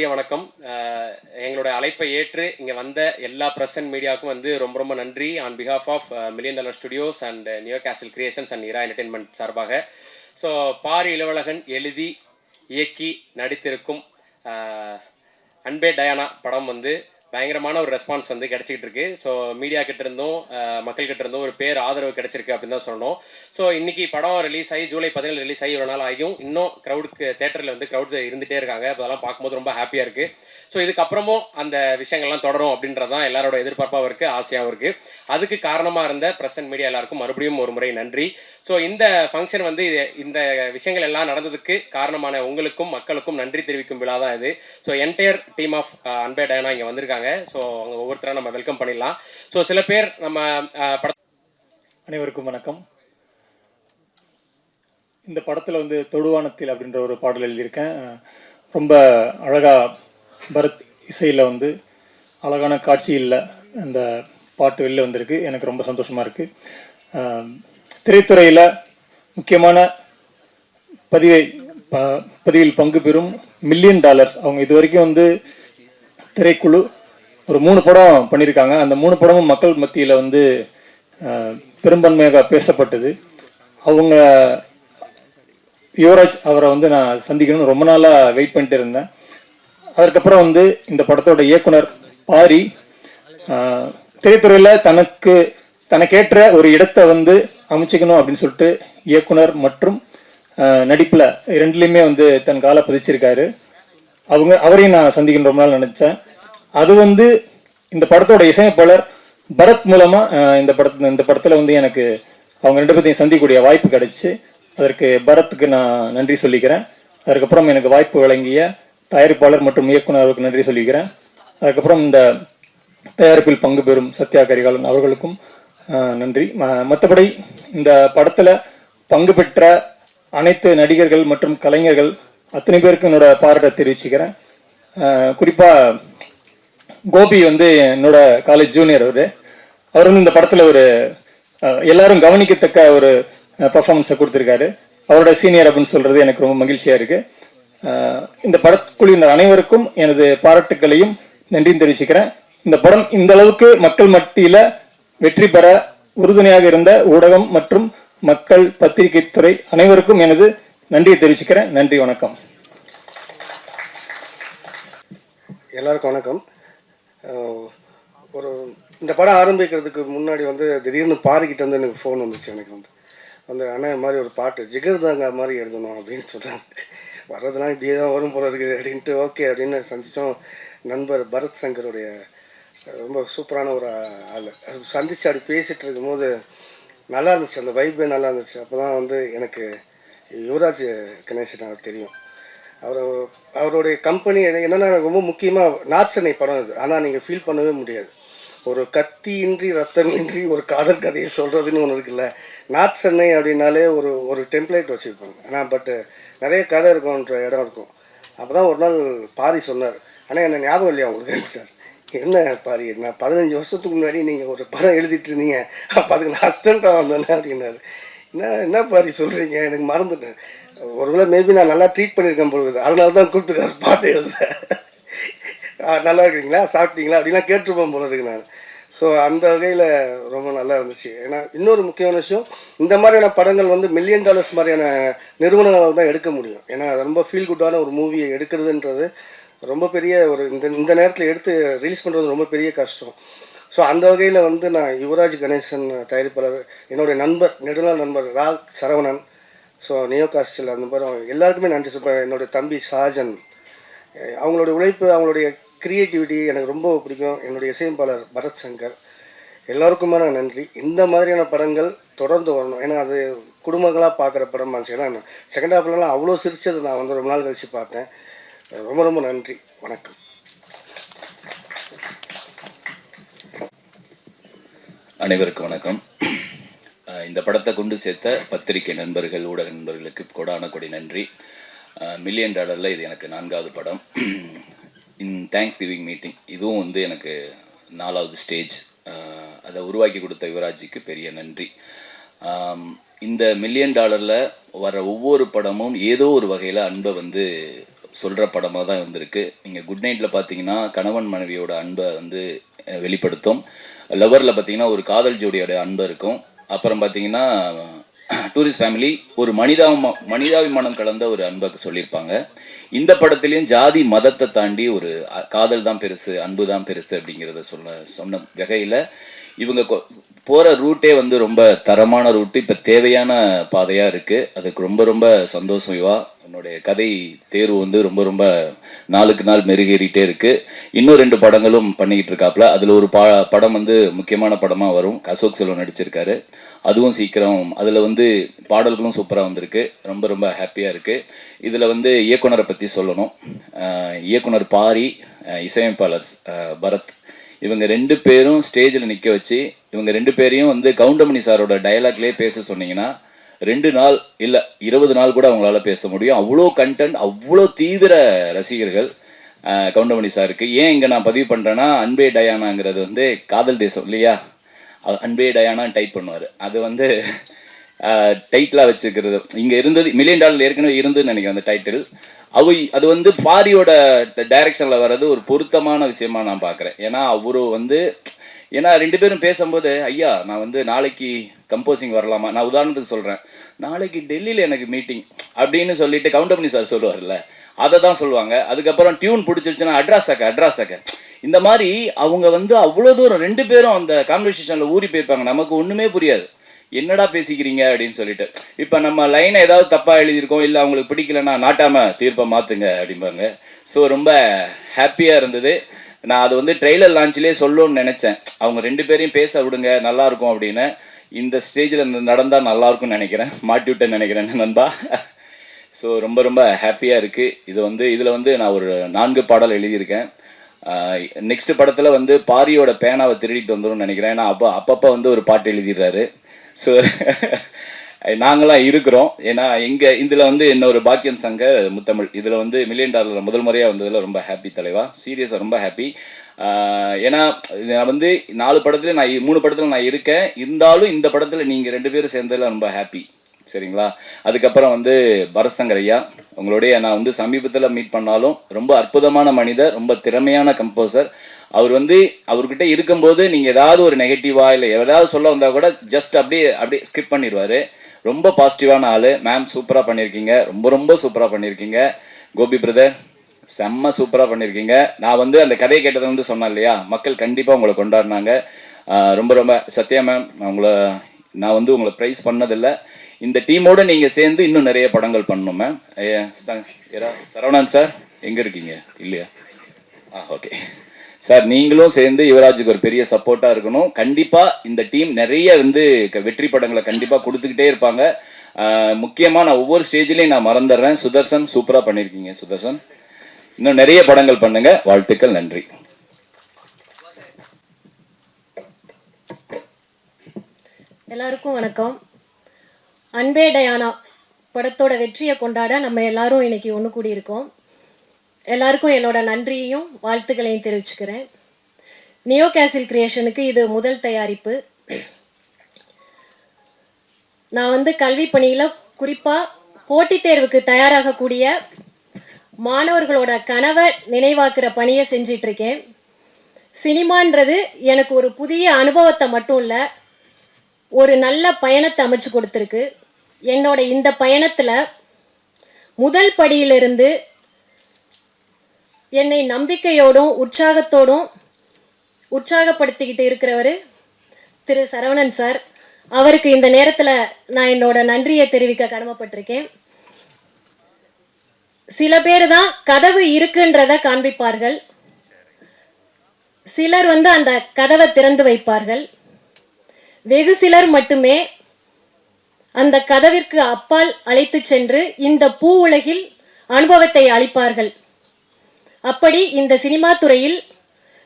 மதிய வணக்கம். எங்களோட அழைப்பை ஏற்று இங்கே வந்த எல்லா ப்ரெஸ் அண்ட் மீடியாவுக்கும் வந்து ரொம்ப ரொம்ப நன்றி. On behalf of million dollar studios and neo castle creations and Ira entertainment சார்பாக பாரி இளவழகன் எழுதி இயக்கி நடித்திருக்கும் அன்பே டயானா படம் வந்து பயங்கரமான ஒரு ரெஸ்பான்ஸ் வந்து கிடச்சிக்கிட்டு இருக்கு. ஸோ மீடியா கிட்ட இருந்தும் மக்கள்கிட்ட இருந்தும் ஒரு பேர் ஆதரவு கிடச்சிருக்கு அப்படின்னு தான் சொல்லணும். ஸோ இன்னைக்கு படம் ரிலீஸ் ஆகி ஜூலை 17 ரிலீஸ் ஆகி ஒரு நாள் ஆகியும் இன்னும் க்ரௌடுக்கு தேட்டரில் வந்து க்ரௌட்ஸ் இருந்துகிட்டே இருக்காங்க. இப்போ அதெல்லாம் பார்க்கும்போது ரொம்ப ஹாப்பியாக இருக்குது. ஸோ இதுக்கப்புறமும் அந்த விஷயங்கள்லாம் தொடரும் அப்படின்றது தான் எல்லாரோட எதிர்பார்ப்பாகவும் இருக்குது, ஆசையாகவும் இருக்குது. அதுக்கு காரணமாக இருந்த ப்ரெஸ் அண்ட் மீடியா எல்லாருக்கும் மறுபடியும் ஒரு முறை நன்றி. ஸோ இந்த ஃபங்க்ஷன் வந்து இந்த விஷயங்கள் எல்லாம் நடந்ததுக்கு காரணமான உங்களுக்கும் மக்களுக்கும் நன்றி தெரிவிக்கும் விழா தான் இது. ஸோ என்டையர் டீம் ஆஃப் அன்பே டயானா இங்கே வந்திருக்காங்க. ஸோ அவங்க ஒவ்வொருத்தராக நம்ம வெல்கம் பண்ணிடலாம். ஸோ சில பேர் நம்ம அனைவருக்கும் வணக்கம். இந்த படத்தில் வந்து தொடுவானத்தில் அப்படின்ற ஒரு பாடல் எழுதியிருக்கேன். ரொம்ப அழகாக பரத் இசையில் வந்து அழகான காட்சியில் அந்த பாட்டு வெளில வந்திருக்கு. எனக்கு ரொம்ப சந்தோஷமாக இருக்குது. திரைத்துறையில் முக்கியமான பதிவில் பங்கு பெறும் மில்லியன் டாலர்ஸ் அவங்க இது வரைக்கும் வந்து திரைக்குழு ஒரு 3 படம் பண்ணியிருக்காங்க. அந்த 3 படமும் மக்கள் மத்தியில் வந்து பெரும்பான்மையாக பேசப்பட்டது. அவங்க யுவராஜ் அவரை வந்து நான் சந்திக்கணும்னு ரொம்ப நாளாக வெயிட் பண்ணிட்டு இருந்தேன். அதுக்கப்புறம் வந்து இந்த படத்தோட இயக்குனர் பாரி திரைத்துறையில் தனக்கேற்ற ஒரு இடத்தை வந்து அமைச்சிக்கணும் அப்படின்னு சொல்லிட்டு இயக்குனர் மற்றும் நடிப்பில் 2லையுமே வந்து தன் காலை பதிச்சிருக்காரு. அவரையும் நான் சந்திக்கணும் ரொம்ப நாள் நினச்சேன். அது வந்து இந்த படத்தோட இசையமைப்பாளர் பரத் மூலமாக இந்த படத்தில் வந்து எனக்கு அவங்க 2 பேர்த்தையும் சந்திக்கக்கூடிய வாய்ப்பு கிடைச்சிச்சு. அதற்கு பரத்துக்கு நான் நன்றி சொல்லிக்கிறேன். அதுக்கப்புறம் எனக்கு வாய்ப்பு வழங்கிய தயாரிப்பாளர் மற்றும் இயக்குனருக்கு நன்றி சொல்லிக்கிறேன். அதுக்கப்புறம் இந்த தயாரிப்பில் பங்கு பெறும் சத்யா கரிகாலன் அவர்களுக்கும் நன்றி. மற்றபடி இந்த படத்தில் பங்கு பெற்ற அனைத்து நடிகர்கள் மற்றும் கலைஞர்கள் அத்தனை பேருக்கு என்னோட பாராட்டை தெரிவிச்சுக்கிறேன். குறிப்பாக கோபி வந்து என்னோட காலேஜ் ஜூனியர். அவர் வந்து இந்த படத்தில் ஒரு எல்லாரும் கவனிக்கத்தக்க ஒரு பர்ஃபார்மன்ஸை கொடுத்துருக்காரு. அவரோட சீனியர் அப்படின்னு சொல்கிறது எனக்கு ரொம்ப மகிழ்ச்சியாக இருக்குது. இந்த படக்குழுவினர் அனைவருக்கும் எனது பாராட்டுக்களையும் நன்றியும் தெரிவிச்சுக்கிறேன். இந்த படம் இந்த அளவுக்கு மக்கள் மத்தியில் வெற்றி பெற உறுதுணையாக இருந்த ஊடகம் மற்றும் மக்கள் பத்திரிகை துறை அனைவருக்கும் எனது நன்றியை தெரிவிச்சுக்கிறேன். நன்றி, வணக்கம். எல்லாருக்கும் வணக்கம். இந்த படம் ஆரம்பிக்கிறதுக்கு முன்னாடி வந்து திடீர்னு பாரிக்கிட்ட வந்து எனக்கு ஃபோன் வந்துச்சு. எனக்கு வந்து அண்ணன் மாதிரி ஒரு பாட்டு ஜிகர்தாங்க மாதிரி எழுதணும் அப்படின்னு சொல்கிறாங்க. வர்றதுலாம் இப்படியே தான் வரும் போல இருக்குது அப்படின்ட்டு ஓகே அப்படின்னு சந்தித்தோம். நண்பர் பரத் சங்கருடைய ரொம்ப சூப்பரான ஒரு ஆள் சந்தித்து அப்படி பேசிகிட்டு இருக்கும்போது நல்லா இருந்துச்சு, அந்த வைப்பே நல்லா இருந்துச்சு. அப்போ தான் வந்து எனக்கு யுவராஜ் கணேசன் அவர் தெரியும். அவருடைய கம்பெனி என்னென்னா ரொம்ப முக்கியமாக நார்த் சென்னை படம் இது. ஆனால் நீங்கள் ஃபீல் பண்ணவே முடியாது. ஒரு கத்தியின்றி ரத்தமின்றி ஒரு காதல் கதையை சொல்கிறதுன்னு ஒன்று இருக்குல்ல. நார்த் சென்னை அப்படின்னாலே ஒரு டெம்ப்ளேட் வச்சுருப்பாங்க. ஆனால் பட்டு நிறைய கதை இருக்கும்ன்ற இடம் இருக்கும். அப்போ தான் ஒரு நாள் பாரி சொன்னார், ஆனால் என்ன ஞாபகம் இல்லையா உங்களுக்கு சார்? என்ன பாரி, நான் 15 வருஷத்துக்கு முன்னாடி நீங்கள் ஒரு படம் எழுதிட்டு இருந்தீங்க, அப்போ அதுக்கு நான் அசிஸ்டண்ட்டாக வந்தேன் அப்படின்னாரு. என்ன பாரி சொல்கிறீங்க, எனக்கு மறந்துட்டேன். ஒருவேளை மேபி நான் நல்லா ட்ரீட் பண்ணியிருக்கேன் பொழுது, அதனால தான் கூப்பிட்டு பாட்டு எழுத. நல்லா இருக்கிறீங்களா, சாப்பிட்டீங்களா அப்படிலாம் கேட்டுருப்போம் போல இருக்கு நான். ஸோ அந்த வகையில் ரொம்ப நல்லா இருந்துச்சு. ஏன்னா இன்னொரு முக்கியமான விஷயம், இந்த மாதிரியான படங்கள் வந்து மில்லியன் டாலர்ஸ் மாதிரியான நிறுவனங்களால் தான் எடுக்க முடியும். ஏன்னா அது ரொம்ப ஃபீல் குட்டான ஒரு மூவியை எடுக்கிறதுன்றது ரொம்ப பெரிய ஒரு இந்த நேரத்தில் எடுத்து ரிலீஸ் பண்ணுறது ரொம்ப பெரிய கஷ்டம். ஸோ அந்த வகையில் வந்து நான் யுவராஜ் கணேசன் தயாரிப்பாளர், என்னுடைய நண்பர், நெடுநாள் நண்பர் சரவணன், ஸோ நியோ காஸ்டில் அந்த மாதிரி எல்லாருக்குமே நன்றி சொல்கிறேன். என்னுடைய தம்பி சாஜன், அவங்களுடைய உழைப்பு, அவங்களுடைய க்ரியேட்டிவிட்டி எனக்கு ரொம்ப பிடிக்கும். என்னுடைய இசையமைப்பாளர் பரத் சங்கர், எல்லோருக்குமான நன்றி. இந்த மாதிரியான படங்கள் தொடர்ந்து வரணும். ஏன்னா அது குடும்பங்களாக பார்க்குற படம் இருந்துச்சு. ஏன்னா செகண்ட் ஹாஃப்லலாம் அவ்வளோ சிரித்தது நான் வந்து ரொம்ப நாள் கழித்து பார்த்தேன். ரொம்ப ரொம்ப நன்றி, வணக்கம். அனைவருக்கும் வணக்கம். இந்த படத்தை கொண்டு சேர்த்த பத்திரிகை நண்பர்கள், ஊடக நண்பர்களுக்கு கொடான கொடி நன்றி. மில்லியன் டாலரில் இது எனக்கு 4வது படம். தேங்க்ஸ் கிவிங் மீட்டிங் இதுவும் வந்து எனக்கு 4வது ஸ்டேஜ். அதை உருவாக்கி கொடுத்த யுவராஜிக்கு பெரிய நன்றி. இந்த மில்லியன் டாலரில் வர ஒவ்வொரு படமும் ஏதோ ஒரு வகையில் அன்பை வந்து சொல்கிற படமாக தான் வந்திருக்கு. நீங்கள் குட் நைட்டில் பார்த்தீங்கன்னா கணவன் மனைவியோட அன்பை வந்து வெளிப்படுத்தும். லவரில் பார்த்தீங்கன்னா ஒரு காதல் ஜோடியோட அன்பு இருக்கும். அப்புறம் பார்த்தீங்கன்னா டூரிஸ்ட் ஃபேமிலி ஒரு மனிதாபிமானம் கலந்த ஒரு அன்பை சொல்லியிருப்பாங்க. இந்த படத்துலையும் ஜாதி மதத்தை தாண்டி ஒரு காதல் தான் பெருசு, அன்பு தான் பெருசு அப்படிங்கிறத சொன்ன வகையில் இவங்க போகிற ரூட்டே வந்து ரொம்ப தரமான ரூட்டு, இப்போ தேவையான பாதையாக இருக்குது. அதுக்கு ரொம்ப ரொம்ப சந்தோஷம் யுவா. என்னுடைய கதை தேர்வு வந்து ரொம்ப ரொம்ப நாளுக்கு நாள் மெருகேறிட்டே இருக்குது. இன்னும் 2 படங்களும் பண்ணிக்கிட்டு இருக்காப்புல. அதில் ஒரு படம் வந்து முக்கியமான படமாக வரும். அசோக் செல்வன் நடிச்சிருக்காரு. அதுவும் சீக்கிரம், அதில் வந்து பாடல்களும் சூப்பராக வந்திருக்கு. ரொம்ப ரொம்ப ஹாப்பியாக இருக்குது. இதில் வந்து இயக்குனரை பற்றி சொல்லணும். இயக்குனர் பாரி, இசையமைப்பாளர் பரத், இவங்க 2 பேரும் ஸ்டேஜில் நிற்க வச்சு இவங்க 2 பேரையும் வந்து கவுண்டமணி சாரோட டயலாக்லேயே பேச சொன்னீங்கன்னா 2 நாள் இல்லை 20 நாள் கூட அவங்களால பேச முடியும். அவ்வளோ கண்டென்ட், அவ்வளோ தீவிர ரசிகர்கள் கவுண்டமணி சாருக்கு. ஏன் இங்கே நான் பதிவு பண்ணுறேன்னா, அன்பே டயானாங்கிறது வந்து காதல் தேசம் இல்லையா, அன்பே டயானான்னு டைப் பண்ணுவார். அது வந்து டைட்டிலாக வச்சுக்கிறது இங்கே இருந்தது. $1 மில்லியன் ஏற்கனவே இருந்துன்னு நினைக்கிறேன் அந்த டைட்டில். அது வந்து பாரியோட டைரக்ஷனில் வர்றது ஒரு பொருத்தமான விஷயமா நான் பார்க்குறேன். ஏன்னா அவரு வந்து, ஏன்னா 2 பேரும் பேசும்போது, ஐயா நான் வந்து நாளைக்கு கம்போசிங் வரலாமா, நான் உதாரணத்துக்கு சொல்கிறேன், நாளைக்கு டெல்லியில் எனக்கு மீட்டிங் அப்படின்னு சொல்லிட்டு கவுண்டமணி சார் சொல்லுவார்ல, அதை தான் சொல்லுவாங்க. அதுக்கப்புறம் டியூன் பிடிச்சிருச்சுன்னா அட்ராஸாக்க இந்த மாதிரி அவங்க வந்து அவ்வளோ தூரம் 2 பேரும் அந்த கான்வர்சேஷனில் ஊறி போயிருப்பாங்க. நமக்கு ஒன்றுமே புரியாது, என்னடா பேசிக்கிறீங்க அப்படின்னு சொல்லிட்டு. இப்போ நம்ம லைனை ஏதாவது தப்பாக எழுதியிருக்கோம், இல்லை அவங்களுக்கு பிடிக்கலன்னா நாட்டாமல் தீர்ப்பை மாற்றுங்க அப்படிம்பாங்க. ஸோ ரொம்ப ஹாப்பியாக இருந்தது. நான் அது வந்து ட்ரெய்லர் லான்ச்சிலே சொல்லணும்னு நினச்சேன், அவங்க 2 பேரையும் பேச விடுங்க நல்லாயிருக்கும் அப்படின்னு. இந்த ஸ்டேஜில் நடந்தால் நல்லாயிருக்கும்னு நினைக்கிறேன், மாட்டி விட்டேன்னு நினைக்கிறேன் நண்பா. ஸோ ரொம்ப ரொம்ப ஹாப்பியாக இருக்குது. இதில் வந்து நான் ஒரு 4 பாடல் எழுதியிருக்கேன். நெக்ஸ்ட் படத்தில் வந்து பாரியோட பேனாவை திருடிட்டு வந்துடும் நினைக்கிறேன். ஏன்னா அப்பப்போ வந்து ஒரு பாட்டு எழுதிடுறாரு. ஸோ நாங்களாம் இருக்கிறோம். ஏன்னா இதில் வந்து இன்னொரு பாக்கியம் சங்க முத்தமிழ், இதில் வந்து $1 மில்லியன் முதல் முறையாக வந்ததில் ரொம்ப ஹாப்பி தலைவா, சீரியஸாக ரொம்ப ஹாப்பி. ஏன்னா நான் வந்து 4 படத்துல 3 படத்தில் நான் இருக்கேன், இருந்தாலும் இந்த படத்தில் நீங்கள் 2 பேரும் சேர்ந்ததில் ரொம்ப ஹாப்பி. சரிங்களா. அதுக்கப்புறம் வந்து பரத்சங்கர் ஐயா, உங்களுடைய நான் வந்து சமீபத்தில் மீட் பண்ணாலும் ரொம்ப அற்புதமான மனிதர், ரொம்ப திறமையான கம்போசர். அவர் வந்து அவர்கிட்ட இருக்கும்போது நீங்கள் ஏதாவது ஒரு நெகட்டிவாக இல்லை ஏதாவது சொல்ல வந்தால் கூட ஜஸ்ட் அப்படியே ஸ்கிப் பண்ணிடுவார். ரொம்ப பாசிட்டிவான ஆள். மேம் சூப்பராக பண்ணியிருக்கீங்க, ரொம்ப ரொம்ப சூப்பராக பண்ணியிருக்கீங்க. கோபி பிரதர் செம்ம சூப்பராக பண்ணியிருக்கீங்க. நான் வந்து அந்த கதையை கேட்டதை வந்து சொன்னேன் இல்லையா, மக்கள் கண்டிப்பாக உங்களை கொண்டாடினாங்க. ரொம்ப ரொம்ப சத்யா மேம், நான் வந்து உங்களை ப்ரைஸ் பண்ணதில்லை. இந்த டீமோடு நீங்கள் சேர்ந்து இன்னும் நிறைய படங்கள் பண்ணணும் மேம். சரவணன் சார் எங்கே இருக்கீங்க இல்லையா? ஓகே சார், நீங்களும் சேர்ந்து யுவராஜுக்கு ஒரு பெரிய சப்போர்ட்டாக இருக்கணும். கண்டிப்பாக இந்த டீம் நிறைய வந்து வெற்றி படங்களை கண்டிப்பாக கொடுத்துக்கிட்டே இருப்பாங்க. முக்கியமாக நான் ஒவ்வொரு ஸ்டேஜ்லேயும் நான் மறந்துடுறேன், சுதர்சன் சூப்பராக பண்ணியிருக்கீங்க. சுதர்சன் இன்னும் நிறைய படங்கள் பண்ணுங்க. வாழ்த்துக்கள், நன்றி. எல்லாருக்கும் வணக்கம். அன்பே டயானா படத்தோட வெற்றியை கொண்டாட நம்ம எல்லாரும் இன்னைக்கு ஒன்று கூடியிருக்கோம். எல்லாருக்கும் என்னோட நன்றியையும் வாழ்த்துக்களையும் தெரிவிச்சுக்கிறேன். நியோ கேசில் கிரியேஷனுக்கு இது முதல் தயாரிப்பு. நான் வந்து கல்வி பணியில் குறிப்பாக போட்டித் தேர்வுக்கு தயாராகக்கூடிய மாணவர்களோட கனவை நினைவாக்குற பணியை செஞ்சிட்ருக்கேன். சினிமான்றது எனக்கு ஒரு புதிய அனுபவத்தை மட்டும் இல்லை, ஒரு நல்ல பயணத்தை அமைச்சு கொடுத்துருக்கு. என்னோட இந்த பயணத்தில் முதல் படியிலிருந்து என்னை நம்பிக்கையோடும் உற்சாகத்தோடும் உற்சாகப்படுத்திக்கிட்டு இருக்கிறவர் திரு சரவணன் சார். அவருக்கு இந்த நேரத்தில் நான் என்னோட நன்றியை தெரிவிக்க கடமைப்பட்டிருக்கேன். சில பேர் தான் கதவு இருக்குன்றத காண்பிப்பார்கள், சிலர் வந்து அந்த கதவை திறந்து வைப்பார்கள். வெகு சிலர் மட்டுமே அந்த கதவிற்கு அப்பால் அழைத்து சென்று இந்த பூ உலகில் அனுபவத்தை அளிப்பார்கள். அப்படி இந்த சினிமா துறையில்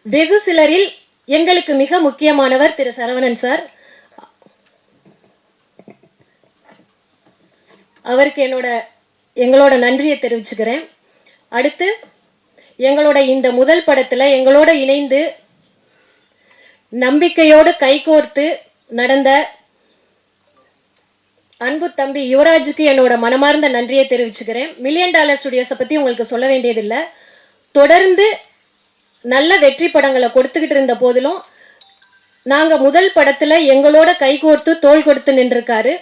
வெகு சிலரில் எங்களுக்கு மிக முக்கியமானவர் திரு சரவணன் சார். அவருக்கு எங்களோட நன்றியை தெரிவிச்சுக்கிறேன். அடுத்து எங்களோட இந்த முதல் படத்தில் எங்களோட இணைந்து நம்பிக்கையோடு கைகோர்த்து நடந்த அன்பு தம்பி யுவராஜுக்கு என்னோட மனமார்ந்த நன்றியை தெரிவிச்சுக்கிறேன். மில்லியன் டாலர் ஸ்டுடியோஸை பற்றி உங்களுக்கு சொல்ல வேண்டியதில்லை. தொடர்ந்து நல்ல வெற்றி படங்களை கொடுத்துக்கிட்டு இருந்த போதிலும் நாங்கள் முதல் படத்தில் எங்களோட கைகோர்த்து தோள் கொடுத்து நின்றிருக்காரு.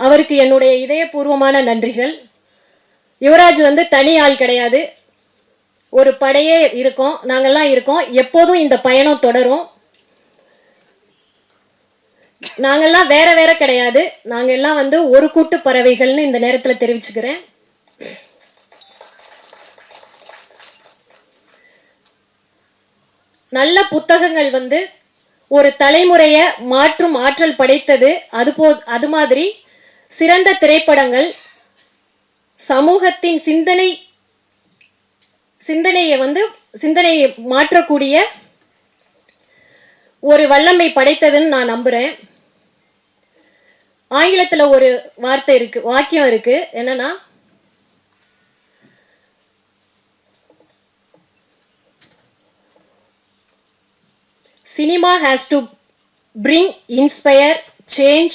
அவருக்கு என்னுடைய இதயபூர்வமான நன்றிகள். யுவராஜ் வந்து தனி ஆள் கிடையாது, ஒரு படையே இருக்கோம், நாங்கள்லாம் இருக்கோம். எப்போதும் இந்த பயணம் தொடரும். நாங்கள்லாம் வேற வேற கிடையாது, நாங்கள் எல்லாம் வந்து ஒரு கூட்டு பறவைகள்னு இந்த நேரத்தில் தெரிவிச்சுக்கிறேன். நல்ல புத்தகங்கள் வந்து ஒரு தலைமுறையை மாற்றும் ஆற்றல் படைத்தது. அது மாதிரி சிறந்த திரைப்படங்கள் சமூகத்தின் சிந்தனையை மாற்றக்கூடிய ஒரு வல்லமை படைத்ததுன்னு நான் நம்புறேன். ஆங்கிலத்தில் ஒரு வாக்கியம் இருக்கு, என்னன்னா cinema has to bring inspire change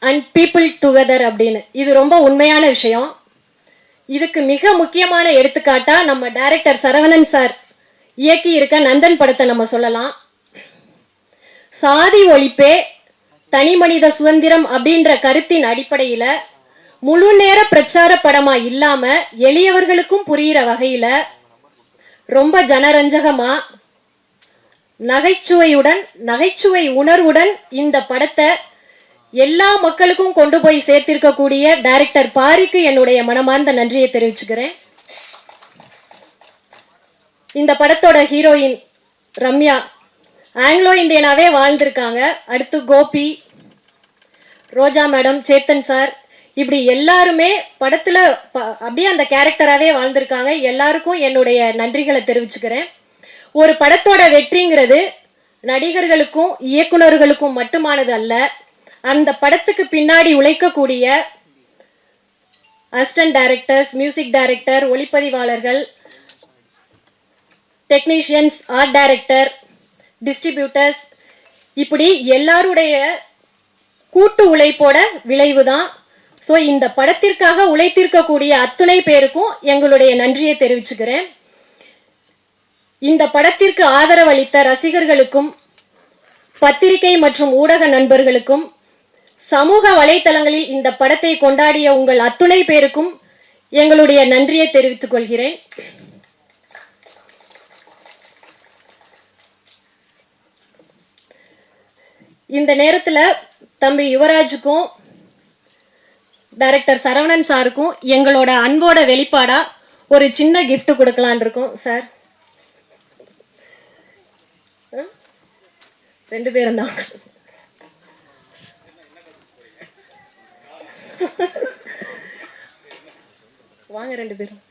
and people together அப்படின்னு. இது ரொம்ப உண்மையான விஷயம். இதுக்கு மிக முக்கியமான எடுத்துக்காட்டா நம்ம டைரக்டர் சரவணன் சார் இயக்கி இருக்க நந்தன் படத்தை நம்ம சொல்லலாம். சாதி ஒழிப்பே தனி மனித சுதந்திரம் அப்படின்ற கருத்தின் அடிப்படையில் முழு நேர பிரச்சார படமா இல்லாம எளியவர்களுக்கும் புரிகிற வகையில ரொம்ப ஜனரஞ்சகமா நகைச்சுவை உணர்வுடன் இந்த படத்தை எல்லா மக்களுக்கும் கொண்டு போய் சேர்த்திருக்கக்கூடிய டைரக்டர் பாரிக்கு என்னுடைய மனமார்ந்த நன்றியை தெரிவிச்சுக்கிறேன். இந்த படத்தோட ஹீரோயின் ரம்யா ஆங்கிலோ இந்தியனாவே வாழ்ந்திருக்காங்க. அடுத்து கோபி, ரோஜா மேடம், சேத்தன் சார், இப்படி எல்லாருமே படத்துல அப்படியே அந்த கேரக்டராகவே வாழ்ந்திருக்காங்க. எல்லாருக்கும் என்னுடைய நன்றிகளை தெரிவிச்சுக்கிறேன். ஒரு படத்தோட வெற்றிங்கிறது நடிகர்களுக்கும் இயக்குனர்களுக்கும் மட்டுமானது அல்ல, அந்த படத்துக்கு பின்னாடி உழைக்கக்கூடிய அசிஸ்டன்ட் டைரக்டர்ஸ், மியூசிக் டைரக்டர், ஒளிப்பதிவாளர்கள், டெக்னீஷியன்ஸ், ஆர்ட் டைரக்டர், டிஸ்ட்ரிபியூட்டர்ஸ், இப்படி எல்லாருடைய கூட்டு உழைப்போட விளைவு தான். ஸோ இந்த படத்திற்காக உழைத்திருக்கக்கூடிய அத்துணை பேருக்கும் எங்களுடைய நன்றியை தெரிவிச்சுக்கிறேன். இந்த படத்திற்கு ஆதரவு அளித்த ரசிகர்களுக்கும், பத்திரிகை மற்றும் ஊடக நண்பர்களுக்கும், சமூக வலைத்தளங்களில் இந்த படத்தை கொண்டாடிய உங்கள் அத்துணை பேருக்கும் எங்களுடைய நன்றியை தெரிவித்துக் கொள்கிறேன். இந்த நேரத்தில் தம்பி யுவராஜுக்கும் டைரக்டர் சரவணன் சாருக்கும் எங்களோட அன்போட வெளிப்பாடா ஒரு சின்ன கிஃப்ட் கொடுக்கலான் இருக்கோம். சார் 2 பேரும் தான். வாங்க 2 பேரும்.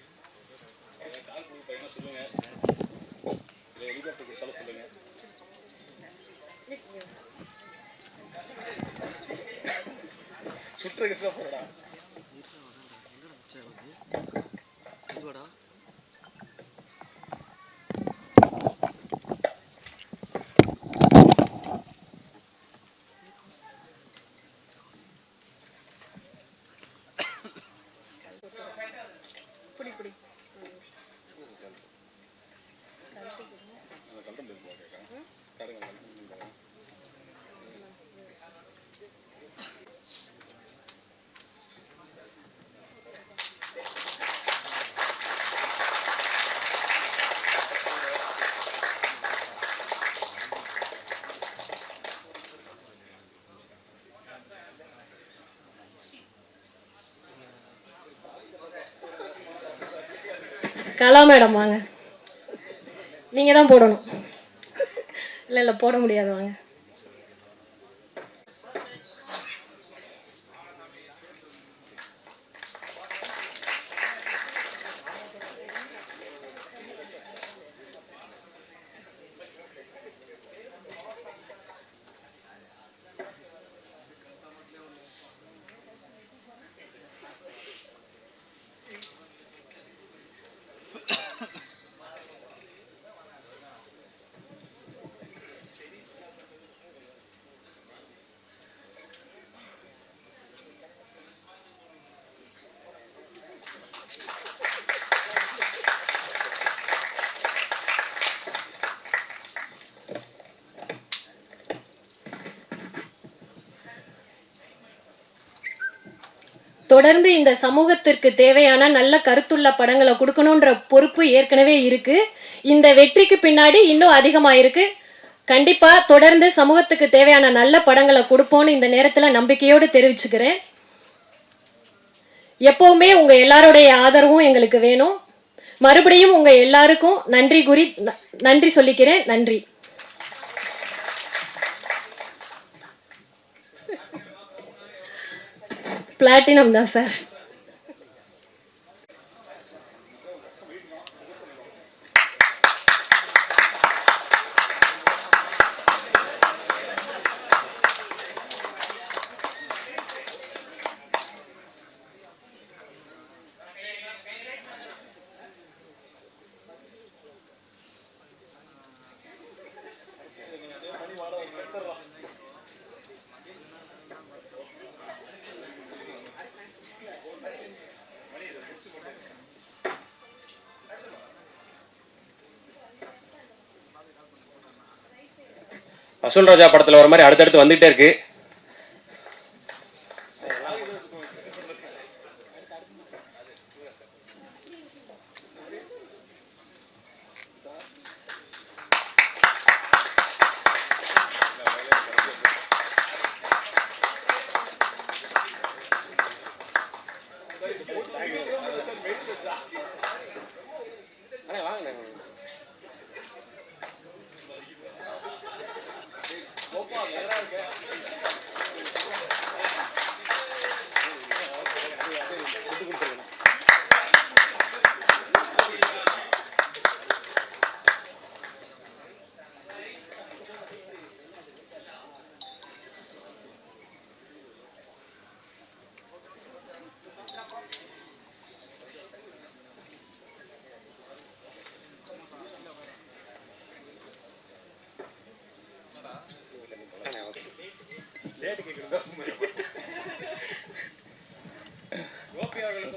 கலா மேடம் வாங்க, நீங்கள் தான் போடணும். இல்லை போட முடியாது, வாங்க. தொடர்ந்து இந்த சமூகத்திற்கு தேவையான நல்ல கருத்துள்ள படங்களை கொடுக்கணுன்ற பொறுப்பு ஏற்கனவே இருக்கு. இந்த வெற்றிக்கு பின்னாடி இன்னும் அதிகமாக இருக்கு. கண்டிப்பா தொடர்ந்து சமூகத்துக்கு தேவையான நல்ல படங்களை கொடுப்போம்னு இந்த நேரத்தில் நம்பிக்கையோடு தெரிவிச்சுக்கிறேன். எப்பவுமே உங்க எல்லாருடைய ஆதரவும் எங்களுக்கு வேணும். மறுபடியும் உங்க எல்லாருக்கும் நன்றி சொல்லிக்கிறேன். நன்றி. பிளாட்டினம் தான் சார். வசூல் ராஜா படத்தில் வர மாதிரி அடுத்தடுத்து வந்துகிட்டே இருக்கு.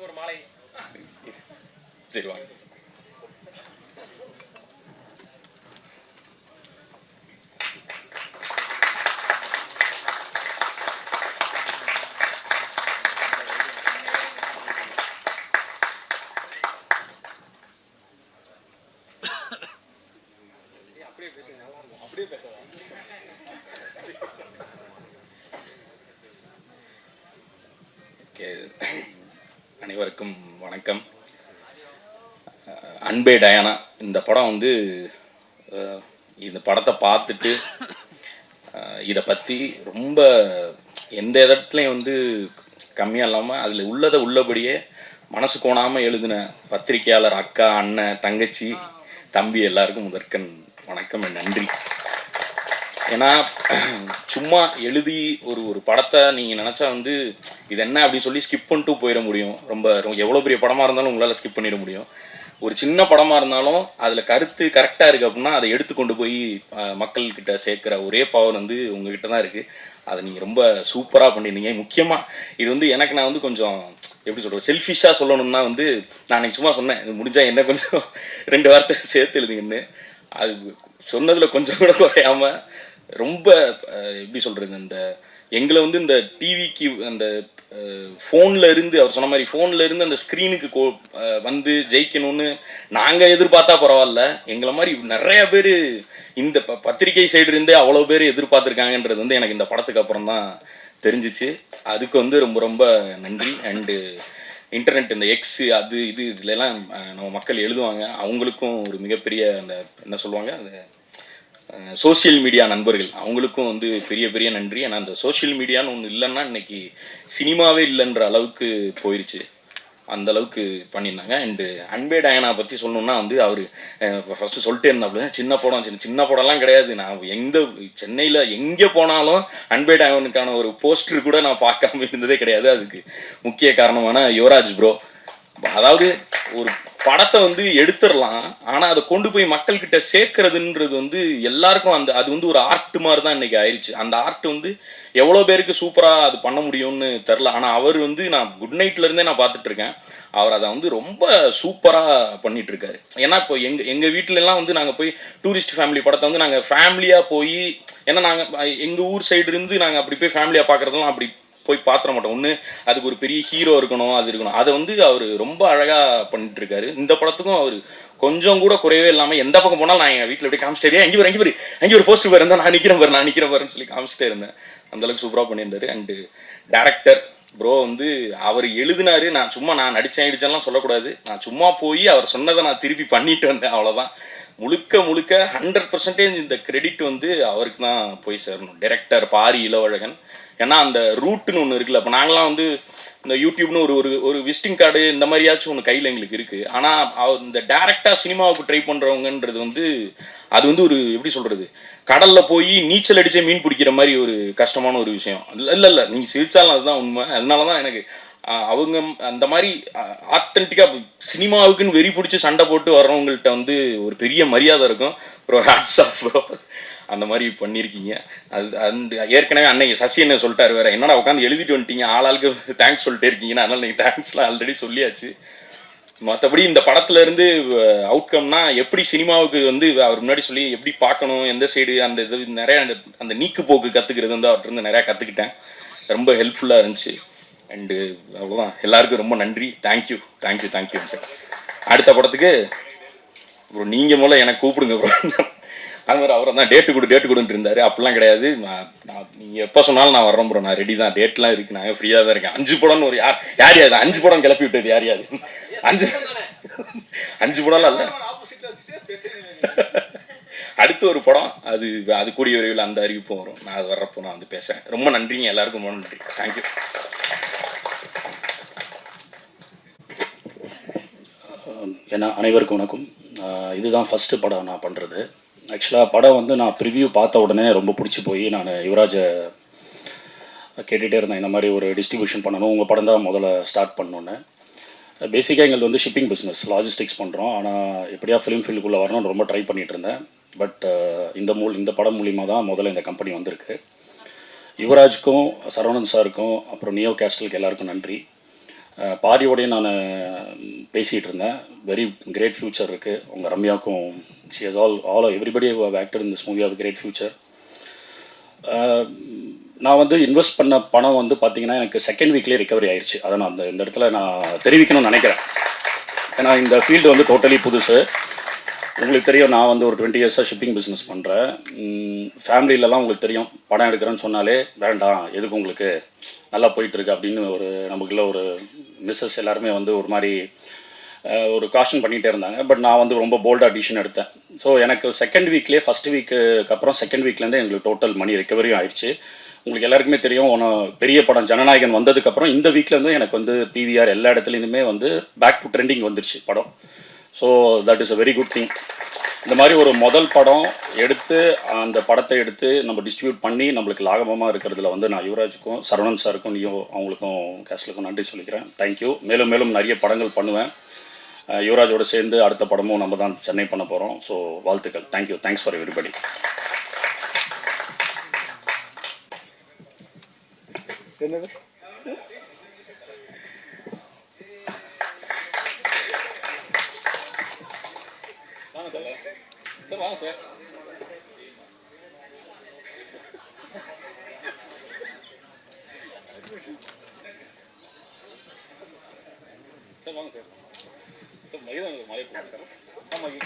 ஒரு மாலை சரி வாங்க. அப்படியே பேசுங்க, நல்லா இருக்கும். அப்படியே பேசலாம். அனைவருக்கும் வணக்கம். அன்பே டயானா இந்த படம் வந்து இந்த படத்தை பார்த்துட்டு இதை பற்றி ரொம்ப எந்த இடத்துலையும் வந்து கம்மியாக இல்லாமல் அதில் உள்ளதை உள்ளபடியே மனசு கோணாமல் எழுதின பத்திரிகையாளர் அக்கா, அண்ணன், தங்கச்சி, தம்பி எல்லாருக்கும் முதற்கண் வணக்கம், நன்றி. ஏன்னா சும்மா எழுதி ஒரு படத்தை நீங்கள் நினச்சா வந்து இது என்ன அப்படின்னு சொல்லி ஸ்கிப் பண்ணிட்டு போயிட முடியும். ரொம்ப எவ்வளோ பெரிய படமாக இருந்தாலும் உங்களால் ஸ்கிப் பண்ணிட முடியும். ஒரு சின்ன படமாக இருந்தாலும் அதில் கருத்து கரெக்டாக இருக்குது அப்படின்னா அதை எடுத்துக்கொண்டு போய் மக்கள்கிட்ட சேர்க்குற ஒரே பவர் வந்து உங்ககிட்ட தான் இருக்குது. அதை நீங்கள் ரொம்ப சூப்பராக பண்ணியிருந்தீங்க. முக்கியமாக இது வந்து எனக்கு நான் வந்து கொஞ்சம் எப்படி சொல்கிறது, செல்ஃபிஷாக சொல்லணும்னா வந்து நான் எனக்கு சும்மா சொன்னேன், இது முடிஞ்சால் என்ன கொஞ்சம் 2 வார்த்தை சேர்த்து எழுதிங்கன்னு. அது சொன்னதில் கொஞ்சம் கூட குறையாமல் ரொம்ப எப்படி சொல்கிறது, இந்த எங்களை வந்து இந்த டிவிக்கு அந்த ஃபோனில் இருந்து அவர் சொன்ன மாதிரி ஃபோனில் இருந்து அந்த ஸ்க்ரீனுக்கு வந்து ஜெயிக்கணும்னு நாங்கள் எதிர்பார்த்தா பரவாயில்ல, எங்களை மாதிரி நிறைய பேர் இந்த பத்திரிகை சைடு இருந்தே அவ்வளோ பேர் எதிர்பார்த்துருக்காங்கன்றது வந்து எனக்கு இந்த படத்துக்கு அப்புறம் தான் தெரிஞ்சிச்சு. அதுக்கு வந்து ரொம்ப ரொம்ப நன்றி. அண்டு இன்டர்நெட் இந்த எக்ஸ் அது இதுலலாம் நம்ம மக்கள் எழுதுவாங்க, அவங்களுக்கும் ஒரு மிகப்பெரிய அந்த என்ன சொல்லுவாங்க அந்த சோசியல் மீடியா நண்பர்கள் அவங்களுக்கும் வந்து பெரிய பெரிய நன்றி. ஏன்னா அந்த சோஷியல் மீடியான்னு ஒன்று இல்லைன்னா இன்னைக்கு சினிமாவே இல்லைன்ற அளவுக்கு போயிடுச்சு, அந்த அளவுக்கு பண்ணியிருந்தாங்க. அண்டு அன்பே டயானா பற்றி சொல்லணுன்னா வந்து அவர் ஃபஸ்ட்டு சொல்லிட்டே இருந்தாப்புல சின்ன படம்லாம் கிடையாது. நான் சென்னையில் எங்கே போனாலும் அன்பே டயானுக்கான ஒரு போஸ்டர் கூட நான் பார்க்காம இருந்ததே கிடையாது. அதுக்கு முக்கிய காரணமான யுவராஜ் ப்ரோ. அதாவது ஒரு படத்தை வந்து எடுத்துடலாம், ஆனால் அதை கொண்டு போய் மக்கள்கிட்ட சேர்க்கறதுன்றது வந்து எல்லாருக்கும் அது வந்து ஒரு ஆர்ட் மாதிரி தான் இன்றைக்கி ஆயிடுச்சு. அந்த ஆர்ட் வந்து எவ்வளோ பேருக்கு சூப்பராக அது பண்ண முடியும்னு தெரில. ஆனால் அவர் வந்து நான் குட் நைட்லேருந்தே நான் பார்த்துட்ருக்கேன், அவர் அதை வந்து ரொம்ப சூப்பராக பண்ணிகிட்ருக்காரு. ஏன்னா இப்போ எங்கள் வீட்டிலலாம் வந்து நாங்கள் போய் டூரிஸ்ட் ஃபேமிலி படத்தை வந்து நாங்கள் ஃபேமிலியாக போய், ஏன்னா நாங்கள் எங்கள் ஊர் சைடு இருந்து நாங்கள் அப்படி போய் ஃபேமிலியாக பார்க்குறதெல்லாம் அப்படி போய் பார்த்துட மாட்டோம். ஒன்று அதுக்கு ஒரு பெரிய ஹீரோ இருக்கணும், அது இருக்கணும். அதை வந்து அவர் ரொம்ப அழகாக பண்ணிட்டு இருக்காரு. இந்த படத்துக்கும் அவர் கொஞ்சம் கூட குறையவே இல்லாமல் எந்த பக்கம் போனாலும் நான் எங்கள் வீட்டில் அப்படியே காமிச்சிட்டே அங்கே ஒரு போஸ்ட் பாரு இருந்தால் நான் நிற்கிறேன் பாருன்னு சொல்லி காமிச்சிட்டே இருந்தேன். அந்தளவுக்கு சூப்பராக பண்ணியிருந்தாரு. அண்டு டேரக்டர் ப்ரோ வந்து அவர் எழுதினாரு. நான் நடிச்சேன்லாம் சொல்லக்கூடாது. நான் சும்மா போய் அவர் சொன்னதை நான் திருப்பி பண்ணிட்டு வந்தேன், அவ்வளோதான். முழுக்க 100% இந்த கிரெடிட் வந்து அவருக்கு தான் போய் சேரணும். டைரக்டர் பாரி இளவழகன். ஏன்னா அந்த ரூட்டுன்னு ஒன்று இருக்குல்ல. இப்போ நாங்களாம் வந்து இந்த யூடியூப்னு ஒரு விசிட்டிங் கார்டு இந்த மாதிரியாச்சும் ஒன்று கையில் எங்களுக்கு இருக்குது. ஆனால் இந்த டேரெக்டாக சினிமாவுக்கு ட்ரை பண்ணுறவங்கன்றது வந்து அது வந்து ஒரு எப்படி சொல்கிறது, கடலில் போய் நீச்சல் அடித்தே மீன் பிடிக்கிற மாதிரி ஒரு கஷ்டமான ஒரு விஷயம். இல்லை நீங்கள் சிரிச்சாலும் அதுதான் உண்மை. அதனால தான் எனக்கு அவங்க அந்த மாதிரி ஆத்தென்டிக்காக சினிமாவுக்குன்னு வெறி பிடிச்சி சண்டை போட்டு வர்றவங்கள்ட்ட வந்து ஒரு பெரிய மரியாதை இருக்கும். ப்ரோ ஹேட்ஸ் ஆஃப் ப்ரோ, அந்த மாதிரி பண்ணியிருக்கீங்க. அது ஏற்கனவே அன்னைக்கு சசி என்ன சொல்லிட்டாரு வேறு, என்னடா உட்காந்து எழுதிட்டு வந்துட்டீங்க, ஆளுக்கு தேங்க்ஸ் சொல்லிட்டே இருக்கீங்கன்னா, அதனால் நீங்கள் தேங்க்ஸ்லாம் ஆல்ரெடி சொல்லியாச்சு. மற்றபடி இந்த படத்துலேருந்து அவுட்கம்னா எப்படி சினிமாவுக்கு வந்து அவர் முன்னாடி சொல்லி எப்படி பார்க்கணும், எந்த சைடு அந்த இது நிறையா அந்த நீக்கு போக்கு கற்றுக்கிறது வந்து அவர்கிட்ட நிறையா கற்றுக்கிட்டேன். ரொம்ப ஹெல்ப்ஃபுல்லாக இருந்துச்சு. அண்டு அவ்வளோதான். எல்லாருக்கும் ரொம்ப நன்றி. Thank you sir. அடுத்த படத்துக்கு ப்ரோ நீங்கள் மூலம் எனக்கு கூப்பிடுங்க ப்ரோ. அது மாதிரி அவரை தான் டேட்டு கொடுன்ட்டு இருந்தார். அப்படிலாம் கிடையாது. நீங்கள் எப்போ சொன்னாலும் நான் வர்றேன் ப்ரோ, நான் ரெடி தான். டேட்லாம் இருக்குது, நான் ஃப்ரீயாக தான் இருக்கேன். 5 படம்னு ஒரு யார் 5 படம் கிளப்பி விட்டது யார் 5 படம்லாம் இல்லை. அடுத்து ஒரு படம் அது கூடிய விரைவில் அந்த அறிவிப்பும் வரும். நான் அது வர்றப்போ நான் வந்து பேசுகிறேன். ரொம்ப நன்றிங்க எல்லாருக்கும், ரொம்ப நன்றி. தேங்க்யூ. ஏன்னா அனைவருக்கும் வணக்கம். இதுதான் ஃபஸ்ட்டு படம் நான் பண்ணுறது. ஆக்சுவலாக படம் வந்து நான் ப்ரிவ்யூ பார்த்த உடனே ரொம்ப பிடிச்சி போய் நான் யுவராஜை கேட்டுகிட்டே இருந்தேன், இந்த மாதிரி ஒரு டிஸ்ட்ரிபியூஷன் பண்ணணும், உங்கள் படம் தான் முதல்ல ஸ்டார்ட் பண்ணோன்னு. பேசிக்காக எங்களுக்கு வந்து ஷிப்பிங் பிஸ்னஸ், லாஜிஸ்டிக்ஸ் பண்ணுறோம். ஆனால் எப்படியா ஃபிலிம் ஃபீல்டுக்குள்ளே வரணும்னு ரொம்ப ட்ரை பண்ணிகிட்டு இருந்தேன். பட் இந்த படம் மூலிமா தான் முதல்ல இந்த கம்பெனி வந்திருக்கு. யுவராஜுக்கும் சரவணன் சாருக்கும் அப்புறம் நியோ கேஸ்டலுக்கு எல்லாருக்கும் நன்றி. பாரியோடையும் நான் பேசிகிட்டு இருந்தேன். வெரி கிரேட் ஃப்யூச்சர் இருக்குது. உங்கள் ரம்யாவுக்கும் she has everybody who have acted in this movie have great future. நான் வந்து இன்வெஸ்ட் பண்ண பணம் வந்து பார்த்திங்கன்னா எனக்கு செகண்ட் வீக்லேயே ரிகவரி ஆயிடுச்சு. அதை நான் இந்த இடத்துல நான் தெரிவிக்கணும்னு நினைக்கிறேன். ஏன்னா இந்த ஃபீல்டு வந்து டோட்டலி புதுசு. உங்களுக்கு தெரியும், நான் வந்து ஒரு 20 இயர்ஸாக ஷிப்பிங் பிஸ்னஸ் பண்ணுறேன். ஃபேமிலியிலலாம் உங்களுக்கு தெரியும், படம் எடுக்கிறேன்னு சொன்னாலே வேண்டாம், எதுக்கு உங்களுக்கு நல்லா போயிட்டுருக்கு அப்படின்னு நமக்குள்ள ஒரு மிஸ்ஸஸ் எல்லாருமே வந்து ஒரு மாதிரி ஒரு காஷன் பண்ணிகிட்டே இருந்தாங்க. பட் நான் வந்து ரொம்ப போல்டாக டிசிஷன் எடுத்தேன். ஸோ எனக்கு செகண்ட் வீக்லேயே ஃபஸ்ட் வீக்கு அப்புறம் செகண்ட் வீக்லேருந்தே எங்களுக்கு டோட்டல் மணி ரெக்கவரியும் ஆயிடுச்சு. உங்களுக்கு எல்லாருக்குமே தெரியும், பெரிய படம் ஜனநாயகன் வந்ததுக்கப்புறம் இந்த வீக்லேருந்து எனக்கு வந்து PVR எல்லா இடத்துலையுமே வந்து பேக் டு ட்ரெண்டிங் வந்துருச்சு படம். So that is a very good thing. இந்த மாதிரி ஒரு முதல் படம் எடுத்து அந்த படத்தை எடுத்து நம்ம டிஸ்ட்ரிபியூட் பண்ணி நம்மளுக்கு லாபமாக இருக்கிறதுல வந்து நான் யுவராஜுக்கும் சரவணன் சாருக்கும் அவங்களுக்கும் கேஸ்லுக்கும் நன்றி சொல்லிக்கிறேன். தேங்க்யூ. மேலும் மேலும் நிறைய படங்கள் பண்ணுவேன். யுவராஜோடு சேர்ந்து அடுத்த படமும் நம்ம தான் சென்னை பண்ண போகிறோம். ஸோ வாழ்த்துக்கள். தேங்க்யூ. Thanks for everybody. என்னது சார் வாங்க சார். சார் வாங்க சார். சார் மகிதம் மலை போடுங்க சார். ஆமாம்.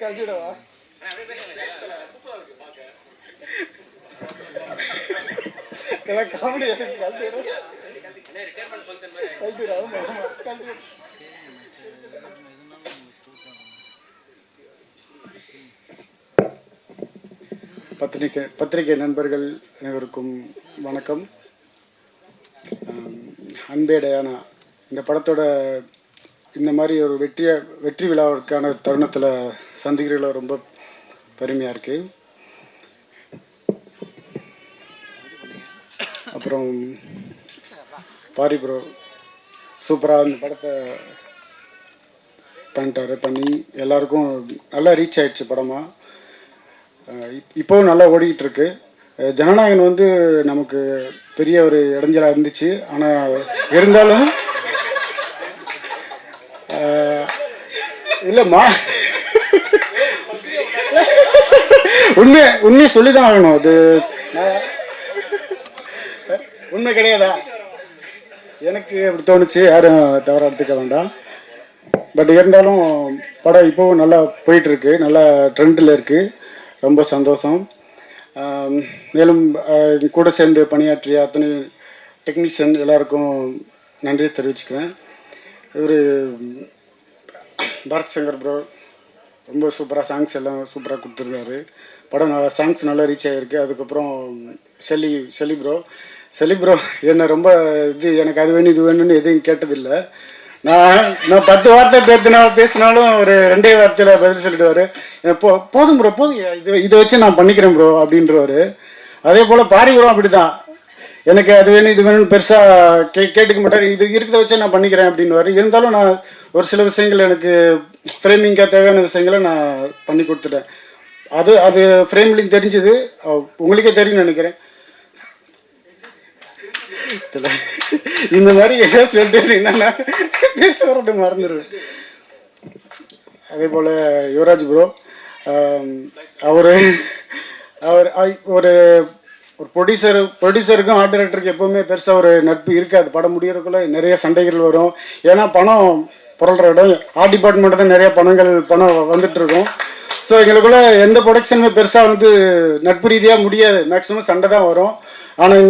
கண்டிடவா காமெடி பத்திரிகை நண்பர்கள் அனைவருக்கும் வணக்கம். அன்பே டயானா இந்த படத்தோட இந்த மாதிரி ஒரு வெற்றி விழாவிற்கான தருணத்தில் சந்திக்கிறதுல ரொம்ப பெருமையாக இருக்குது. அப்புறம் பாரி ப்ரோ சூப்பராக இந்த படத்தை பண்ணிட்டாரு. பண்ணி எல்லாருக்கும் நல்லா ரீச் ஆயிடுச்சு படமாக. இப்போவும் நல்லா ஓடிக்கிட்டு இருக்கு. ஜனநாயகன் வந்து நமக்கு பெரிய ஒரு இடைஞ்சலாக இருந்துச்சு. ஆனால் இருந்தாலும் இல்லைம்மா, உண்மையை சொல்லி தான் ஆகணும். அது உண்மை கிடையாதா? எனக்கு அப்படி தோணுச்சு, யாரும் தவறாக எடுத்துக்க வேண்டாம். பட் இருந்தாலும் படம் இப்போவும் நல்லா போயிட்டுருக்கு, நல்லா ட்ரெண்டில் இருக்குது. ரொம்ப சந்தோஷம். மேலும் கூட சேர்ந்து பணியாற்றிய அத்தனை டெக்னீஷியன் எல்லாருக்கும் நன்றியை தெரிவிச்சுக்கிறேன். இவர் பரத் சங்கர் ப்ரோ ரொம்ப சூப்பராக சாங்ஸ் எல்லாம் சூப்பராக கொடுத்துருந்தாரு. படம் நல்லா சாங்ஸ் நல்லா ரீச் ஆகிருக்கு. அதுக்கப்புறம் செல்லி ப்ரோ என்னை ரொம்ப எனக்கு அது வேணும் இது வேணும்னு எதுவும் கேட்டதில்லை. நான் 10 வார்த்தை பேசினாலும் ஒரு 2 வார்த்தையில் பதில் சொல்லிடுவார். போதும் ப்ரோ, போதும், இதை வச்சு நான் பண்ணிக்கிறேன் ப்ரோ அப்படின்றவாரு. அதே போல் பாரி ப்ரோ அப்படி தான், எனக்கு அது வேணும் இது வேணும்னு பெருசாக கேட்டுக்க மாட்டார். இது இருக்கிறத வச்சே நான் பண்ணிக்கிறேன் அப்படின்வாரு. இருந்தாலும் நான் ஒரு சில விஷயங்கள் எனக்கு ஃப்ரேமிங்காக தேவையான விஷயங்களை நான் பண்ணி கொடுத்துட்டேன். அது ஃப்ரேம்லையும் தெரிஞ்சுது, உங்களுக்கே தெரியும்னு நினைக்கிறேன். இந்த மாதிரி ஏதாவது சொல்லிட்டு என்னன்னா பேச வரது மறந்துடுவேன். அதே போல் யுவராஜ் ப்ரோ, அவர் ஒரு ப்ரொடியூசருக்கும் ஆர்ட் டைரக்டருக்கு எப்போவுமே பெருசாக ஒரு நட்பு இருக்காது. படம் முடியறதுக்குள்ள நிறைய சண்டைகள் வரும். ஏன்னா பணம் புரள்ற இடம், ஆர்ட் டிபார்ட்மெண்ட்டு தான் நிறைய பணம் வந்துட்டு இருக்கும். ஸோ எங்களுக்குள்ள எந்த ப்ரொடக்ஷனுமே பெருசாக வந்து நட்பு ரீதியாக முடியாது, மேக்ஸிமம் சண்டை தான் வரும். ஆனால்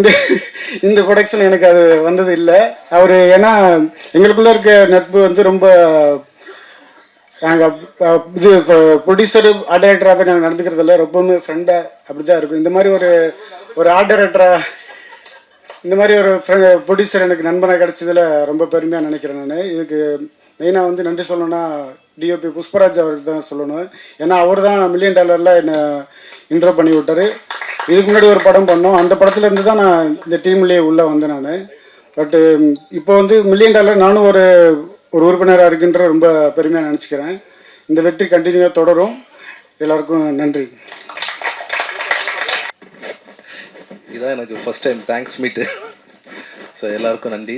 இந்த ப்ரொடக்ஷன் எனக்கு அது வந்தது இல்லை. அவர் ஏன்னா எங்களுக்குள்ளே இருக்க நட்பு வந்து ரொம்ப, நாங்கள் இது ப்ரொடியூசரு ஆர்ட் டைரக்டராக நாங்கள் நடந்துக்கிறதில்ல, ரொம்பவுமே ஃப்ரெண்டாக அப்படி தான் இருக்கும். இந்த மாதிரி ஒரு ஆர்ட் டைரக்டராக, இந்த மாதிரி ஒரு ப்ரொடியூசர் எனக்கு நண்பனாக கிடச்சதில் ரொம்ப பெருமையாக நினைக்கிறேன் நான். இதுக்கு மெயினாக வந்து நன்றி சொல்லணும்னா டிஓபி புஷ்பராஜ் அவருக்கு தான் சொல்லணும். ஏன்னா அவர் தான் $1 million என்னை இன்ட்ரோ பண்ணி விட்டார். இதுக்கு முன்னாடி ஒரு படம் பண்ணோம், அந்த படத்துலேருந்து தான் நான் இந்த டீம்லேயே உள்ளே வந்தேன் நான். பட்டு இப்போ வந்து $1 million நானும் ஒரு உறுப்பினராக இருக்குன்ற ரொம்ப பெருமையாக நினச்சிக்கிறேன். இந்த வெற்றி கண்டினியூவாக தொடரும். எல்லாருக்கும் நன்றி. இதான் எனக்கு ஃபஸ்ட் டைம் தேங்க்ஸ் மீட்டு. ஸோ எல்லாருக்கும் நன்றி.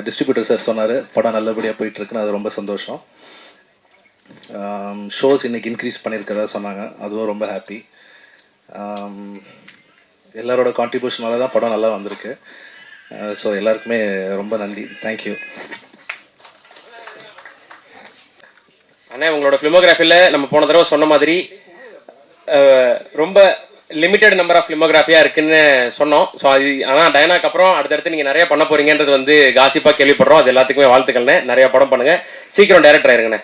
டிஸ்ட்ரிபியூட்டர் சார் சொன்னார் படம் நல்லபடியாக போயிட்டுருக்குன்னு, அது ரொம்ப சந்தோஷம். ஷோஸ் இன்றைக்கி இன்க்ரீஸ் பண்ணியிருக்கதா சொன்னாங்க, அதுவும் ரொம்ப ஹாப்பி. எல்லாரோட கான்ட்ரிபியூஷனால தான் படம் நல்லா வந்திருக்கு. ஸோ எல்லாருக்குமே ரொம்ப நன்றி, தேங்க்யூ. அண்ணா, உங்களோட ஃபிலிமோகிராஃபியில் நம்ம போன தடவை சொன்ன மாதிரி ரொம்ப லிமிட்டட் நம்பர் ஆஃப் ஃபிலிமோகிராஃபியாக இருக்குன்னு சொன்னோம். ஸோ அது ஆனால் டயனாக்கு அப்புறம் அடுத்தடுத்து நீங்கள் நிறைய பண்ண போகிறீங்கன்றது வந்து காசிப்பாக கேள்விப்படுறோம். அது எல்லாத்துக்குமே வாழ்த்துக்கள்ண்ணே. நிறையா படம் பண்ணுங்கள், சீக்கிரம் டைரக்டர் ஆயிருங்கண்ணே.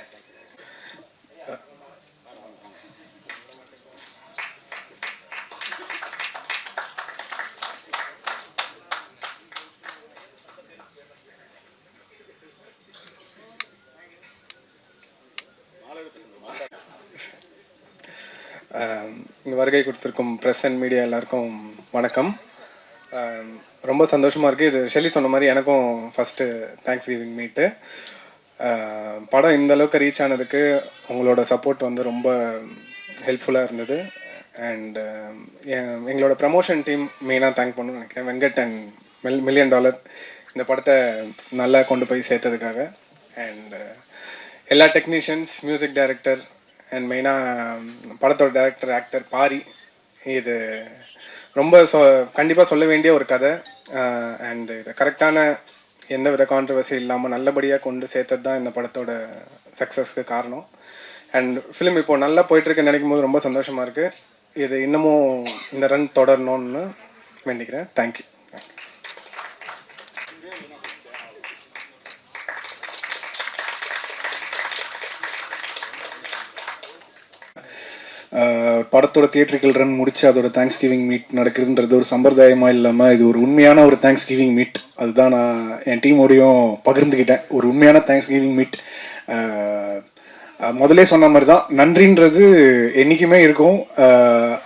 இங்கே வருகை கொடுத்துருக்கும் ப்ரெஸ் அண்ட் மீடியா எல்லாருக்கும் வணக்கம். ரொம்ப சந்தோஷமாக இருக்குது. இது ஷெல்லி சொன்ன மாதிரி எனக்கும் ஃபஸ்ட்டு தேங்க்ஸ் கிவிங் மீட்டு. படம் இந்த அளவுக்கு ரீச் ஆனதுக்கு உங்களோட சப்போர்ட் வந்து ரொம்ப ஹெல்ப்ஃபுல்லாக இருந்தது. அண்ட் எங்களோட ப்ரமோஷன் டீம் மெயினாக தேங்க் பண்ணணும்னு நினைக்கிறேன். வெங்கட் அண்ட் $1 million இந்த படத்தை நல்லா கொண்டு போய் சேர்த்ததுக்காக. அண்ட் எல்லா டெக்னீஷியன்ஸ், மியூசிக் டைரக்டர் அண்ட் மெயினாக படத்தோட டைரக்டர், ஆக்டர் பாரி. இது ரொம்ப கண்டிப்பாக சொல்ல வேண்டிய ஒரு கதை. அண்டு இதை கரெக்டான எந்த வித கான்ட்ரவர்சி இல்லாமல் நல்லபடியாக கொண்டு சேர்த்தது தான் இந்த படத்தோட சக்ஸஸ்க்கு காரணம். அண்ட் ஃபிலிம் இப்போது நல்லா போயிட்டுருக்குன்னு நினைக்கும் போது ரொம்ப சந்தோஷமாக இருக்குது. இது இன்னமும் இந்த ரன் தொடரணும்னு வேண்டிக்கிறேன். தேங்க்யூ. படத்தோட தியேட்ரிக்கல் ரன் முடிச்சு அதோட தேங்க்ஸ் கிவிங் மீட் நடக்குதுன்றது ஒரு சம்பிரதாயமாக இல்லாமல் இது ஒரு உண்மையான ஒரு தேங்க்ஸ் கிவிங் மீட். அதுதான் நான் என் டீமோடையும் பகிர்ந்துக்கிட்டேன். ஒரு உண்மையான தேங்க்ஸ் கிவிங் மீட். முதலே சொன்ன மாதிரி தான், நன்றின்றது என்றைக்குமே இருக்கும்.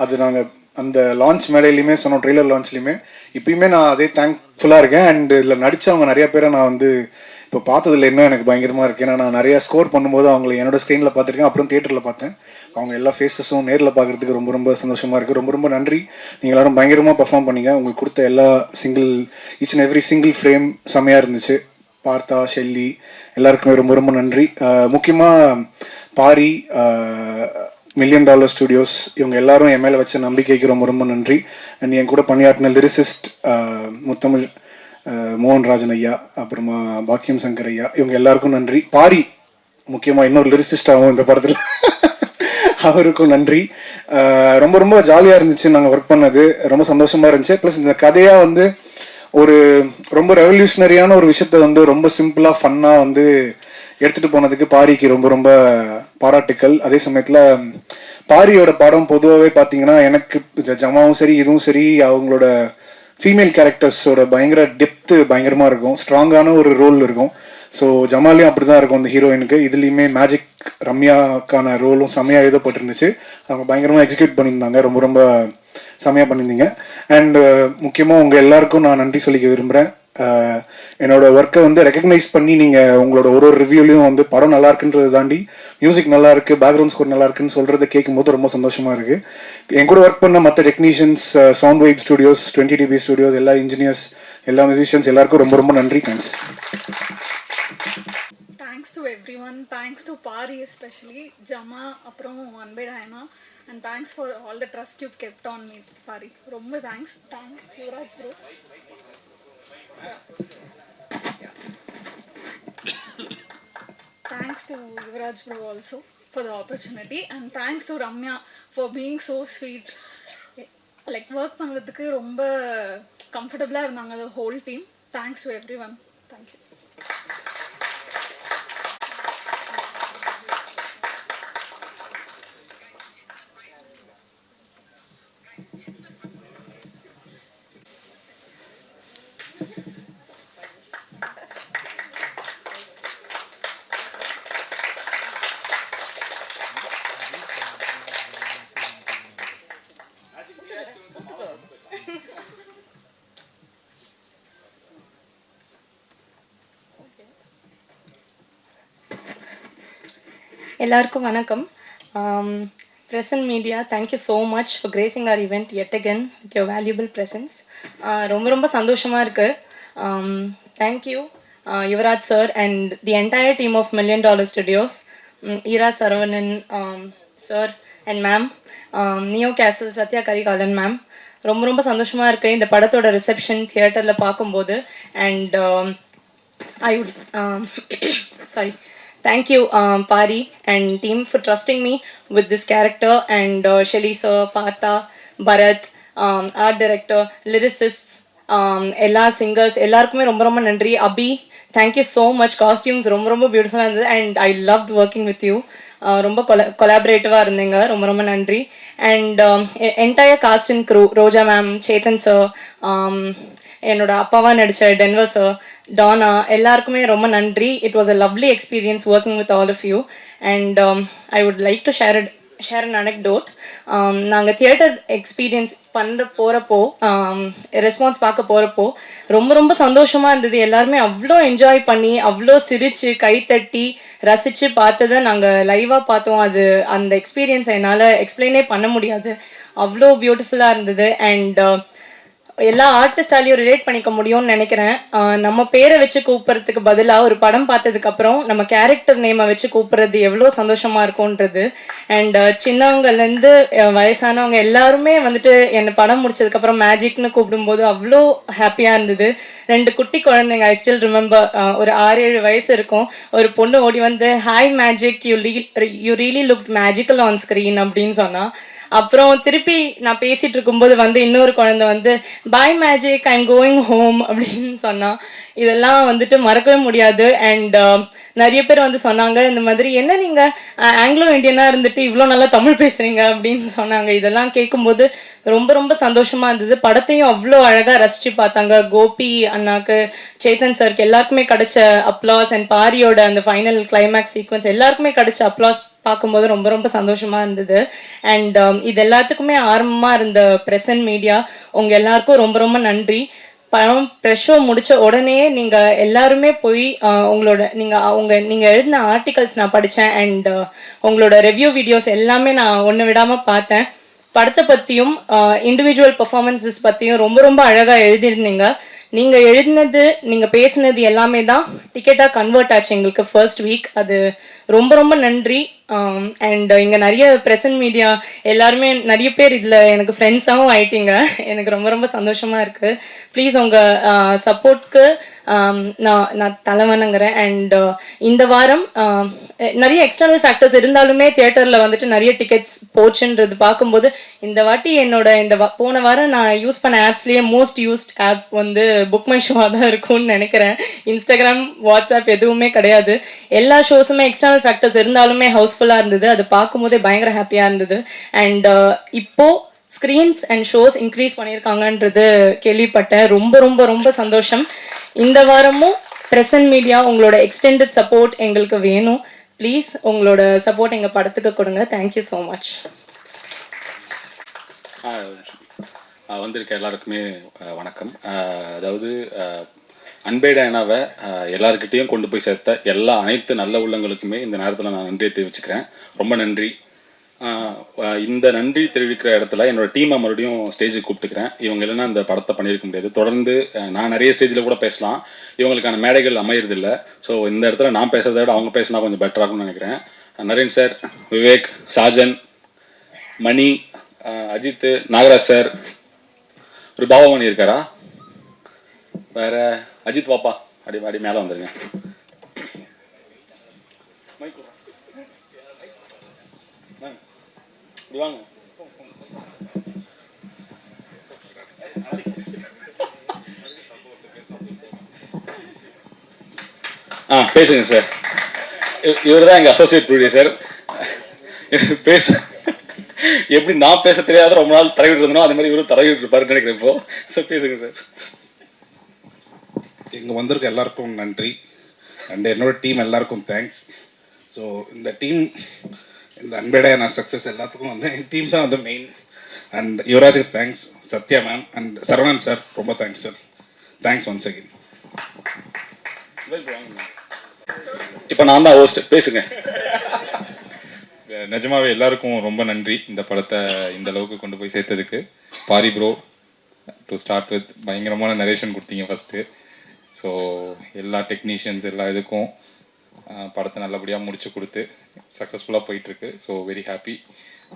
அது நாங்கள் அந்த லான்ச் மேடையிலையுமே சொன்னோம், ட்ரெய்லர் லான்ச்லையுமே இப்பயுமே நான் அதே தேங்க்ஃபுல்லாக இருக்கேன். அண்ட் இதில் நடித்தவங்க நிறைய பேரை நான் வந்து இப்போ பார்த்ததில்ல, இன்னும் எனக்கு பயங்கரமாக இருக்குது. ஏன்னா நான் நிறையா ஸ்கோர் பண்ணும்போது அவங்கள என்னோட ஸ்க்ரீனில் பார்த்துருக்கேன், அப்புறம் தியேட்டரில் பார்த்தேன். அவங்க எல்லா ஃபேஸஸும் நேரில் பார்க்குறதுக்கு ரொம்ப ரொம்ப சந்தோஷமாக இருக்குது. ரொம்ப ரொம்ப நன்றி. நீங்கள் எல்லாரும் பயங்கரமாக பர்ஃபார்ம் பண்ணீங்க. உங்களுக்கு கொடுத்த எல்லா each and every single frame செம்மையாக இருந்துச்சு. பார்த்தா, ஷெல்லி எல்லாருக்குமே ரொம்ப ரொம்ப நன்றி. முக்கியமாக பாரி, $1 million ஸ்டுடியோஸ், இவங்க எல்லாரும் என் மேலே வச்ச நம்பிக்கைக்கு ரொம்ப ரொம்ப நன்றி. அண்ட் என் கூட பணியாற்றின லிரிசிஸ்ட் முத்தமிழ் மோகன்ராஜன் ஐயா, அப்புறமா பாக்கியம் சங்கர் ஐயா, இவங்க எல்லாருக்கும் நன்றி. பாரி முக்கியமாக இன்னொரு லிரிசிஸ்டாகவும் இந்த படத்தில் அவருக்கும் நன்றி. ரொம்ப ரொம்ப ஜாலியாக இருந்துச்சு நாங்கள் ஒர்க் பண்ணது, ரொம்ப சந்தோஷமாக இருந்துச்சு. ப்ளஸ் இந்த கதையாக வந்து ஒரு ரொம்ப ரெவல்யூஷனரியான ஒரு விஷயத்த வந்து ரொம்ப சிம்பிளாக ஃபன்னாக வந்து எடுத்துகிட்டு போனதுக்கு பாரிக்கு ரொம்ப ரொம்ப பாராட்டுக்கள். அதே சமயத்தில் பாரியோட படம் பொதுவாகவே பார்த்தீங்கன்னா எனக்கு ஜமாவும் சரி இதுவும் சரி அவங்களோட ஃபீமேல் கேரக்டர்ஸோட பயங்கர டெப்த்து பயங்கரமாக இருக்கும், ஸ்ட்ராங்கான ஒரு ரோல் இருக்கும். ஸோ ஜமாலையும் அப்படி தான் இருக்கும் அந்த ஹீரோயினுக்கு. இதுலேயுமே மேஜிக் ரம்யாக்கான ரோலும் செம்மையாக எழுதப்பட்டிருந்துச்சு. அவங்க பயங்கரமாக எக்ஸிக்யூட் பண்ணியிருந்தாங்க, ரொம்ப ரொம்ப செம்மையாக பண்ணியிருந்தீங்க. அண்டு முக்கியமாக உங்கள் எல்லாருக்கும் நான் நன்றி சொல்லிக்க விரும்புகிறேன். என்னோட ஒர்க்கை வந்து ரெக்கக்னைஸ் பண்ணி நீங்கள் உங்களோட ஒரு ரிவ்யூலையும் வந்து படம் நல்லா இருக்குன்றதை தாண்டி மியூசிக் நல்லா இருக்குது, பேக்ரவுண்ட் ஸ்கோர் நல்லா இருக்குன்னு சொல்கிறத கேட்கும்போது ரொம்ப சந்தோஷமாக இருக்குது. என் கூட ஒர்க் பண்ண மற்ற technicians, sound vibe studios, 20dB studios, எல்லா இன்ஜினியர்ஸ், எல்லா மியூசிஷியன்ஸ் எல்லாருக்கும் ரொம்ப ரொம்ப நன்றி. Thanks. Thanks to everyone. Thanks to Pari especially, Jama, அப்புறம் Anbe Diana, and thanks for all the trust you've kept on me, Pari. ரொம்ப thanks. Thanks Yuvraj bro. Yeah. Thanks to Yuvraj bro also for the opportunity, and thanks to Ramya for being so sweet. Like work பண்ணுறதுக்கு ரொம்ப கம்ஃபர்டபுளாக இருந்தாங்க the whole team. Thanks to everyone. Thank you. எல்லாருக்கும் வணக்கம். Press and media, thank you so much for gracing our event yet again with your valuable presence. ரொம்ப ரொம்ப சந்தோஷமாக இருக்குது. Thank you Yuvraj sir and the entire team of $1 Million Studios, Ira Saravanan sir and ma'am, Neo Castle Satya Karikalan ma'am. ரொம்ப ரொம்ப சந்தோஷமாக இருக்குது இந்த படத்தோட ரிசப்ஷன் தியேட்டரில் பார்க்கும்போது. And I would thank you Pari and team for trusting me with this character, and Shelly sir, Partha, Bharat, art director, lyricists, எல்லா singers எல்லாருக்குமே ரொம்ப ரொம்ப நன்றி. Abhi, thank you so much. Costumes ரொம்ப ரொம்ப பியூட்டிஃபுல்லாக இருந்தது and I loved working with you. ரொம்ப கொலாபரேட்டிவாக இருந்தீங்க, ரொம்ப ரொம்ப நன்றி. And entire cast and crew, Roja ma'am, Chetan sir, என்னோட அப்பாவா நடித்த டென்வர் சார், டானா, எல்லாருக்குமே ரொம்ப நன்றி. It was a lovely experience working with all of you. And I would like to share an anecdote. நாங்கள் தியேட்டர் எக்ஸ்பீரியன்ஸ் போகிறப்போ ரெஸ்பான்ஸ் பார்க்க போகிறப்போ ரொம்ப ரொம்ப சந்தோஷமாக இருந்தது. எல்லாருமே அவ்வளோ என்ஜாய் பண்ணி அவ்வளோ சிரித்து கைத்தட்டி ரசித்து பார்த்ததை நாங்கள் லைவாக பார்த்தோம். அது அந்த எக்ஸ்பீரியன்ஸை என்னால் எக்ஸ்பிளைனே பண்ண முடியாது, அவ்வளோ பியூட்டிஃபுல்லாக இருந்தது. அண்ட் எல்லா ஆர்டிஸ்டாலையும் ரிலேட் பண்ணிக்க முடியும்னு நினைக்கிறேன். நம்ம பேரை வச்சு கூப்பிட்றதுக்கு பதிலாக ஒரு படம் பார்த்ததுக்கப்புறம் நம்ம கேரக்டர் நேமை வச்சு கூப்பிட்றது எவ்வளோ சந்தோஷமாக இருக்கும்ன்றது. அண்ட் சின்னவங்கலேருந்து வயசானவங்க எல்லாருமே வந்துட்டு என்னை படம் முடிச்சதுக்கப்புறம் மேஜிக்னு கூப்பிடும்போது அவ்வளோ ஹாப்பியாக இருந்தது. 2 குட்டி குழந்தைங்க, ஐ ஸ்டில் ரிமெம்பர், ஒரு 6-7 வயசு இருக்கும். ஒரு பொண்ணு ஓடி வந்து hi magic, you really look magical on screen அப்படின்னு சொன்னால். அப்புறம் திருப்பி நான் பேசிகிட்டு இருக்கும்போது வந்து இன்னொரு குழந்தை வந்து boy magic, I am going home அப்படின்னு சொன்னான். இதெல்லாம் வந்துட்டு மறக்கவே முடியாது. அண்ட் நிறைய பேர் வந்து சொன்னாங்க இந்த மாதிரி, என்ன நீங்கள் ஆங்கிலோ இண்டியனாக இருந்துட்டு இவ்வளோ நல்லா தமிழ் பேசுகிறீங்க அப்படின்னு சொன்னாங்க. இதெல்லாம் கேட்கும்போது ரொம்ப ரொம்ப சந்தோஷமாக இருந்தது. படத்தையும் அவ்வளோ அழகாக ரசித்து பார்த்தாங்க. கோபி அண்ணாக்கு, சேத்தன் சாருக்கு எல்லாருக்குமே கிடைச்ச அப்ளாஸ், அண்ட் பாரியோட அந்த ஃபைனல் கிளைமேக்ஸ் சீக்வன்ஸ் எல்லாருக்குமே கிடைச்ச அப்ளாஸ் பார்க்கும்போது ரொம்ப ரொம்ப சந்தோஷமாக இருந்தது. அண்ட் இது எல்லாத்துக்குமே ஆரம்பமாக இருந்த ப்ரெசன்ட் மீடியா உங்கள் எல்லாருக்கும் ரொம்ப ரொம்ப நன்றி. படம் ப்ரெஷ் ஷோ முடித்த உடனே நீங்கள் எல்லாருமே போய் உங்களோட நீங்கள் எழுதின ஆர்டிகல்ஸ் நான் படித்தேன். அண்ட் உங்களோட ரிவ்யூ வீடியோஸ் எல்லாமே நான் ஒன்று விடாமல் பார்த்தேன். படத்தை பற்றியும் இண்டிவிஜுவல் பர்ஃபார்மன்ஸஸ் பற்றியும் ரொம்ப ரொம்ப அழகாக எழுதியிருந்தீங்க. நீங்கள் எழுதினது நீங்கள் பேசுனது எல்லாமே தான் டிக்கெட்டாக கன்வெர்ட் ஆச்சு எங்களுக்கு ஃபர்ஸ்ட் வீக். அது ரொம்ப ரொம்ப நன்றி. அண்ட் இங்கே நிறைய ப்ரெசன்ட் மீடியா எல்லாருமே நிறைய பேர் இதில் எனக்கு ஃப்ரெண்ட்ஸாகவும் ஆயிட்டீங்க. எனக்கு ரொம்ப ரொம்ப சந்தோஷமாக இருக்குது. ப்ளீஸ் உங்கள் சப்போர்ட்க்கு நான் தலை வணங்குறேன். அண்ட் இந்த வாரம் நிறைய எக்ஸ்டர்னல் ஃபேக்டர்ஸ் இருந்தாலுமே தியேட்டரில் வந்துட்டு நிறைய டிக்கெட்ஸ் போச்சுன்றது பார்க்கும்போது இந்த வாட்டி போன வாரம் நான் யூஸ் பண்ண ஆப்ஸ்லேயே மோஸ்ட் யூஸ்ட் ஆப் வந்து புக் மை ஷோவாக தான் இருக்கும்னு நினைக்கிறேன். இன்ஸ்டாகிராம், வாட்ஸ்அப் எதுவுமே கிடையாது. எல்லா ஷோஸுமே எக்ஸ்டர்னல் ஃபேக்டர்ஸ் இருந்தாலுமே ஹவுஸ்ஃபுல்லாக இருந்தது. அது பார்க்கும்போதே பயங்கர ஹாப்பியாக இருந்தது. அண்ட் இப்போது ஸ்க்ரீன்ஸ் அண்ட் ஷோஸ் இன்க்ரீஸ் பண்ணியிருக்காங்கன்றது கேள்விப்பட்டேன். ரொம்ப ரொம்ப ரொம்ப சந்தோஷம். இந்த வாரமும் ப்ரெசன்ட் மீடியா உங்களோட எக்ஸ்டெண்டட் சப்போர்ட் எங்களுக்கு வேணும். ப்ளீஸ் உங்களோட சப்போர்ட் எங்கள் படத்துக்கு கொடுங்க. Thank you so much. வந்திருக்க எல்லாருக்குமே வணக்கம். அதாவது அன்பே டயானாவை எல்லாருக்கிட்டேயும் கொண்டு போய் சேர்த்த அனைத்து நல்ல உள்ளங்களுக்குமே இந்த நேரத்தில் நான் நன்றியை தெரிவிச்சுக்கிறேன். ரொம்ப நன்றி. இந்த நன்றி தெரிவிக்கிற இடத்துல என்னோடய டீமை மறுபடியும் ஸ்டேஜுக்கு கூப்பிட்டுக்கிறேன். இவங்க இல்லைன்னா இந்த படத்தை பண்ணியிருக்க முடியாது. தொடர்ந்து நான் நிறைய ஸ்டேஜில் கூட பேசலாம், இவங்களுக்கான மேடைகள் அமையறதில்லை. ஸோ இந்த இடத்துல நான் பேசுகிறத விட அவங்க பேசினா கொஞ்சம் பெட்டராகும்னு நினைக்கிறேன். நரேன் சார், விவேக், சாஜன், மணி, அஜித், நாகராஜ் சார், ஒரு பாபாமணி இருக்காரா, வேறு அஜித் வாப்பா அடி மேலே வந்துருங்க. வாங்க. பேசுங்க சார். இவர் தான் எங்கள் அசோசியேட் ப்ரொடியூசர். எப்படி நான் பேச தெரியாத ரொம்ப நாள் தரவிட்டு இருந்தோம், அதே மாதிரி இவரும் தரவிட்டு இருப்பாருன்னு நினைக்கிறேன் இப்போ. சார் பேசுங்க சார். இங்கே வந்திருக்க எல்லாருக்கும் நன்றி. அண்ட் என்னோட டீம் எல்லாருக்கும் தேங்க்ஸ். ஸோ இந்த டீம், இந்த அன்பே டயானா சக்ஸஸ் எல்லாத்துக்கும் வந்து என் டீம் தான் வந்து மெயின். அண்ட் யுவராஜுக்கு thanks, Sathya ma'am and Saravanan sir ரொம்ப thanks sir. Thanks once again. இப்போ நான் தான் ஹோஸ்ட், பேசுங்க. நிஜமாவே எல்லாருக்கும் ரொம்ப நன்றி இந்த படத்தை இந்த அளவுக்கு கொண்டு போய் சேர்த்ததுக்கு. Paari bro to start with பயங்கரமான நரேஷன் கொடுத்தீங்க ஃபஸ்ட்டு. ஸோ எல்லா டெக்னீஷியன்ஸ் எல்லா இதுக்கும் படத்தை நல்லபடியாக முடிச்சு கொடுத்து சக்ஸஸ்ஃபுல்லாக போயிட்டுருக்கு. So very happy.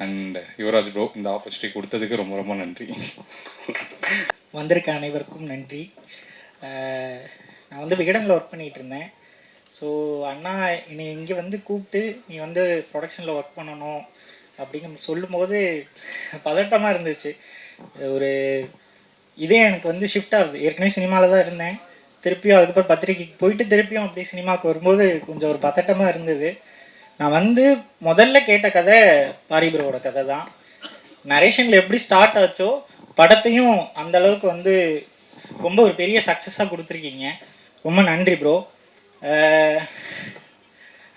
And Yuvaraj bro இந்த ஆப்பர்ச்சுனிட்டி கொடுத்ததுக்கு ரொம்ப ரொம்ப நன்றி. வந்திருக்க அனைவருக்கும் நன்றி. நான் வந்து விகடனில் ஒர்க் பண்ணிகிட்டு இருந்தேன். ஸோ அண்ணா என்னை இங்கே வந்து கூப்பிட்டு நீ வந்து ப்ரொடக்ஷனில் ஒர்க் பண்ணணும் அப்படிங்க சொல்லும்போது பதட்டமாக இருந்துச்சு. ஒரு இதே எனக்கு வந்து ஷிஃப்ட் ஆகுது. ஏற்கனவே சினிமாவில் தான் இருந்தேன், திருப்பியும் அதுக்கப்புறம் பத்திரிக்கைக்கு போயிட்டு திருப்பியும் அப்படியே சினிமாவுக்கு வரும்போது கொஞ்சம் ஒரு பதட்டமாக இருந்தது. நான் வந்து முதல்ல கேட்ட கதை பாரிபுரோட கதை தான். நரேஷனில் எப்படி ஸ்டார்ட் ஆச்சோ படத்தையும் அந்தளவுக்கு வந்து ரொம்ப ஒரு பெரிய சக்ஸஸாக கொடுத்துருக்கீங்க. ரொம்ப நன்றி ப்ரோ.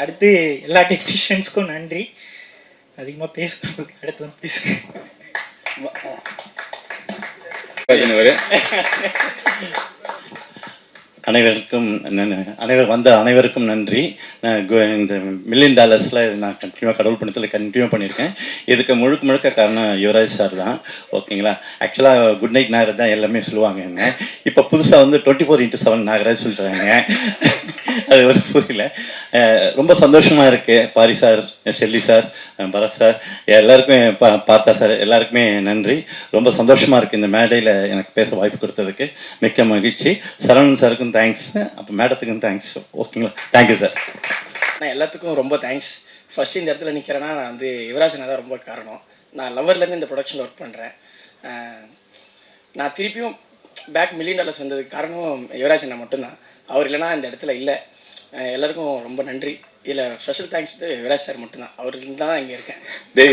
அடுத்து எல்லா டெக்னீஷியன்ஸ்க்கும் நன்றி. அதிகமாக பேசுகிறதுக்கு அடுத்து வந்து பேசுங்க. அனைவருக்கும் நன்றி. இந்த மில்லியன் டாலர்ஸில் நான் கண்டினியூவாக கடவுள் பணத்தில் கண்டினியூ பண்ணியிருக்கேன். இதுக்கு முழுக்க காரணம் யுவராஜ் சார் தான். ஓகேங்களா. ஆக்சுவலாக குட் நைட் நாகராஜ் தான் எல்லாமே சொல்லுவாங்க. என்ன இப்போ புதுசாக வந்து 24x7 நாகராஜ் சொல்கிறாங்க. அது ஒரு புரியல. ரொம்ப சந்தோஷமாக இருக்குது. Pari sir, Shelly sir, Bharat sir, எல்லாருக்குமே பார்த்தா சார் எல்லாருக்குமே நன்றி. ரொம்ப சந்தோஷமாக இருக்குது இந்த மேடையில் எனக்கு பேச வாய்ப்பு கொடுத்ததுக்கு மிக்க மகிழ்ச்சி. சரவணன் சாருக்கும் தேங்க்ஸ், அப்போ மேடத்துக்கும் தேங்க்ஸ். ஓகேங்களா. Thank you sir. நான் எல்லாத்துக்கும் ரொம்ப தேங்க்ஸ். ஃபஸ்ட்டு இந்த இடத்துல நிற்கிறேன்னா நான் வந்து யுவராஜனா தான் ரொம்ப காரணம். நான் லவர்லேருந்து இந்த ப்ரொடக்ஷனில் ஒர்க் பண்ணுறேன். நான் திருப்பியும் பேக் மில்லியன் டாலர்ஸ் வந்ததுக்கு காரணம் யுவராஜனா மட்டும்தான். அவர் இல்லைனா இந்த இடத்துல இல்லை. எல்லாருக்கும் ரொம்ப நன்றி. இதில் ஸ்பெஷல் தேங்க்ஸ் யுவராஜ் சார் மட்டும்தான். அவருக்கு தான் இங்கே இருக்கேன்.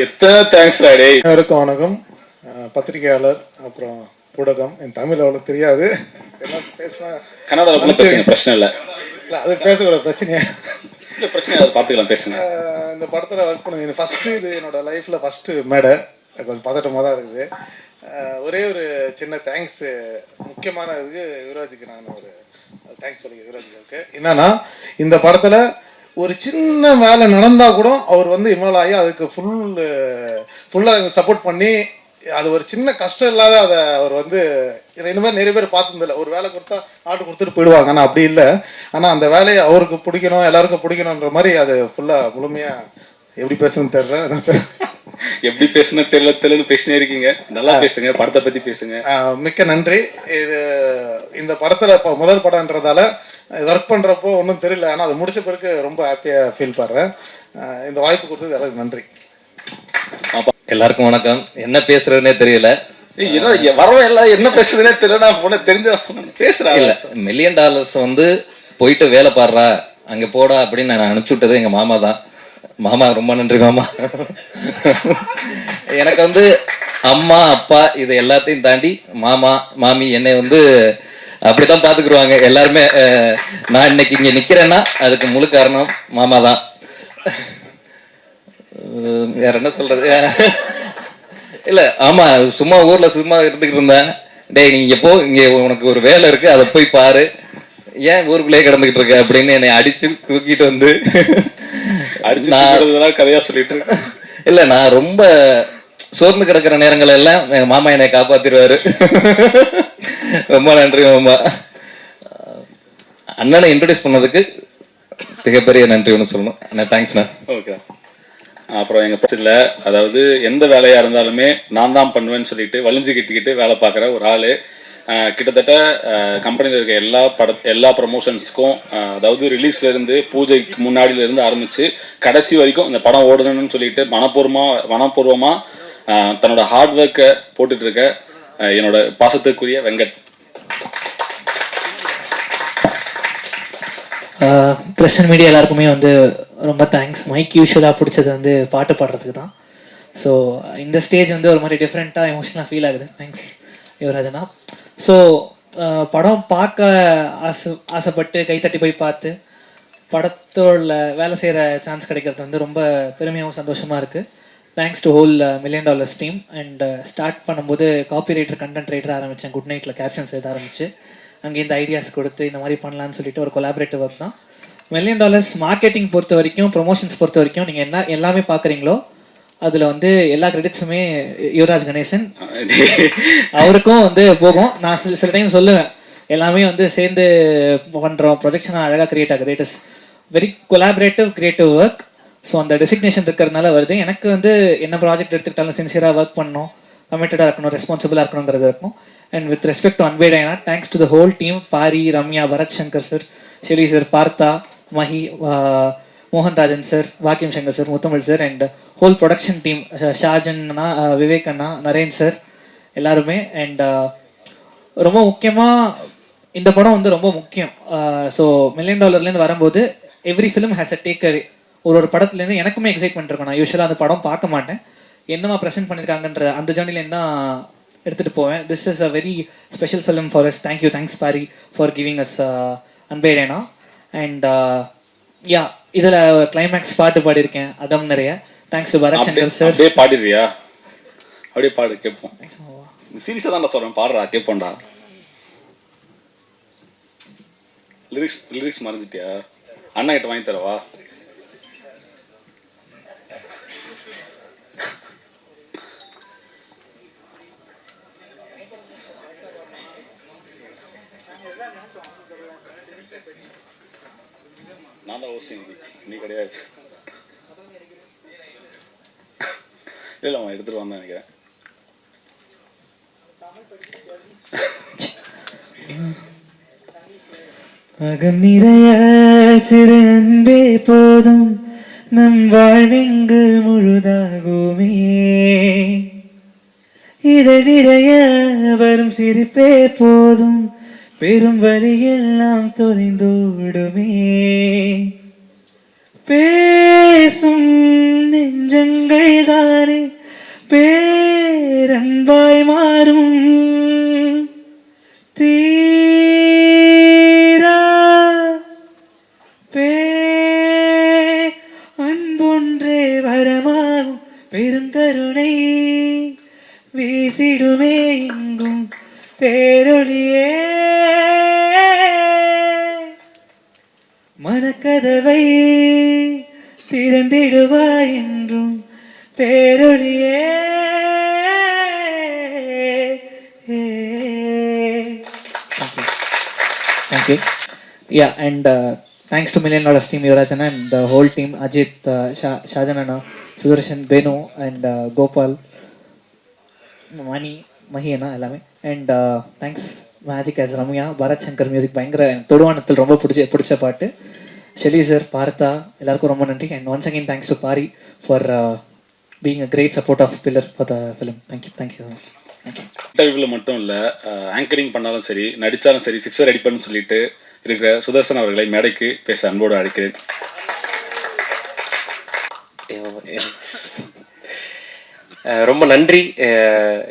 எத்தனை தேங்க்ஸ். எல்லாருக்கும் வணக்கம். பத்திரிகையாளர் அப்புறம் ஊடகம். என் தமிழ் அவ்வளோ தெரியாது, எல்லாம் பேசினா கன்னடாவில் பேசுங்க, பிரச்சனை இல்லை. இல்லை அது பேசக்கூட பிரச்சனையா. இந்த பிரச்சனை அதை பார்த்துக்கலாம், பேசுங்க. இந்த படத்தில் ஒர்க் பண்ணது ஃபஸ்ட்டு, இது என்னோடய லைஃப்பில் ஃபஸ்ட்டு மேடை, கொஞ்சம் பதட்டமாக தான் இருக்குது. ஒரே ஒரு சின்ன தேங்க்ஸு, முக்கியமான இதுக்கு யுவராஜுக்கு நான் ஒரு தேங்க்ஸ் சொல்லிக்கிறேன். யுவராஜுக்கு என்னன்னா, இந்த படத்தில் ஒரு சின்ன வேலை நடந்தால் கூட அவர் வந்து இன்வால்வ் ஆகி அதுக்கு ஃபுல்லாக சப்போர்ட் பண்ணி, அது ஒரு சின்ன கஷ்டம் இல்லாத அதை அவர் வந்து இந்த மாதிரி நிறைய பேர் பார்த்ததில்ல. ஒரு வேலை கொடுத்தா ஆர்டர் கொடுத்துட்டு போயிடுவாங்க, ஆனால் அப்படி இல்லை. ஆனால் அந்த வேலையை அவருக்கு பிடிக்கணும், எல்லாருக்கும் பிடிக்கணுன்ற மாதிரி அது ஃபுல்லாக முழுமையாக எப்படி பேசணும்னு தெரியல. எப்படி பேசுன தெரியலன்னு பேசினே இருக்கீங்க. நல்லா பேசுங்க, படத்தை பற்றி பேசுங்க. மிக்க நன்றி. இந்த படத்தில் இப்போ முதல் படம்ன்றதால ஒர்க் பண்ணுறப்போ ஒன்றும் தெரியல, ஆனால் அது முடிச்ச பிறகு ரொம்ப ஹாப்பியாக ஃபீல் பண்ணுறேன். இந்த வாய்ப்பு கொடுத்தது எல்லாருக்கும் நன்றி. எல்லாருக்கும் வணக்கம். என்ன பேசுறதுனே தெரியல, வரவன் எல்லாம் என்ன பேசுறதுனே தெரியல. நான் தெரிஞ்ச பேசுறேன். இல்லை, $1 million வந்து போயிட்டு வேலை பாடுறா அங்கே போடா அப்படின்னு நான் அனுப்பிச்சி விட்டது எங்கள் மாமா தான். மாமா ரொம்ப நன்றி மாமா. எனக்கு வந்து அம்மா அப்பா இது எல்லாத்தையும் தாண்டி மாமா மாமி என்னை வந்து அப்படித்தான் பார்த்துக்குருவாங்க எல்லாருமே. நான் இன்னைக்கு இங்கே நிற்கிறேன்னா அதுக்கு முழு காரணம் மாமா தான். வேற என்ன சொல்றது? இல்லை, ஆமாம், சும்மா ஊரில் சும்மா இருந்துக்கிட்டு இருந்தேன். டேய், நீ இங்கே போ, இங்கே உனக்கு ஒரு வேலை இருக்குது, அதை போய் பாரு, ஏன் ஊருக்குள்ளேயே கிடந்துக்கிட்டு இருக்க அப்படின்னு என்னை அடித்து தூக்கிட்டு வந்து நான் கதையாக சொல்லிட்டு இருக்கேன். இல்லை, நான் ரொம்ப சோர்ந்து கிடக்கிற நேரங்கள் எல்லாம் எங்கள் மாமா என்னை காப்பாற்றிடுவார். ரொம்ப நன்றி மாமா. அண்ணனை இன்ட்ரடியூஸ் பண்ணதுக்கு மிகப்பெரிய நன்றி ஒன்று சொல்லணும். அண்ணா தேங்க்ஸ்ண்ணா. ஓகே. அப்புறம் எங்கள் பட்சத்தில், அதாவது எந்த வேலையாக இருந்தாலுமே நான் தான் பண்ணுவேன்னு சொல்லிட்டு வலிஞ்சு கட்டிக்கிட்டு வேலை பார்க்குற ஒரு ஆள். கிட்டத்தட்ட கம்பெனியில் இருக்க எல்லா ப்ரமோஷன்ஸுக்கும், அதாவது ரிலீஸ்லேருந்து பூஜைக்கு முன்னாடியிலேருந்து ஆரம்பித்து கடைசி வரைக்கும் இந்த படம் ஓடணும்னு சொல்லிட்டு மனப்பூர்வமாக தன்னோட ஹார்ட் ஒர்க்கை போட்டுட்ருக்க என்னோட பாசத்துக்குரிய வெங்கட். ப்ரெஸ் அண்ட் மீடியா எல்லாருக்குமே வந்து ரொம்ப தேங்க்ஸ். மைக் யூஸ்வலாக பிடிச்சது வந்து பாட்டு பாடுறதுக்கு தான். ஸோ இந்த ஸ்டேஜ் வந்து ஒரு மாதிரி டிஃப்ரெண்ட்டாக எமோஷனலாக ஃபீல் ஆகுது. தேங்க்ஸ் யுவராஜனா. ஸோ படம் பார்க்க ஆசைப்பட்டு கைத்தட்டி போய் பார்த்து படத்தோட வேலை செய்கிற சான்ஸ் கிடைக்கிறது வந்து ரொம்ப பெருமையாகவும் சந்தோஷமாக இருக்குது. Thanks to whole $1 million team. And start பண்ணும்போது காப்பி ரைட்டர், கண்டென்ட் ரைட்டர் ஆரம்பித்தேன். குட் நைட்டில் கேப்ஷன்ஸ் எழுத ஆரம்பிச்சு அங்கே இந்த ஐடியாஸ் கொடுத்து இந்த மாதிரி பண்ணலான்னு சொல்லிட்டு ஒரு கொலாபரேட்டிவ் ஒர்க் தான். $1 million மார்க்கெட்டிங் பொறுத்த வரைக்கும், ப்ரொமோஷன்ஸ் பொறுத்த வரைக்கும் நீங்கள் எல்லாமே பார்க்குறீங்களோ அதில் வந்து எல்லா கிரெடிட்ஸுமே யுவராஜ் கணேசன் அவருக்கும் வந்து போகும். நான் சில டைம் சொல்லுவேன், எல்லாமே வந்து சேர்ந்து பண்ணுறோம், ப்ரொஜெக்ஷனாக அழகாக க்ரியேட் ஆகுது. It is very collaborative creative work. So அந்த டெசிக்னேஷன் இருக்கிறதுனால வருது. எனக்கு வந்து என்ன ப்ராஜெக்ட் எடுத்துக்கிட்டாலும் சின்சியராக ஒர்க் பண்ணணும், கமிட்டடாக இருக்கணும், ரெஸ்பான்சிபிளாக இருக்கணுங்கிறது இருக்கும். அண்ட் வித் ரெஸ்பெக்ட் டு அன்பேடைனா, thanks to the whole team. Paari, Ramya, Bharath Shankar sir, Sheri sir, Partha, Mahi, Mohanrajan sir, வாக்கியம் Shankar sir, Muthamizh sir, and whole production team, Shajan அண்ணா, விவேக் அண்ணா, நரேன் சார், எல்லாருமே. அண்ட் ரொம்ப முக்கியமாக இந்த படம் வந்து ரொம்ப முக்கியம். ஸோ $1 million வரும்போது every film has a take away. ஒரு படத்துலேருந்து எனக்குமே எக்ஸைட்மெண்ட் இருக்கும். நான் யூஸ்வலாக அந்த படம் பார்க்க மாட்டேன், என்னமா ப்ரெசென்ட் பண்ணியிருக்காங்கன்ற அந்த ஜேர்னிலேருந்து தான் எடுத்துகிட்டு போவேன். This is a very special film for us. Thank you, thanks Paari for giving us அன்பேடேனா. அண்ட் யா, இதில் கிளைமேக்ஸ் பாட்டு பாடியிருக்கேன், அதம் நிறைய. Thanks to Bharath Shankar sir. அப்படியே பாடிடுறியா? அப்படியே பாடு கேட்போம். சீரியஸாக தான் சொல்கிறேன், பாடுறா கேட்போண்டா. லிரிக்ஸ் மறைஞ்சிட்டியா? அண்ணா கிட்ட வாங்கி தரவா? நான் தான் ஹோஸ்டிங், நீ கிடையாது. இல்லை, அவன் எடுத்துகிட்டு வந்தான் நினைக்கிறேன். அகம் நிறைய சிறு அன்பே போதும், நம் வாழ்வெங்கு முழுதாகுமே. இதழ் நிறைய வரும் சிரிப்பே போதும், பெரும் வழியெல்லாம் தொலைந்தோடுமே. பேசும் நெஞ்சங்கள் தானே பேரன்பாய் மாறும். தீரா பேரன்பே வீசிடுமே எங்கும் பேரொழியே மனக்கதவை திறந்திடுவாய் என்றும் பேரொழியே Thank you. Yeah, and thanks to $1 Million team, Yuvrajana, and the whole team, Ajit, Shajanana, Sudarshan, Benu, and Gopal, Mani, Mahiyana, Elame. And thanks Magic as Ramya, Bharat Shankar music, பயங்கர தொடுவானத்தில் ரொம்ப பிடிச்ச பாட்டு. Shelly sir, Partha, எல்லாருக்கும் ரொம்ப நன்றி. And once again, thanks to Pari for being a great support of pillar for the film. Thank you so much. இன்டர்வியூவில் மட்டும் இல்லை, ஆங்கரிங் பண்ணாலும் சரி, நடித்தாலும் சரி, சிக்ஸர் அடிப்பேன்னு சொல்லிட்டு இருக்கிற சுதர்சன் அவர்களை மேடைக்கு பேச அன்போடு அழைக்கிறேன். ரொம்ப நன்றி.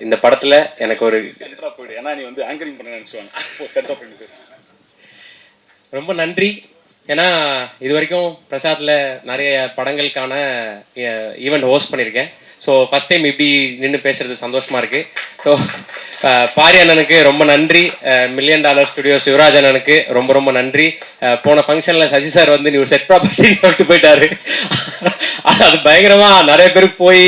இந்த படத்தில் எனக்கு ஒரு சென்டராக போய்டு, ஏன்னா நீ வந்து ஆங்கரிங் பண்ண நினச்சிவாங்க, சென்டராக போய்ட்டு பேசு. ரொம்ப நன்றி. ஏன்னா இது வரைக்கும் பிரசாத்தில் நிறைய படங்களுக்கான ஈவெண்ட் ஹோஸ்ட் பண்ணியிருக்கேன். ஸோ ஃபஸ்ட் டைம் இப்படி நின்று பேசுகிறது சந்தோஷமாக இருக்குது. ஸோ பாரி அண்ணனுக்கு ரொம்ப நன்றி. $1 Million ஸ்டுடியோஸ் யுவராஜ் அண்ணனுக்கு ரொம்ப ரொம்ப நன்றி. போன ஃபங்க்ஷனில் சசி சார் வந்து நீ செட் ப்ராப்பர்ட்டின்னு சொல்லிட்டு போயிட்டாரு. அது பயங்கரமாக நிறைய பேருக்கு போய்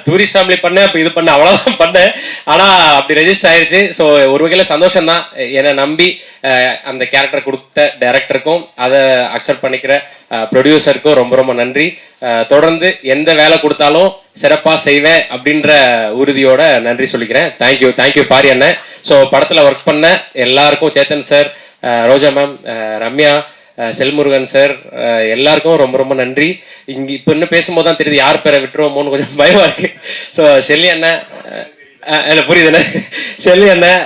டூரிஸ்ட் ஃபேமிலி பண்ணேன், அப்போ இது பண்ணேன், அவ்வளோதான் பண்ணேன். ஆனால் அப்படி ரெஜிஸ்டர் ஆயிடுச்சு. ஸோ ஒரு வகையில் சந்தோஷம்தான். என்னை நம்பி அந்த கேரக்டர் கொடுத்த டைரக்டருக்கும் அதை அக்செப்ட் பண்ணிக்கிற ப்ரொடியூசருக்கும் ரொம்ப ரொம்ப நன்றி. தொடர்ந்து எந்த வேலை கொடுத்தாலும் சிறப்பாக செய்வேன் அப்படின்ற உறுதியோட நன்றி சொல்லிக்கிறேன். தேங்க்யூ பாரி அண்ணன். ஸோ படத்தில் ஒர்க் பண்ண எல்லாருக்கும், சேத்தன் சார், ரோஜா மேம், ரம்யா, செல்முருகன் சார், எல்லாருக்கும் ரொம்ப ரொம்ப நன்றி. இங்கே இப்போ இன்னும் பேசும்போது தான் தெரியுது யார் பேரை விட்டுருவோமோன்னு கொஞ்சம் பயமாக இருக்குது. ஸோ ஷெல்லி அண்ணன், இல்லை புரியுதுண்ணே, ஷெல்லி அண்ணன்,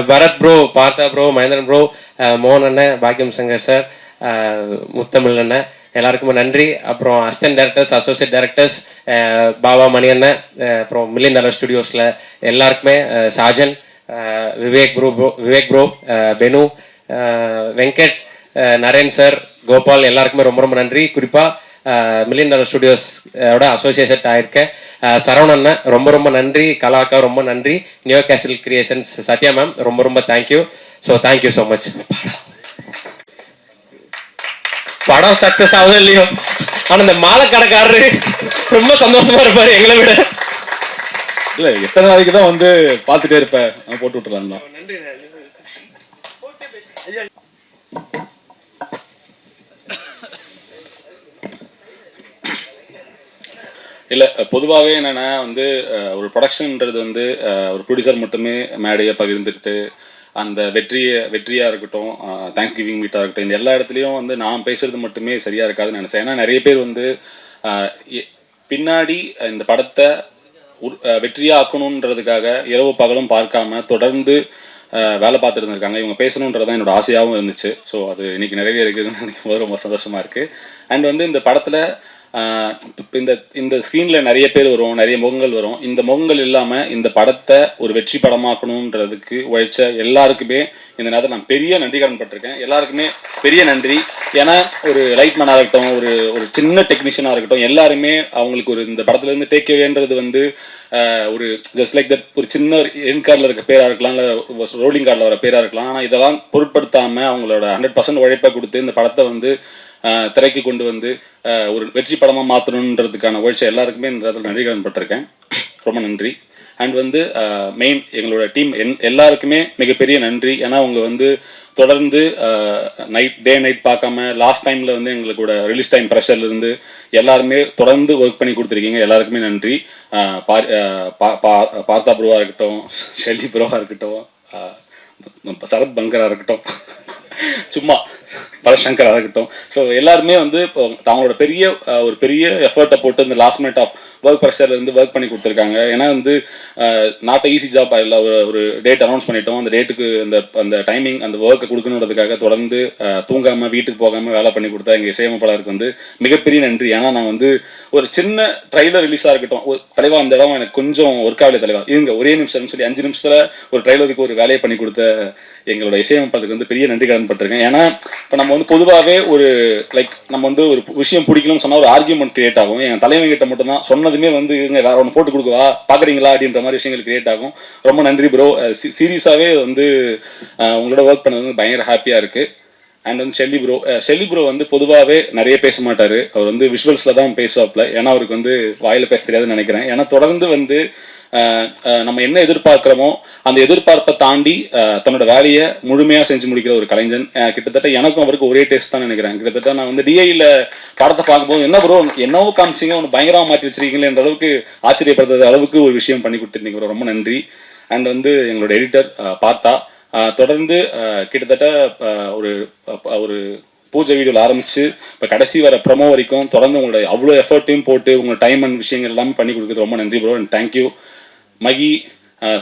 பரத் ப்ரோ, பார்த்தா ப்ரோ, மகேந்திரன் ப்ரோ, மோகன் அண்ணன், பாக்கியம் சங்கர் சார், முத்தமிழ் அண்ணன், எல்லாருக்குமே நன்றி. அப்புறம் assistant directors, associate directors, Baba Mani அண்ணன், அப்புறம் $1 Million ஸ்டுடியோஸில் எல்லாருக்குமே, சாஜன், விவேக் ப்ரோ, பெனு, வெங்கட், நரேன் சார், கோபால், எல்லாருக்குமே ரொம்ப ரொம்ப நன்றி. குறிப்பாக $1 Million ஸ்டுடியோஸோட அசோசியேட் ஆகிருக்கேன் சரவணன், ரொம்ப ரொம்ப நன்றி. கலாக்கா ரொம்ப நன்றி. Neo Castle Creations Sathya ma'am, ரொம்ப ரொம்ப thank you. So thank you so much. படம் சக்ஸஸ் ஆகுதோ இல்லையோ, ஆனால் இந்த மாலை கடைக்காரரு ரொம்ப சந்தோஷமா இருப்பார் எங்களை விட. இல்லை, எத்தனை நாளைக்கு தான் வந்து பார்த்துட்டே இருப்பேன், நான் போட்டு விட்டுறேன். இல்லை, பொதுவாகவே என்னென்னா வந்து ஒரு ப்ரொடக்ஷன்ன்றது வந்து ஒரு ப்ரொடியூசர் மட்டுமே மேடையை பகிர்ந்துட்டு அந்த வெற்றியாக இருக்கட்டும், தேங்க்ஸ் கிவிங் மீட்டாக இருக்கட்டும், இந்த எல்லா இடத்துலையும் வந்து நான் பேசுகிறது மட்டுமே சரியாக இருக்காதுன்னு நினச்சேன். ஏன்னா நிறைய பேர் வந்து பின்னாடி இந்த படத்தை வெற்றியாக ஆக்கணுன்றதுக்காக இரவு பகலும் பார்க்காம தொடர்ந்து வேலை பார்த்துட்டு இருந்திருக்காங்க. இவங்க பேசணுன்றதான் என்னோட ஆசையாகவும் இருந்துச்சு. ஸோ அது இன்றைக்கி நிறைவேறிக்குதுன்னு நினைக்கும் போது ரொம்ப சந்தோஷமாக இருக்குது. அண்ட் வந்து இந்த படத்தில் இப்போ இந்த ஸ்க்ரீனில் நிறைய பேர் வரும், நிறைய முகங்கள் வரும். இந்த முகங்கள் இல்லாமல் இந்த படத்தை ஒரு வெற்றி படமாக்கணுன்றதுக்கு உழைச்ச எல்லாருக்குமே இந்த நேரத்தில் நான் பெரிய நன்றி கடன் பட்டிருக்கேன். எல்லாருக்குமே பெரிய நன்றி. ஏன்னா ஒரு லைட்மேனாக இருக்கட்டும், ஒரு சின்ன டெக்னீஷியனாக இருக்கட்டும், எல்லாருமே அவங்களுக்கு ஒரு இந்த படத்துலேருந்து டேக் அவேன்றது வந்து ஒரு ஜஸ்ட் லைக் தட் ஒரு சின்ன என் கார்டில் இருக்க பேராக இருக்கலாம், இல்லை ரோலிங் கார்டில் வர பேராக இருக்கலாம். ஆனால் இதெல்லாம் பொருட்படுத்தாமல் அவங்களோட 100% உழைப்பை கொடுத்து இந்த படத்தை வந்து திரைக்கு கொண்டு வந்து ஒரு வெற்றி படமாக மாற்றணுன்றதுக்கான உழைச்ச எல்லாருக்குமே இந்த இடத்துல நன்றி கடன் பட்டிருக்கேன். ரொம்ப நன்றி. அண்ட் வந்து மெயின் எங்களோட டீம் எல்லாருக்குமே மிகப்பெரிய நன்றி. ஏன்னா அவங்க வந்து தொடர்ந்து டே நைட் பார்க்காம லாஸ்ட் டைமில் வந்து எங்களுக்கூட ரிலீஸ் டைம் ப்ரெஷர்லேருந்து எல்லாருமே தொடர்ந்து ஒர்க் பண்ணி கொடுத்துருக்கீங்க. எல்லாருக்குமே நன்றி. பார்த்தா ப்ரோவாக இருக்கட்டும், ஷெல்லி ப்ரோவாக இருக்கட்டும், சரத் பங்கராக இருக்கட்டும், சும்மா பரசங்கராக இருக்கட்டும். ஸோ எல்லாருமே வந்து இப்போ அவங்களோட ஒரு பெரிய எஃபர்ட்டை போட்டு இந்த லாஸ்ட் மினிட் ஆஃப் ஒர்க் ப்ரெஷர்லேருந்து ஒர்க் பண்ணி கொடுத்துருக்காங்க. ஏன்னா வந்து நாட் ஈஸி ஜாப். இல்லை, ஒரு டேட் அனௌன்ஸ் பண்ணிட்டோம், அந்த டேட்டுக்கு அந்த டைமிங் அந்த ஒர்க்கை கொடுக்கணுன்றதுக்காக தொடர்ந்து தூங்காமல் வீட்டுக்கு போகாமல் வேலை பண்ணி கொடுத்தா எங்கள் இசையமைப்பாளருக்கு வந்து மிகப்பெரிய நன்றி. ஏன்னா நான் வந்து ஒரு சின்ன ட்ரைலர் ரிலீஸாக இருக்கட்டும், ஒரு தலைவா அந்த இடம் எனக்கு கொஞ்சம் ஒர்க் ஆகலை தலைவா, இவங்க ஒரே நிமிஷம்னு சொல்லி 5 நிமிஷத்தில் ஒரு ட்ரைலருக்கு ஒரு வேலையை பண்ணி கொடுத்த எங்களோட இசையமைப்பாளருக்கு வந்து பெரிய நன்றி கடன் பட்டிருக்கேன். ஏன்னா இப்போ நம்ம வந்து பொதுவாகவே ஒரு லைக் நம்ம வந்து ஒரு விஷயம் பிடிக்கணும்னு சொன்னால் ஒரு ஆர்கியூமெண்ட் கிரியேட் ஆகும். என் தலைவன் கிட்ட மட்டும்தான் சொன்னதுமே வந்து இங்கே வேற ஒன்று போட்டு கொடுக்கவா பார்க்குறீங்களா அப்படின்ற மாதிரி விஷயங்கள் கிரியேட் ஆகும். ரொம்ப நன்றி ப்ரோ. சீரியஸாகவே வந்து உங்களோட ஒர்க் பண்ணது வந்து பயங்கர ஹாப்பியாக இருக்குது. அண்ட் வந்து ஷெல்லி ப்ரோ வந்து பொதுவாகவே நிறைய பேச மாட்டார். அவர் வந்து விஷுவல்ஸில் தான் பேசுவாப்பில். ஏன்னா அவருக்கு வந்து வாயில் பேச தெரியாதுன்னு நினைக்கிறேன். ஏன்னா தொடர்ந்து வந்து நம்ம என்ன எதிர்பார்க்குறோமோ அந்த எதிர்பார்ப்பை தாண்டி தன்னோட வேலையை முழுமையாக செஞ்சு முடிக்கிற ஒரு கலைஞன். கிட்டத்தட்ட எனக்கும் அவருக்கு ஒரே டேஸ்ட் தான் நினைக்கிறேன். கிட்டத்தட்ட நான் வந்து டிஐயில் படத்தை பார்க்கும்போது என்ன ப்ரோ என்னவோ காமிச்சிங்க ஒன்று பயங்கரமாக மாற்றி வச்சிருக்கீங்களேன்ற அளவுக்கு ஆச்சரியப்படுறது அளவுக்கு ஒரு விஷயம் பண்ணி கொடுத்துருந்தீங்க ப்ரோ. ரொம்ப நன்றி. அண்ட் வந்து எங்களோட எடிட்டர் பார்த்தா தொடர்ந்து கிட்டத்தட்ட ஒரு பூஜை வீடியோவில் ஆரம்பித்து இப்போ கடைசி வர ப்ரமோ வரைக்கும் தொடர்ந்து உங்களோட அவ்வளோ எஃபர்ட்டையும் போட்டு உங்களோட டைம் அண்ட் விஷயங்கள் எல்லாமே பண்ணி கொடுக்குறது ரொம்ப நன்றி ப்ரோ. And thank you. மகி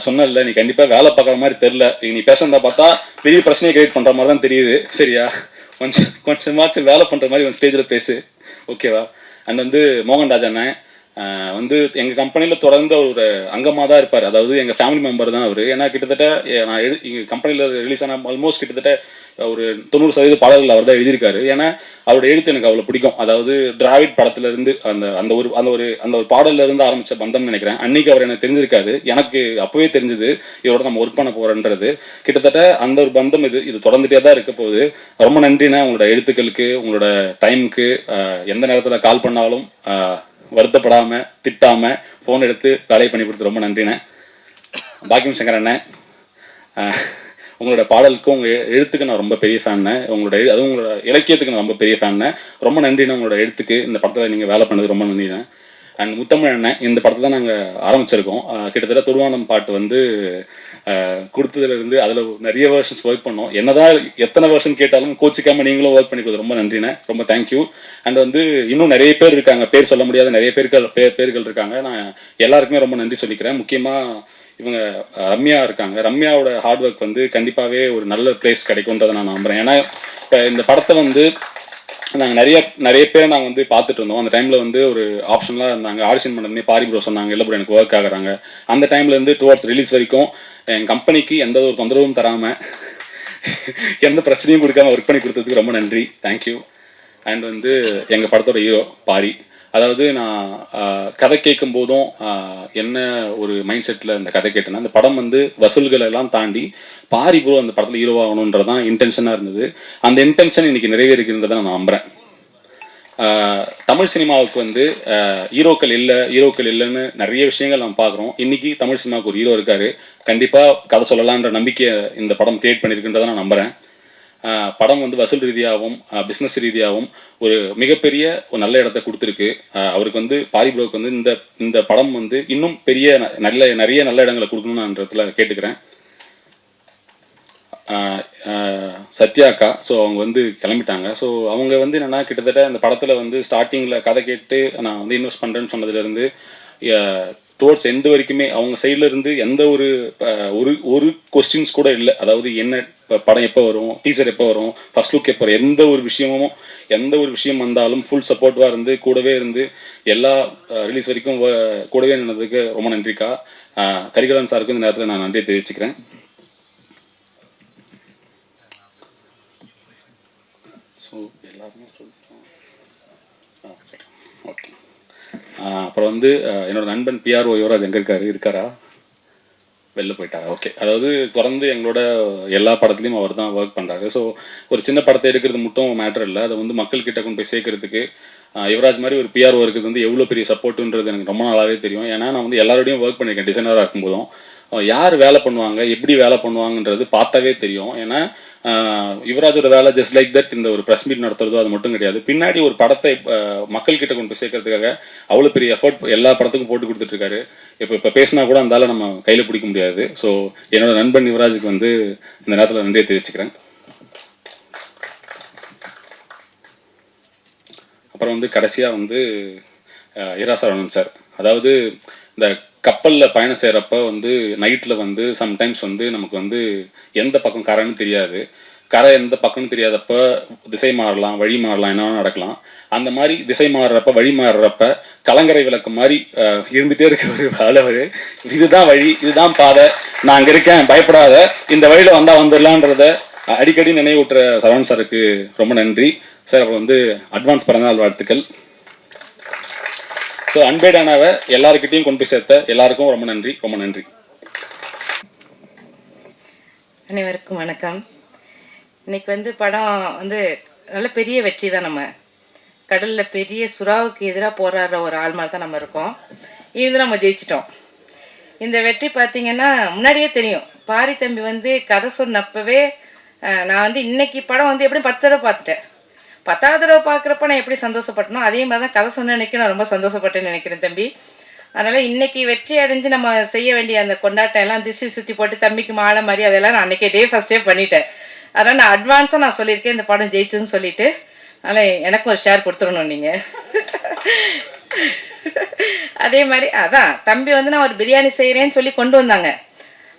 சொன்னல நீ கண்டிப்பாக வேலை பார்க்குற மாதிரி தெரில. நீ பேசுறதா பார்த்தா பெரிய பிரச்சனையை கிரியேட் பண்ணுற மாதிரி தான் தெரியுது. சரியா? கொஞ்சமாச்சும் வேலை பண்ணுற மாதிரி ஒரு ஸ்டேஜில் பேசு, ஓகேவா? அண்ட் வந்து மோகன் ராஜ் அண்ணன் வந்து எங்கள் கம்பெனியில் தொடர்ந்து ஒரு அங்கமாக தான் இருப்பார். அதாவது எங்கள் ஃபேமிலி மெம்பர் தான் அவர். ஏன்னா கிட்டத்தட்ட நான் எங்கள் கம்பெனியில் ரிலீஸ் ஆன ஆல்மோஸ்ட் கிட்டத்தட்ட ஒரு 90% பாடல்கள் அவர் தான் எழுதியிருக்காரு. ஏன்னா அவரோட எழுத்து எனக்கு அவ்வளோ பிடிக்கும். அதாவது டிராவிட் படத்துலேருந்து அந்த ஒரு பாடல்லேருந்து ஆரம்பித்த பந்தம்னு நினைக்கிறேன். அன்றைக்கி அவர் எனக்கு தெரிஞ்சிருக்காது. எனக்கு அப்போவே தெரிஞ்சது இவரோட நம்ம ஒர்க் பண்ண போகிறோன்றது. கிட்டத்தட்ட அந்த ஒரு பந்தம் இது தொடர்ந்துகிட்டே தான் இருக்க போகுது. ரொம்ப நன்றிண்ணே உங்களோட எழுத்துக்களுக்கு, உங்களோட டைமுக்கு. எந்த நேரத்தில் கால் பண்ணாலும் வருத்தப்படாமல் திட்டாமல் ஃபோன் எடுத்து வேலையை பண்ணி கொடுத்து ரொம்ப நன்றிண்ணே. பாக்கியம் சங்கர் அண்ணன், உங்களோட பாடலுக்கும் உங்கள் எழுத்துக்கு நான் ரொம்ப பெரிய ஃபேன்னு. அதுவும் உங்களோட இலக்கியத்துக்கு நான் ரொம்ப பெரிய ஃபேன்னு. ரொம்ப நன்றிண்ணே உங்களோட எழுத்துக்கு. இந்த படத்தில் நீங்கள் வேலை பண்ணது ரொம்ப நன்றிண்ணே. அண்ட் முத்தமிழ் அண்ணன், இந்த படத்தை தான் நாங்கள் ஆரம்பிச்சிருக்கோம். கிட்டத்தட்ட துருவானம் பாட்டு வந்து கொடுத்ததுலேருந்து அதில் நிறைய வெர்ஷன்ஸ் ஒர்க் பண்ணோம். என்னதான் எத்தனை வெர்ஷன் கேட்டாலும் கோச்சிக்காமல் நீங்களும் ஒர்க் பண்ணி கொடுத்து ரொம்ப நன்றிண்ணே. ரொம்ப தேங்க்யூ. அண்ட் வந்து இன்னும் நிறைய பேர் இருக்காங்க, பேர் சொல்ல முடியாத நிறைய பேர்கள் இருக்காங்க. நான் எல்லாருக்குமே ரொம்ப நன்றி சொல்லிக்கிறேன். முக்கியமாக இவங்க ரம்யா இருக்காங்க. ரம்யாவோட ஹார்ட் ஒர்க் வந்து கண்டிப்பாகவே ஒரு நல்ல பிளேஸ் கிடைக்கும்ன்றதை நான் நம்புகிறேன். ஏன்னா இப்போ இந்த படத்தை வந்து நாங்கள் நிறைய பேரை நாங்கள் வந்து பார்த்துட்டு இருந்தோம். அந்த டைமில் வந்து ஒரு ஆப்ஷன்லாம் இருந்தாங்க. ஆடிஷன் பண்ணதுமே பாரி ப்ரோ சொன்னாங்க, இல்லை ப்ரோ எனக்கு ஒர்க் ஆகுறாங்க. அந்த டைம்லேருந்து டுவர்ட்ஸ் ரிலீஸ் வரைக்கும் என் கம்பெனிக்கு எந்த ஒரு தொந்தரவும் தராமல் எந்த பிரச்சனையும் கொடுக்காம ஒர்க் பண்ணி கொடுத்ததுக்கு ரொம்ப நன்றி. தேங்க்யூ. அண்ட் வந்து எங்கள் படத்தோட ஹீரோ பாரி. அதாவது நான் கதை கேட்கும் போதும் என்ன ஒரு மைண்ட் செட்டில் இந்த கதை கேட்டேன்னா, அந்த படம் வந்து வசூல்கள் எல்லாம் தாண்டி பாரி ப்ரோ அந்த படத்தில் ஹீரோவாகணுன்றதான் இன்டென்ஷனாக இருந்தது. அந்த இன்டென்ஷன் இன்னைக்கு நிறைவேறிக்கிறதை நான் நம்புகிறேன். தமிழ் சினிமாவுக்கு வந்து ஹீரோக்கள் இல்லைன்னு நிறைய விஷயங்கள் நம்ம பார்க்குறோம். இன்றைக்கி தமிழ் சினிமாவுக்கு ஒரு ஹீரோ இருக்கார். கண்டிப்பாக கதை சொல்லலான்ற நம்பிக்கையை இந்த படம் கிரியேட் பண்ணியிருக்குன்றதை நான் நம்புகிறேன். படம் வந்து வசூல் ரீதியாகவும் பிஸ்னஸ் ரீதியாகவும் ஒரு மிகப்பெரிய ஒரு நல்ல இடத்த கொடுத்துருக்கு. அவருக்கு வந்து பாரி ப்ரோக்கு வந்து இந்த படம் வந்து இன்னும் நிறைய நல்ல இடங்களை கொடுக்கணும்னு நான் இடத்துல கேட்டுக்கிறேன். சத்யா அக்கா, ஸோ அவங்க வந்து கிளம்பிட்டாங்க. ஸோ அவங்க வந்து என்னென்னா கிட்டத்தட்ட அந்த படத்தில் வந்து ஸ்டார்டிங்கில் கதை கேட்டு நான் வந்து இன்வெஸ்ட் பண்ணுறேன்னு சொன்னதுலேருந்து டுவர்ட்ஸ் எண்டு வரைக்குமே அவங்க சைடில் இருந்து எந்த ஒரு கொஸ்டின்ஸ் கூட இல்லை. அதாவது என்ன படம் எப்போ வரும், டீசர் எப்போ வரும், ஃபர்ஸ்ட் லுக் எப்போ வரும், எந்த ஒரு விஷயம் வந்தாலும் ஃபுல் சப்போர்ட்டிவாக இருந்து கூடவே இருந்து எல்லா ரிலீஸ் வரைக்கும் கூடவே நின்றதுக்கு ரொம்ப நன்றிக்கா. கரிகாலன் சாருக்கு இந்த நேரத்தில் நான் நன்றியை தெரிவிச்சுக்கிறேன். ஸோ எல்லாருமே சொல்லிட்டோம். ஓகே. அப்புறம் வந்து என்னோட நண்பன் பிஆர்ஓ யுவராஜ் எங்கே இருக்காரா? வெளில போயிட்டாரா? ஓகே. அதாவது தொடர்ந்து எங்களோட எல்லா படத்துலையும் அவர் தான் ஒர்க் பண்ணுறாரு. ஸோ ஒரு சின்ன படத்தை எடுக்கிறது மட்டும் மேட்டர் இல்லை, அதை வந்து மக்கள்கிட்ட கொண்டு போய் சேர்க்கறதுக்கு யுவராஜ் மாதிரி ஒரு பிஆர்ஓ இருக்கிறது வந்து எவ்வளோ பெரிய சப்போர்ட்டுன்றது எனக்கு ரொம்ப நாளாகவே தெரியும். ஏன்னா நான் வந்து எல்லாரோடையும் ஒர்க் பண்ணியிருக்கேன். டிசைனராக இருக்கும்போதும் யார் வேலை பண்ணுவாங்க, எப்படி வேலை பண்ணுவாங்கன்றது பார்த்தாவே தெரியும். ஏன்னா யுவராஜோட வேலை ஜஸ்ட் லைக் தட் இந்த ஒரு ப்ரெஸ் மீட் நடத்துறதோ அது மட்டும் கிடையாது. பின்னாடி ஒரு படத்தை மக்கள்கிட்ட கொண்டு போய் சேர்க்கறதுக்காக அவ்வளோ பெரிய எஃபர்ட் எல்லா படத்துக்கும் போட்டு கொடுத்துட்ருக்காரு. இப்போ பேசினா கூட அந்தால நம்ம கையில் பிடிக்க முடியாது. ஸோ என்னோட நண்பன் யுவராஜுக்கு வந்து இந்த நேரத்தில் நன்றியை தெரிவிச்சுக்கிறேன். அப்புறம் வந்து கடைசியாக வந்து இரா சார், அதாவது இந்த கப்பலில் பயணம் செய்கிறப்ப வந்து நைட்டில் வந்து சம்டைம்ஸ் வந்து நமக்கு வந்து எந்த பக்கம் கரைன்னு தெரியாது. கரை எந்த பக்கம்னு தெரியாதப்ப திசை மாறலாம், வழி மாறலாம், என்ன நடக்கலாம். அந்த மாதிரி திசை மாறுறப்ப வழி மாறுறப்ப கலங்கரை விளக்கு மாதிரி இருந்துகிட்டே இருக்க ஒரு வேலை. இதுதான் வழி, இதுதான் பாதை, நான் அங்கே இருக்கேன், பயப்படாத, இந்த வழியில் வந்தால் வந்துடலான்றத அடிக்கடி நினைவூட்டுற சரவணன் சாருக்கு ரொம்ப நன்றி சார். அப்புறம் வந்து அட்வான்ஸ் பிறந்தநாள் வாழ்த்துக்கள். ஸோ அன்பேடானாவை எல்லாருக்கிட்டையும் கொண்டு போய் சேர்த்த எல்லாருக்கும் ரொம்ப நன்றி, ரொம்ப நன்றி. அனைவருக்கும் வணக்கம். இன்னைக்கு வந்து படம் வந்து நல்ல பெரிய வெற்றி தான். நம்ம கடலில் பெரிய சுறாவுக்கு எதிராக போராடுற ஒரு ஆள் மாதிரி தான் நம்ம இருக்கோம். இது நம்ம ஜெயிச்சிட்டோம். இந்த வெற்றி பார்த்திங்கன்னா முன்னாடியே தெரியும். பாரி தம்பி வந்து கதை சொன்னப்பவே நான் வந்து இன்னைக்கு படம் வந்து எப்படி 10 தடவை பார்த்துட்டேன். 10வது தடவை பார்க்குறப்ப நான் எப்படி சந்தோஷப்பட்டனோ அதே மாதிரி தான் கதை சொன்ன அன்றைக்கி நான் ரொம்ப சந்தோஷப்பட்டேன்னு நினைக்கிறேன் தம்பி. அதனால் இன்றைக்கி வெற்றி அடைஞ்சு நம்ம செய்ய வேண்டிய அந்த கொண்டாட்டம் எல்லாம் திசை சுற்றி போட்டு தம்பிக்கு மாலை மாதிரி அதெல்லாம் நான் அன்றைக்கே ஃபஸ்ட்டே பண்ணிட்டேன். அதனால் நான் அட்வான்ஸாக நான் சொல்லியிருக்கேன் இந்த படம் ஜெயிச்சுன்னு சொல்லிவிட்டு. அதனால் எனக்கும் ஒரு ஷேர் கொடுத்துடணும் நீங்கள். அதே மாதிரி அதான் தம்பி வந்து நான் ஒரு பிரியாணி செய்கிறேன்னு சொல்லி கொண்டு வந்தாங்க.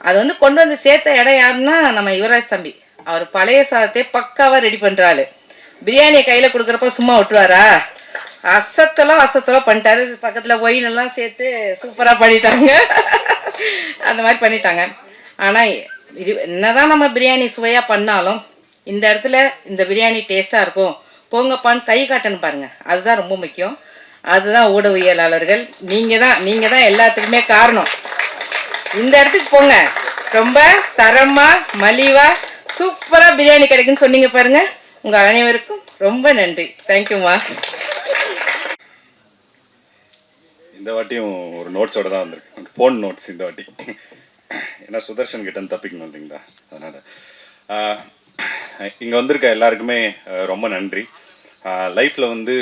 அது வந்து கொண்டு வந்து சேர்த்த இடம் யாருன்னா நம்ம யுவராஜ் தம்பி. அவர் பழைய சாதத்தை பக்காவாக ரெடி பண்ணுறாள். பிரியாணியை கையில் கொடுக்குறப்ப சும்மா விட்டுருவாரா? அசத்தெல்லாம் பண்ணிட்டாரு. பக்கத்தில் ஒயினெல்லாம் சேர்த்து சூப்பராக பண்ணிட்டாங்க. அந்த மாதிரி பண்ணிட்டாங்க. ஆனால் என்னதான் நம்ம பிரியாணி சுவையாக பண்ணாலும் இந்த இடத்துல இந்த பிரியாணி டேஸ்ட்டாக இருக்கும் போங்கப்பான்னு கை காட்டணும் பாருங்கள். அதுதான் ரொம்ப முக்கியம். அதுதான் ஊடகவியலாளர்கள். நீங்கள் தான் எல்லாத்துக்குமே காரணம். இந்த இடத்துக்கு போங்க, ரொம்ப தரமாக மலிவாக சூப்பராக பிரியாணி கிடைக்குன்னு சொன்னீங்க பாருங்கள். உங்கள் அனைவருக்கும் ரொம்ப நன்றி. தேங்க்யூம்மா. இந்த வாட்டியும் ஒரு நோட்ஸோட தான் வந்திருக்கு, ஃபோன் நோட்ஸ் இந்த வாட்டி. ஏன்னா சுதர்ஷன் கிட்டேருந்து தப்பிக்கணும் இல்லைங்களா, அதனால் இங்கே வந்திருக்க எல்லாருக்குமே ரொம்ப நன்றி. லைஃப்பில் வந்து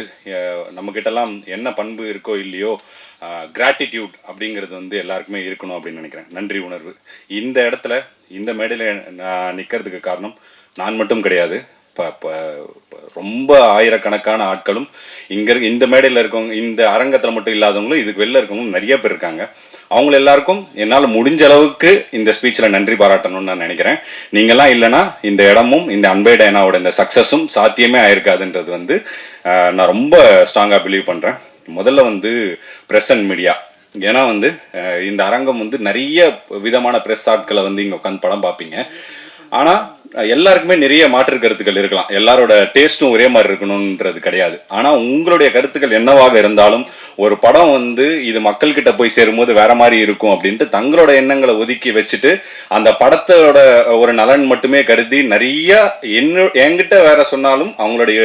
நம்மக்கிட்டலாம் என்ன பண்பு இருக்கோ இல்லையோ கிராட்டிடியூட் அப்படிங்கிறது வந்து எல்லாருக்குமே இருக்கணும் அப்படின்னு நினைக்கிறேன். நன்றி உணர்வு. இந்த இடத்துல இந்த மேடையில் நான் நிற்கிறதுக்கு காரணம் நான் மட்டும் கிடையாது. இப்போ ரொம்ப ஆயிரக்கணக்கான ஆட்களும் இந்த மேடையில் இருக்கவங்க, இந்த அரங்கத்தில் மட்டும் இல்லாதவங்களும் இதுக்கு வெளில இருக்கவங்களும் நிறைய பேர் இருக்காங்க. அவங்க எல்லாருக்கும் என்னால் முடிஞ்ச அளவுக்கு இந்த ஸ்பீச்சில் நன்றி பாராட்டணும்னு நான் நினைக்கிறேன். நீங்கள்லாம் இல்லைன்னா இந்த இடமும் இந்த அன்பே டயானாவோட இந்த சக்ஸஸும் சாத்தியமே ஆயிருக்காதுன்றது வந்து நான் ரொம்ப ஸ்ட்ராங்காக பிலீவ் பண்ணுறேன். முதல்ல வந்து ப்ரெஸ் அண்ட் மீடியா. ஏன்னா வந்து இந்த அரங்கம் வந்து நிறைய விதமான ப்ரெஸ் ஆட்களை வந்து இங்கே உட்காந்து படம் பார்ப்பீங்க. ஆனால் எல்லாருக்குமே நிறைய மாற்று கருத்துக்கள் இருக்கலாம். எல்லாரோட டேஸ்ட்டும் ஒரே மாதிரி இருக்கணுன்றது கிடையாது. ஆனால் உங்களுடைய கருத்துக்கள் என்னவாக இருந்தாலும் ஒரு படம் வந்து இது மக்கள்கிட்ட போய் சேரும்போது வேற மாதிரி இருக்கும் அப்படின்ட்டு தங்களோட எண்ணங்களை ஒதுக்கி வச்சுட்டு அந்த படத்தோட ஒரு நலன் மட்டுமே கருதி நிறைய என்கிட்ட வேற சொன்னாலும் அவங்களுடைய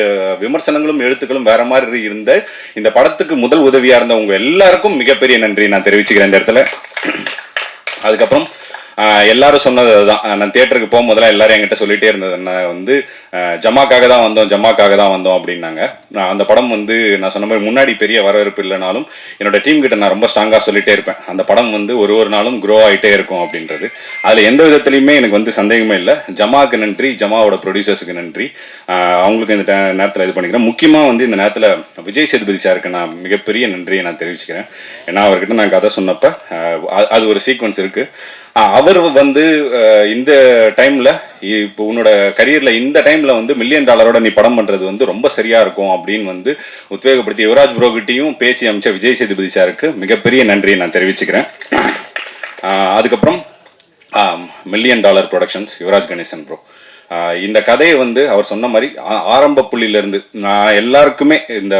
விமர்சனங்களும் எழுத்துக்களும் வேற மாதிரி இருந்த இந்த படத்துக்கு முதல் உதவியாக இருந்த உங்க எல்லாருக்கும் மிகப்பெரிய நன்றி நான் தெரிவிச்சுக்கிறேன் இந்த இடத்துல. அதுக்கப்புறம் எல்லாரும் சொன்னது அதுதான். நான் தியேட்டருக்கு போகும்போதெல்லாம் எல்லாரும் என்கிட்ட சொல்லிகிட்டே இருந்தது நான் வந்து ஜமாக்காக தான் வந்தோம் அப்படின்னாங்க. அந்த படம் வந்து நான் சொன்ன மாதிரி முன்னாடி பெரிய வரவேற்பு இல்லைனாலும் என்னோட டீம் கிட்ட நான் ரொம்ப ஸ்ட்ராங்காக சொல்லிகிட்டே இருப்பேன், அந்த படம் வந்து ஒரு நாளும் க்ரோ ஆகிட்டே இருக்கும் அப்படின்றது. அதில் எந்த விதத்துலையுமே எனக்கு வந்து சந்தேகமே இல்லை. ஜமாவுக்கு நன்றி, ஜமாவோட ப்ரொடியூசர்ஸுக்கு நன்றி. அவங்களுக்கு இந்த நேரத்தில் இது பண்ணிக்கிறேன். முக்கியமாக வந்து இந்த நேரத்தில் விஜய் சேதுபதி சாருக்கு நான் மிகப்பெரிய நன்றியை நான் தெரிவிச்சுக்கிறேன். ஏன்னா அவர்கிட்ட நான் கதை சொன்னப்போ அது ஒரு சீக்வன்ஸ் இருக்குது. அவர் வந்து இந்த டைமில் இப்போ உன்னோட கரியரில் இந்த டைமில் வந்து $1 மில்லியன் நீ படம் பண்ணுறது வந்து ரொம்ப சரியாக இருக்கும் அப்படின்னு வந்து உத்வேகப்படுத்தி யுவராஜ் ப்ரோகிட்டையும் பேசி அமைச்ச விஜய் சேதுபதி சாருக்கு மிகப்பெரிய நன்றியை நான் தெரிவிச்சுக்கிறேன். அதுக்கப்புறம் $1 million productions Yuvaraj Ganesan bro. இந்த கதையை வந்து அவர் சொன்ன மாதிரி ஆரம்ப புள்ளியிலேருந்து நான் எல்லாருக்குமே இந்த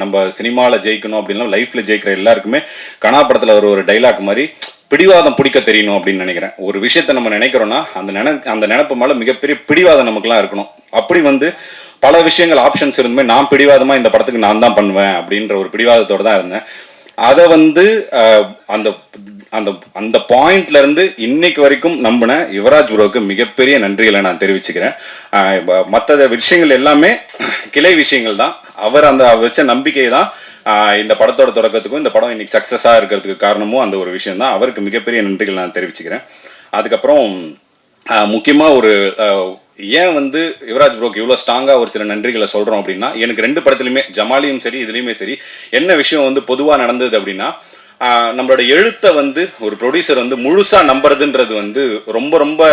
நம்ம சினிமாவில் ஜெயிக்கணும் அப்படின்லாம் லைஃப்பில் ஜெயிக்கிற எல்லாருக்குமே கனா படத்தில் ஒரு டைலாக் மாதிரி பிடிவாதம் பிடிக்க தெரியணும் அப்படின்னு நினைக்கிறேன். ஒரு விஷயத்த நம்ம நினைக்கிறோன்னா அந்த நினைப்பு மேலே மிகப்பெரிய பிடிவாதம் நமக்குலாம் இருக்கணும். அப்படி வந்து பல விஷயங்கள் ஆப்ஷன்ஸ் இருந்துமே நான் பிடிவாதமாக இந்த படத்துக்கு நான் தான் பண்ணுவேன் அப்படின்ற ஒரு பிடிவாதத்தோடு தான் இருந்தேன். அதை வந்து அந்த அந்த அந்த பாயிண்ட்லேருந்து இன்னைக்கு வரைக்கும் நம்பின யுவராஜ் ப்ரோவுக்கு மிகப்பெரிய நன்றிகளை நான் தெரிவிச்சுக்கிறேன். மற்ற விஷயங்கள் எல்லாமே கிளை விஷயங்கள் தான். அவர் அந்த வச்ச நம்பிக்கை தான் இந்த படத்தோட தொடக்கத்துக்கும் இந்த படம் இன்னைக்கு சக்ஸஸாக இருக்கிறதுக்கு காரணமும் அந்த ஒரு விஷயம் தான். அவருக்கு மிகப்பெரிய நன்றிகள் நான் தெரிவிச்சுக்கிறேன். அதுக்கப்புறம் முக்கியமாக ஏன் வந்து யுவராஜ் ப்ரோக்கு இவ்வளோ ஸ்ட்ராங்காக ஒரு சில நன்றிகளை சொல்கிறோம் அப்படின்னா, எனக்கு 2 படத்துலையுமே ஜமாலியும் சரி இதுலேயுமே சரி என்ன விஷயம் வந்து பொதுவாக நடந்தது அப்படின்னா, நம்மளோட எழுத்தை வந்து ஒரு ப்ரொடியூசர் வந்து முழுசாக நம்புறதுன்றது வந்து ரொம்ப ரொம்ப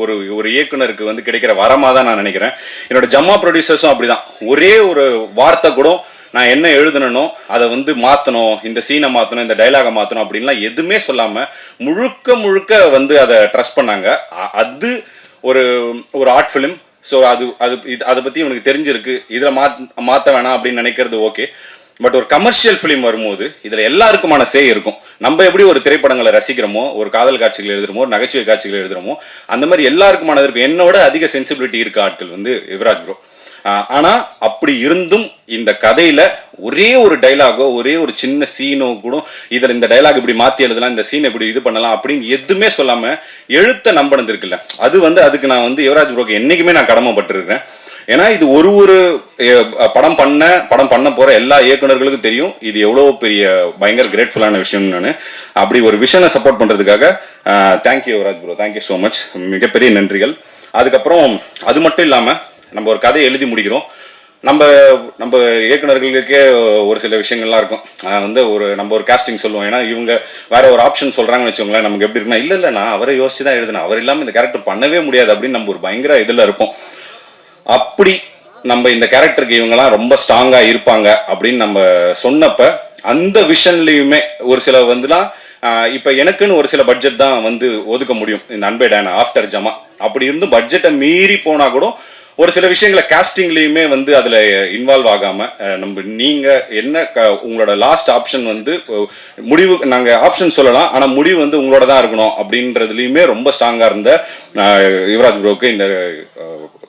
ஒரு இயக்குனருக்கு வந்து கிடைக்கிற வரமாக தான் நான் நினைக்கிறேன். என்னோட ஜம்மா ப்ரொடியூசர்ஸும் அப்படிதான். ஒரே ஒரு வார்த்தை கூட நான் என்ன எழுதணும் அதை வந்து மாற்றணும், இந்த சீனை மாற்றணும், இந்த டைலாகை மாற்றணும் அப்படின்லாம் எதுவுமே சொல்லாமல் முழுக்க வந்து அதை ட்ரஸ்ட் பண்ணாங்க. அது ஒரு ஆர்ட் ஃபிலிம். ஸோ அதை பற்றி இவனுக்கு தெரிஞ்சிருக்கு, இதில் மாற்ற வேணாம் அப்படின்னு நினைக்கிறது ஓகே. பட் ஒரு கமர்ஷியல் ஃபிலிம் வரும்போது இதில் எல்லாருக்குமான சே இருக்கும். நம்ம எப்படி ஒரு திரைப்படங்களை ரசிக்கிறோமோ, ஒரு காதல் காட்சிகள் எழுதுகிறோமோ, ஒரு நகைச்சுவை காட்சிகள் எழுதுகிறோமோ, அந்த மாதிரி எல்லாருக்குமானது இருக்கும். என்னோட அதிக சென்சிபிலிட்டி இருக்க ஆட்கள் வந்து யுவராஜ் ப்ரோ. ஆனால் அப்படி இருந்தும் இந்த கதையில் ஒரே ஒரு டைலாகோ, ஒரே ஒரு சின்ன சீனோ கூட இதில் இந்த டைலாக் இப்படி மாற்றி எழுதலாம், இந்த சீன் இப்படி இது பண்ணலாம் அப்படின்னு எதுவுமே சொல்லாமல் எழுத்த நம்பினது இருக்குல்ல, அது வந்து அதுக்கு நான் வந்து யுவராஜ் ப்ரோக்கு என்றைக்குமே நான் கடமைப்பட்டிருக்கிறேன். ஏன்னா இது ஒரு படம் பண்ண போகிற எல்லா இயக்குநர்களுக்கும் தெரியும் இது எவ்வளோ பெரிய பயங்கர கிரேட்ஃபுல்லான விஷயம். நான் அப்படி ஒரு விஷனை சப்போர்ட் பண்ணுறதுக்காக thank you Yuvaraj bro, thank you so much, மிகப்பெரிய நன்றிகள். அதுக்கப்புறம் அது மட்டும் இல்லாமல் நம்ம ஒரு கதையை எழுதி முடிக்கிறோம். நம்ம இயக்குநர்களுக்கே ஒரு சில விஷயங்கள்லாம் இருக்கும். வந்து நம்ம ஒரு காஸ்டிங் சொல்லுவோம். ஏன்னா இவங்க வேற ஒரு ஆப்ஷன் சொல்கிறாங்கன்னு வச்சுக்கோங்களேன், நமக்கு எப்படி இருக்குன்னா இல்லை நான் அவரை யோசிச்சு தான் எழுதினேன், அவர் இல்லாமல் இந்த கேரக்டர் பண்ணவே முடியாது அப்படின்னு நம்ம ஒரு பயங்கர இதில் இருப்போம். அப்படி நம்ம இந்த கேரக்டருக்கு இவங்கெல்லாம் ரொம்ப ஸ்ட்ராங்காக இருப்பாங்க அப்படின்னு நம்ம சொன்னப்ப அந்த விஷன்லேயுமே ஒரு சில வந்துலாம் இப்போ எனக்குன்னு ஒரு சில பட்ஜெட் தான் வந்து ஒதுக்க முடியும் இந்த அன்பே டேனா ஆஃப்டர் ஜமா. அப்படி இருந்து பட்ஜெட்டை மீறி போனால் கூட ஒரு சில விஷயங்களை காஸ்டிங்லேயுமே வந்து அதில் இன்வால்வ் ஆகாமல் நீங்கள் என்ன உங்களோட லாஸ்ட் ஆப்ஷன் வந்து முடிவு, நாங்கள் ஆப்ஷன் சொல்லலாம் ஆனால் முடிவு வந்து உங்களோட தான் இருக்கணும் அப்படின்றதுலையுமே ரொம்ப ஸ்ட்ராங்காக இருந்த யுவராஜ் ப்ரோக்கு இந்த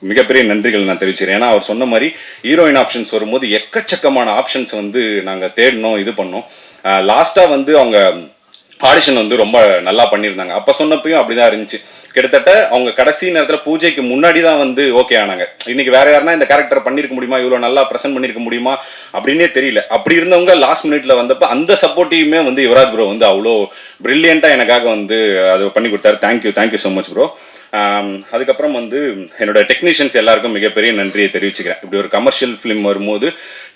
மிகப்பெரிய நன்றிகள் நான் தெரிவிச்சுக்கிறேன். ஏன்னா அவர் சொன்ன மாதிரி ஹீரோயின் ஆப்ஷன்ஸ் வரும்போது எக்கச்சக்கமான ஆப்ஷன்ஸ் வந்து நாங்கள் தேடினோம், இது பண்ணோம். லாஸ்ட்டாக வந்து அவங்க ஆடிஷன் வந்து ரொம்ப நல்லா பண்ணியிருந்தாங்க. அப்போ சொன்னப்பையும் அப்படிதான் இருந்துச்சு. கிட்டத்தட்ட அவங்க கடைசி நேரத்தில் பூஜைக்கு முன்னாடி தான் வந்து ஓகே ஆனாங்க. இன்னைக்கு வேற யாருன்னா இந்த கேரக்டர் பண்ணியிருக்க முடியுமா, இவ்வளோ நல்லா ப்ரெசென்ட் பண்ணியிருக்க முடியுமா அப்படின்னே தெரியல. அப்படி இருந்தவங்க லாஸ்ட் மினிட்ல வந்தப்போ அந்த சப்போர்ட்டிவுமே வந்து யுவராஜ் ப்ரோ வந்து அவ்வளோ பிரில்லியண்ட்டாக எனக்காக வந்து அது பண்ணி கொடுத்தாரு. Thank you so much bro. அதுக்கப்புறம் வந்து என்னோட டெக்னீஷியன்ஸ் எல்லாருக்கும் மிகப்பெரிய நன்றியை தெரிவிச்சுக்கிறேன். இப்படி ஒரு கமர்ஷியல் ஃபிலிம் வரும்போது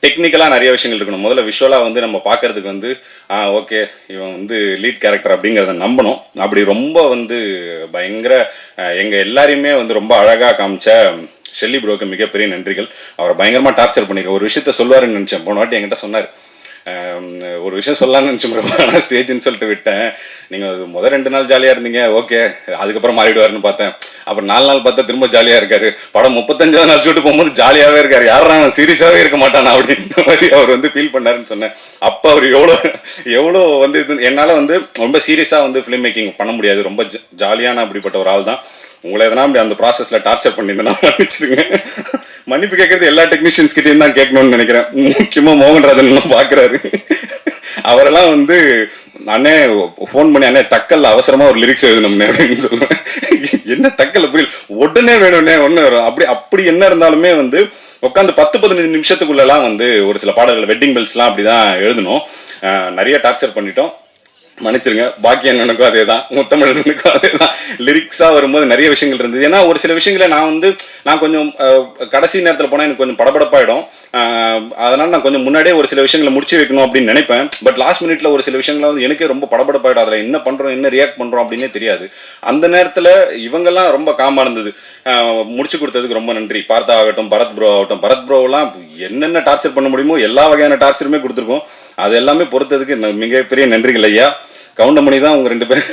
டெக்னிக்கலாக நிறைய விஷயங்கள் இருக்கணும். முதல்ல விஷுவலாக வந்து நம்ம பார்க்கறதுக்கு வந்து ஓகே இவன் வந்து லீட் கேரக்டர் அப்படிங்கிறத நம்பணும். அப்படி ரொம்ப வந்து பயங்கர எங்கள் எல்லாரையுமே வந்து ரொம்ப அழகாக காமிச்ச ஷெல்லி ப்ரோக்கு மிகப்பெரிய நன்றிகள். அவரை பயங்கரமாக டார்ச்சர் பண்ணியிருக்கேன். ஒரு விஷயத்த சொல்லுவாருன்னு நினச்சேன், போன வாட்டி என்கிட்ட சொன்னார். ஒரு விஷயம் சொல்லலாம்னு நினச்சேன் ப்ரோ, ஆனால் ஸ்டேஜ்னு சொல்லிட்டு விட்டேன். நீங்கள் முதல் 2 நாள் ஜாலியாக இருந்தீங்க, ஓகே அதுக்கப்புறம் மாறிடுவாருன்னு பார்த்தேன். அப்புறம் 4 நாள் பார்த்தா திரும்ப ஜாலியாக இருக்காரு. படம் 35ஆவது நாள் ஷூட்டு போகும்போது ஜாலியாகவே இருக்காரு. யாரும் சீரியஸாகவே இருக்க மாட்டானா அப்படின்ற மாதிரி அவர் வந்து ஃபீல் பண்ணாருன்னு சொன்னேன். அப்போ அவர் எவ்வளோ வந்து இது என்னால் வந்து ரொம்ப சீரியஸாக வந்து ஃபிலிம் மேக்கிங் பண்ண முடியாது, ரொம்ப ஜாலியான அப்படிப்பட்ட ஒரு ஆள் தான். உங்களை எதனா அப்படி அந்த ப்ராசஸில் டார்ச்சர் பண்ணியிருந்தேன், மன்னிச்சிருங்க. மன்னிப்பு கேட்கறது எல்லா டெக்னீஷியன்ஸ் கிட்டேயும் தான் கேட்கணும்னு நினைக்கிறேன். முக்கியமாக மோகன்ராஜன் பார்க்குறாரு. அவரெல்லாம் வந்து அண்ணே ஃபோன் பண்ணி அண்ணே தக்கல்ல அவசரமாக ஒரு லிரிக்ஸ் எழுதணும்னே அப்படின்னு சொல்லுவேன். என்ன தக்கல்ல புரியல, உடனே வேணும்னே ஒன்று வரும். அப்படி என்ன இருந்தாலுமே வந்து உட்காந்து 10-15 நிமிஷத்துக்குள்ளெல்லாம் வந்து ஒரு சில பாடல்கள் வெட்டிங் பெல்ஸ்லாம் அப்படி தான் எழுதணும். நிறைய டார்ச்சர் பண்ணிட்டோம், மன்னிச்சிருங்க. பாக்கி அண்ணனுக்கும் அதே தான், முத்தமிழனுக்கும் அதே தான். லிரிக்ஸாக வரும்போது நிறைய விஷயங்கள் இருந்தது. ஏன்னா ஒரு சில விஷயங்களை நான் கொஞ்சம் கடைசி நேரத்தில் போனால் எனக்கு கொஞ்சம் படபடப்பாயிடும். அதனால் நான் கொஞ்சம் முன்னாடியே ஒரு சில விஷயங்களை முடிச்சு வைக்கணும் அப்படின்னு நினைப்பேன். பட் லாஸ்ட் மினிட்ல ஒரு சில விஷயங்களை வந்து எனக்கே ரொம்ப படபடப்பாயிடும். அதில் என்ன பண்ணுறோம், என்ன ரியாக்ட் பண்ணுறோம் அப்படின்னே தெரியாது. அந்த நேரத்தில் இவங்கெல்லாம் ரொம்ப காமாக இருந்தது. முடிச்சு கொடுத்ததுக்கு ரொம்ப நன்றி. பார்த்தா ஆகட்டும், பரத் ப்ரோ ஆகட்டும். பரத் ப்ரோவெல்லாம் என்னென்ன டார்ச்சர் பண்ண முடியுமோ எல்லா வகையான டார்ச்சருமே கொடுத்துருக்கோம். அது எல்லாமே பொறுத்ததுக்கு மிகப்பெரிய நன்றிகள் ஐயா. கவுண்டமணி தான்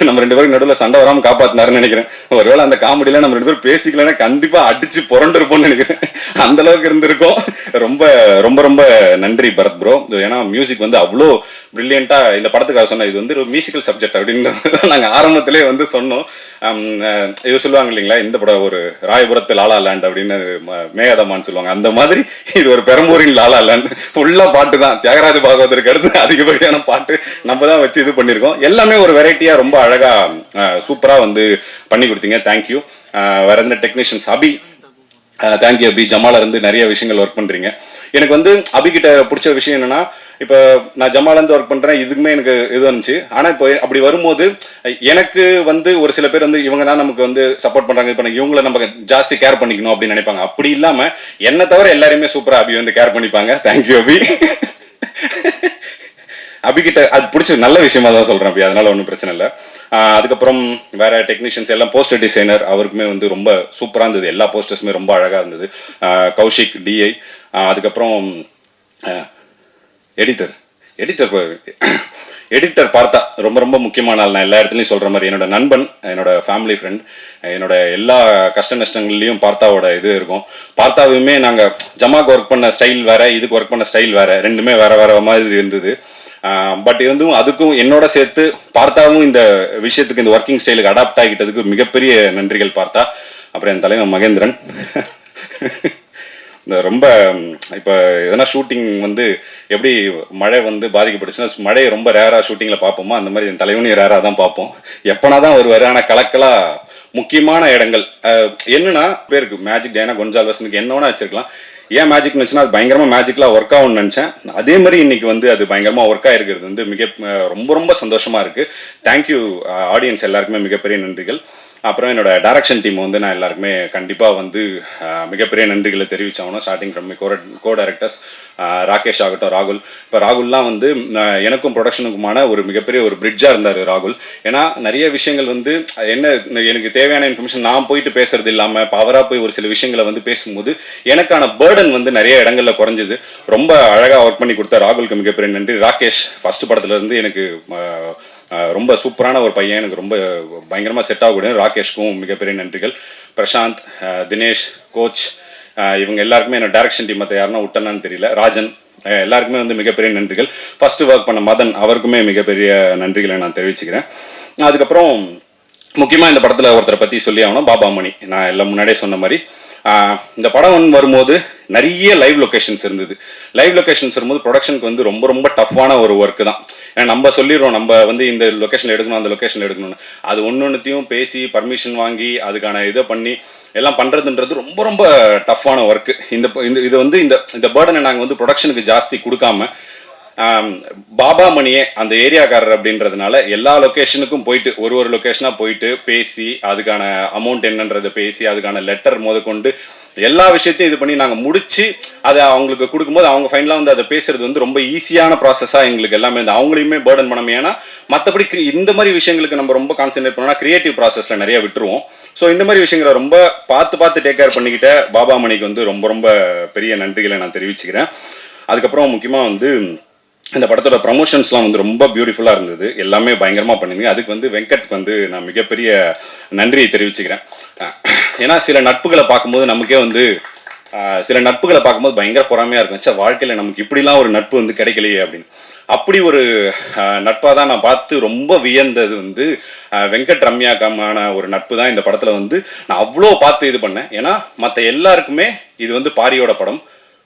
நம்ம 2 பேருக்கு நடுவில் சண்டை வராமல் காப்பாற்றினாருன்னு நினைக்கிறேன். ஒருவேளை அந்த காமெடியில் நம்ம 2 பேரும் பேசிக்கலன்னா கண்டிப்பாக அடிச்சு புரண்டு இருப்போம்னு நினைக்கிறேன். அந்த அளவுக்கு இருந்திருக்கோம். ரொம்ப ரொம்ப ரொம்ப நன்றி பரத் ப்ரோ. ஏன்னா மியூசிக் வந்து அவ்வளோ பிரில்லியண்ட்டாக இந்த படத்துக்காக சொன்னேன். இது வந்து ஒரு மியூசிக்கல் சப்ஜெக்ட் அப்படின்னு நாங்கள் ஆரம்பத்திலே வந்து சொன்னோம். இது சொல்லுவாங்க இல்லைங்களா, இந்த படம் ஒரு ராயபுரத்து லாலா லேண்ட் அப்படின்னு மேகதமான்னு சொல்லுவாங்க. அந்த மாதிரி இது ஒரு பெரம்பூரின் லாலா லேண்ட். ஃபுல்லாக பாட்டு தான். தியாகராஜ பாகவதற்கு அடுத்து அதிகப்படியான பாட்டு நம்ம தான் வச்சு இது பண்ணியிருக்கோம். எல்லாமே ஒரு வெரைட்டியாக ரொம்ப அழகாக சூப்பராக வந்து பண்ணி கொடுத்தீங்க. தேங்க்யூ. வேறு எந்த டெக்னீஷியன்ஸ் அபி, தேங்க்யூ அபி. ஜமால இருந்து நிறைய விஷயங்கள் ஒர்க் பண்ணுறீங்க. எனக்கு வந்து அபிகிட்ட பிடிச்ச விஷயம் என்னென்னா, இப்போ நான் ஜமாலேருந்து ஒர்க் பண்ணுறேன், இதுக்குமே எனக்கு இது இருந்துச்சு. ஆனால் இப்போ அப்படி வரும்போது எனக்கு வந்து ஒரு சில பேர் வந்து இவங்க தான் நமக்கு வந்து சப்போர்ட் பண்ணுறாங்க, இப்போ இவங்களை நம்ம ஜாஸ்தி கேர் பண்ணிக்கணும் அப்படின்னு நினைப்பாங்க. அப்படி இல்லாமல் என்னை தவிர எல்லாருமே சூப்பராக அபி வந்து கேர் பண்ணிப்பாங்க. தேங்க்யூ அபி. அபிகிட்ட அது பிடிச்ச நல்ல விஷயமா தான் சொல்கிறேன் அப்படி, அதனால ஒன்றும் பிரச்சனை இல்லை. அதுக்கப்புறம் வேற டெக்னீஷியன்ஸ் எல்லாம், போஸ்டர் டிசைனர் அவருக்குமே வந்து ரொம்ப சூப்பராக இருந்தது. எல்லா போஸ்டர்ஸுமே ரொம்ப அழகாக இருந்தது. கௌஷிக் டிஐ. அதுக்கப்புறம் எடிட்டர் எடிட்டர் பார்த்தா ரொம்ப ரொம்ப முக்கியமான ஆள். நான் எல்லா இடத்துலையும் சொல்கிற மாதிரி என்னோட நண்பன், என்னோட ஃபேமிலி ஃப்ரெண்ட், என்னோட எல்லா கஷ்ட நஷ்டங்கள்லையும் பார்த்தாவோட இது இருக்கும். பார்த்தாவுமே நாங்கள் ஜமாக்கு ஒர்க் பண்ண ஸ்டைல் வேறு, இதுக்கு ஒர்க் பண்ண ஸ்டைல் வேறு, ரெண்டுமே வேறு வேறு மாதிரி இருந்தது. பட் இருந்தும் அதுக்கும் என்னோட சேர்த்து பார்த்தாவும் இந்த விஷயத்துக்கு, இந்த ஒர்க்கிங் ஸ்டைலுக்கு அடாப்ட் ஆகிட்டதுக்கு மிகப்பெரிய நன்றிகள் பார்த்தா. அப்புறம் என் தலைவன் மகேந்திரன் இந்த ரொம்ப இப்போ எதனா ஷூட்டிங் வந்து எப்படி மழை வந்து பாதிக்கப்பட்டுச்சுன்னா, மழையை ரொம்ப ரேராக ஷூட்டிங்கில் பார்ப்போமோ அந்த மாதிரி என் தலைவனையும் ரேராக தான் பார்ப்போம். எப்போனா தான் வருவார். ஆனால் கலக்கலாக முக்கியமான இடங்கள் என்னன்னா பேருக்கு மேஜிக் டேனா கொன்சால்வஸ்னுக்கு என்ன வேணா வச்சிருக்கலாம். ஏன் மேஜிக்னு வச்சுன்னா அது பயங்கரமாக மேஜிக்கலாக ஒர்க் ஆகும்னு நினச்சேன். அதே மாதிரி இன்னைக்கு வந்து அது பயங்கரமாக ஒர்க் ஆகிருக்கிறது வந்து ரொம்ப ரொம்ப சந்தோஷமாக இருக்குது. தேங்க்யூ ஆடியன்ஸ் எல்லாருக்குமே மிகப்பெரிய நன்றிகள். அப்புறம் என்னோட டைரக்ஷன் டீம் வந்து நான் எல்லாருக்குமே கண்டிப்பாக வந்து மிகப்பெரிய நன்றிகளை தெரிவிச்சாகணும். Starting from co directors Rakesh ஆகட்டும், ராகுல். இப்போ ராகுல்லாம் வந்து எனக்கும் ப்ரொடக்ஷனுக்குமான ஒரு மிகப்பெரிய ஒரு பிரிட்ஜாக இருந்தார் ராகுல். ஏன்னா நிறைய விஷயங்கள் வந்து என்ன எனக்கு தேவையான இன்ஃபர்மேஷன் நான் போயிட்டு பேசுறது இல்லாமல் இப்போ அவராக போய் ஒரு சில விஷயங்களை வந்து பேசும்போது எனக்கான பேர்டன் வந்து நிறைய இடங்களில் குறைஞ்சிது. ரொம்ப அழகாக ஒர்க் பண்ணி கொடுத்த ராகுலுக்கு மிகப்பெரிய நன்றி. ராகேஷ் ஃபர்ஸ்ட் படத்துலேருந்து எனக்கு ரொம்ப சூப்பரான ஒரு பையன், எனக்கு ரொம்ப பயங்கரமாக செட் ஆகக்கூடிய ராகேஷ்க்கும் மிகப்பெரிய நன்றிகள். பிரசாந்த், தினேஷ், கோச், இவங்க எல்லாருக்குமே என்னோட டைரக்ஷன் டீம் மற்ற யாருன்னா விட்டனான்னு தெரியல, ராஜன், எல்லாருக்குமே வந்து மிகப்பெரிய நன்றிகள். ஃபஸ்ட்டு ஒர்க் பண்ண மதன், அவருக்குமே மிகப்பெரிய நன்றிகளை நான் தெரிவிச்சுக்கிறேன். அதுக்கப்புறம் முக்கியமாக இந்த படத்தில் ஒருத்தரை பற்றி சொல்லி ஆகணும், பாபாமணி. நான் எல்லாம் முன்னாடியே சொன்ன மாதிரி இந்த படம் வரும்போது நிறைய லைவ் லொக்கேஷன்ஸ் இருந்தது. லைவ் லொக்கேஷன்ஸ் வரும்போது ப்ரொடக்ஷனுக்கு வந்து ரொம்ப ரொம்ப டஃப்பான ஒரு ஒர்க்கு தான். ஏன்னா நம்ம சொல்லிடுறோம் நம்ம வந்து இந்த லொக்கேஷனில் எடுக்கணும், அந்த லொக்கேஷனில் எடுக்கணும்னு. அது ஒன்றுத்தையும் பேசி பர்மிஷன் வாங்கி அதுக்கான இதை பண்ணி எல்லாம் பண்ணுறதுன்றது ரொம்ப ரொம்ப டஃப்பான ஒர்க்கு. இது வந்து இந்த பேர்டனை நாங்கள் வந்து ப்ரொடக்ஷனுக்கு ஜாஸ்தி கொடுக்காம பாபாமணியே அந்த ஏரியாக்காரர் அப்படின்றதுனால எல்லா லொக்கேஷனுக்கும் போயிட்டு ஒரு லொக்கேஷனாக போயிட்டு பேசி அதுக்கான அமௌண்ட் என்னன்றதை பேசி அதுக்கான லெட்டர் முதற்கொண்டு எல்லா விஷயத்தையும் இது பண்ணி நாங்கள் முடிச்சு அதை அவங்களுக்கு கொடுக்கும்போது அவங்க ஃபைனலாக வந்து அதை பேசுறது வந்து ரொம்ப ஈஸியான ப்ராசஸாக எங்களுக்கு எல்லாமே வந்து அவங்களையுமே பேர்டன் பண்ணாமல். ஏன்னா மற்றபடி இந்த மாதிரி விஷயங்களுக்கு நம்ம ரொம்ப கான்சென்ட்ரேட் பண்ணோம்னா கிரியேட்டிவ் ப்ராசஸில் நிறைய விட்டுருவோம். ஸோ இந்த மாதிரி விஷயங்களை ரொம்ப பார்த்து டேக் கேர் பண்ணிக்கிட்ட பாபாமணிக்கு வந்து ரொம்ப ரொம்ப பெரிய நன்றிகளை நான் தெரிவிச்சுக்கிறேன். அதுக்கப்புறம் முக்கியமாக வந்து இந்த படத்தோட ப்ரமோஷன்ஸ்லாம் வந்து ரொம்ப பியூட்டிஃபுல்லாக இருந்தது. எல்லாமே பயங்கரமாக பண்ணியிருந்தீங்க. அதுக்கு வந்து வெங்கட்க்கு வந்து நான் மிகப்பெரிய நன்றியை தெரிவிச்சுக்கிறேன். ஏன்னா சில நட்புகளை பார்க்கும்போது நமக்கே வந்து பயங்கர பொறாமையாக இருக்கும். சார் வாழ்க்கையில் நமக்கு இப்படிலாம் ஒரு நட்பு வந்து கிடைக்கலையே அப்படின்னு. அப்படி ஒரு நட்பாக தான் நான் பார்த்து ரொம்ப வியந்தது வந்து வெங்கட் ரம்யாக்கான ஒரு நட்பு தான் இந்த படத்தில் வந்து நான் அவ்வளோ பார்த்து இது பண்ணேன். ஏன்னா மற்ற எல்லாருக்குமே இது வந்து பாரியோட படம்,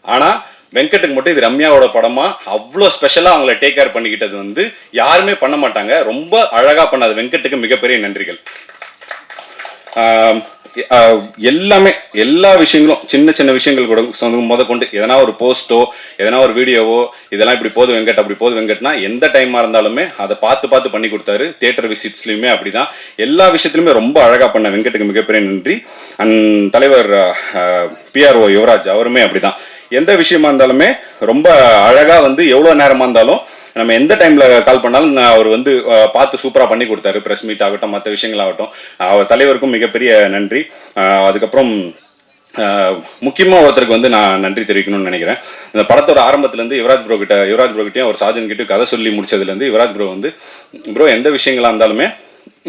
ஆனால் வெங்கட்டுக்கு மட்டும் இது ரம்யாவோட படமா அவ்வளோ ஸ்பெஷலாக அவங்கள டேக் கேர் பண்ணிக்கிட்டது வந்து யாருமே பண்ண மாட்டாங்க. ரொம்ப அழகாக பண்ணது வெங்கட்டுக்கு மிகப்பெரிய நன்றிகள். எல்லாமே எல்லா விஷயங்களும் சின்ன விஷயங்கள் கூட முதற்கொண்டு எதனா ஒரு போஸ்ட்டோ எதனா ஒரு வீடியோவோ இதெல்லாம் இப்படி போது வெங்கட் அப்படி போது வெங்கட்னா எந்த டைமாக இருந்தாலுமே அதை பார்த்து பண்ணி கொடுத்தாரு. தியேட்டர் விசிட்ஸ்லையுமே அப்படிதான். எல்லா விஷயத்துலையுமே ரொம்ப அழகாக பண்ண வெங்கட்டுக்கு மிகப்பெரிய நன்றி. அண்ட் தலைவர் PRO யுவராஜ் அவருமே அப்படிதான். எந்த விஷயமா இருந்தாலுமே ரொம்ப அழகாக வந்து எவ்வளோ நேரமாக இருந்தாலும் நம்ம எந்த டைமில் கால் பண்ணாலும் அவர் வந்து பார்த்து சூப்பராக பண்ணி கொடுத்தாரு. ப்ரெஸ் மீட் ஆகட்டும் மற்ற விஷயங்களாகட்டும். அவர் தலைவருக்கும் மிகப்பெரிய நன்றி. அதுக்கப்புறம் முக்கியமாக ஒருத்தருக்கு வந்து நான் நன்றி தெரிவிக்கணும்னு நினைக்கிறேன். இந்த படத்தோட ஆரம்பத்துலேருந்து யுவராஜ் ப்ரோகிட்டையும் அவர் சாஜன் கிட்டையும் கதை சொல்லி முடிச்சதுலேருந்து யுவராஜ் ப்ரோ வந்து ப்ரோ எந்த விஷயங்களாக இருந்தாலுமே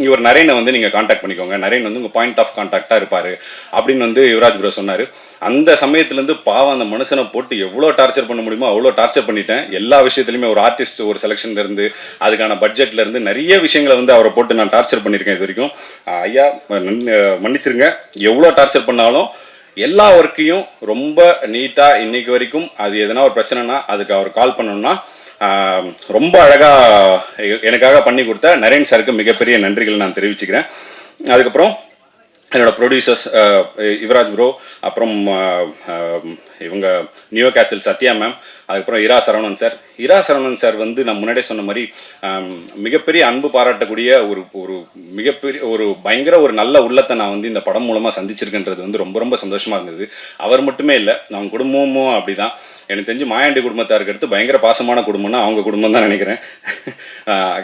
இவர் நரேனை வந்து நீங்கள் காண்டாக்ட் பண்ணிக்கோங்க, நரேன் வந்து உங்கள் பாயிண்ட் ஆஃப் கான்டாக்டாக இருப்பார் அப்படின்னு வந்து யுவராஜ் ப்ரோ சொன்னார். அந்த சமயத்துலேருந்து பாவம் அந்த மனுஷனை போட்டு எவ்வளோ டார்ச்சர் பண்ண முடியுமோ அவ்வளோ டார்ச்சர் பண்ணிட்டேன். எல்லா விஷயத்துலையுமே ஒரு ஆர்டிஸ்ட் ஒரு செலெக்ஷன்லேருந்து அதுக்கான பட்ஜெட்லேருந்து நிறைய விஷயங்களை வந்து அவரை போட்டு நான் டார்ச்சர் பண்ணியிருக்கேன் இது வரைக்கும். ஐயா மன்னிச்சிருங்க, எவ்வளோ டார்ச்சர் பண்ணாலும் எல்லா ஒர்க்கையும் ரொம்ப நீட்டாக இன்னைக்கு வரைக்கும் அது எதனா ஒரு பிரச்சனைனா அதுக்கு அவர் கால் பண்ணணும்னா ரொம்ப அழகாக எனக்காக பண்ணி கொடுத்த நரேன் சாருக்கு மிகப்பெரிய நன்றிகள் நான் தெரிவிச்சுக்கிறேன். அதுக்கப்புறம் என்னோட ப்ரொடியூசர்ஸ் யுவராஜ் ப்ரோ, அப்புறம் இவங்க நியோ கேசல் சத்யா மேம், அதுக்கப்புறம் இரா சரவணன் சார் வந்து நான் முன்னாடியே சொன்ன மாதிரி மிகப்பெரிய அன்பு பாராட்டக்கூடிய ஒரு மிகப்பெரிய ஒரு பயங்கர ஒரு நல்ல உள்ளத்தை நான் வந்து இந்த படம் மூலமாக சந்திச்சிருக்கின்றது வந்து ரொம்ப ரொம்ப சந்தோஷமாக இருந்தது. அவர் மட்டுமே இல்லை, அவங்க குடும்பமும் அப்படி தான். எனக்கு தெரிஞ்சு மாயாண்டி குடும்பத்தாருக்கு அடுத்து பயங்கர பாசமான குடும்பம்னா அவங்க குடும்பம் தான் நினைக்கிறேன்.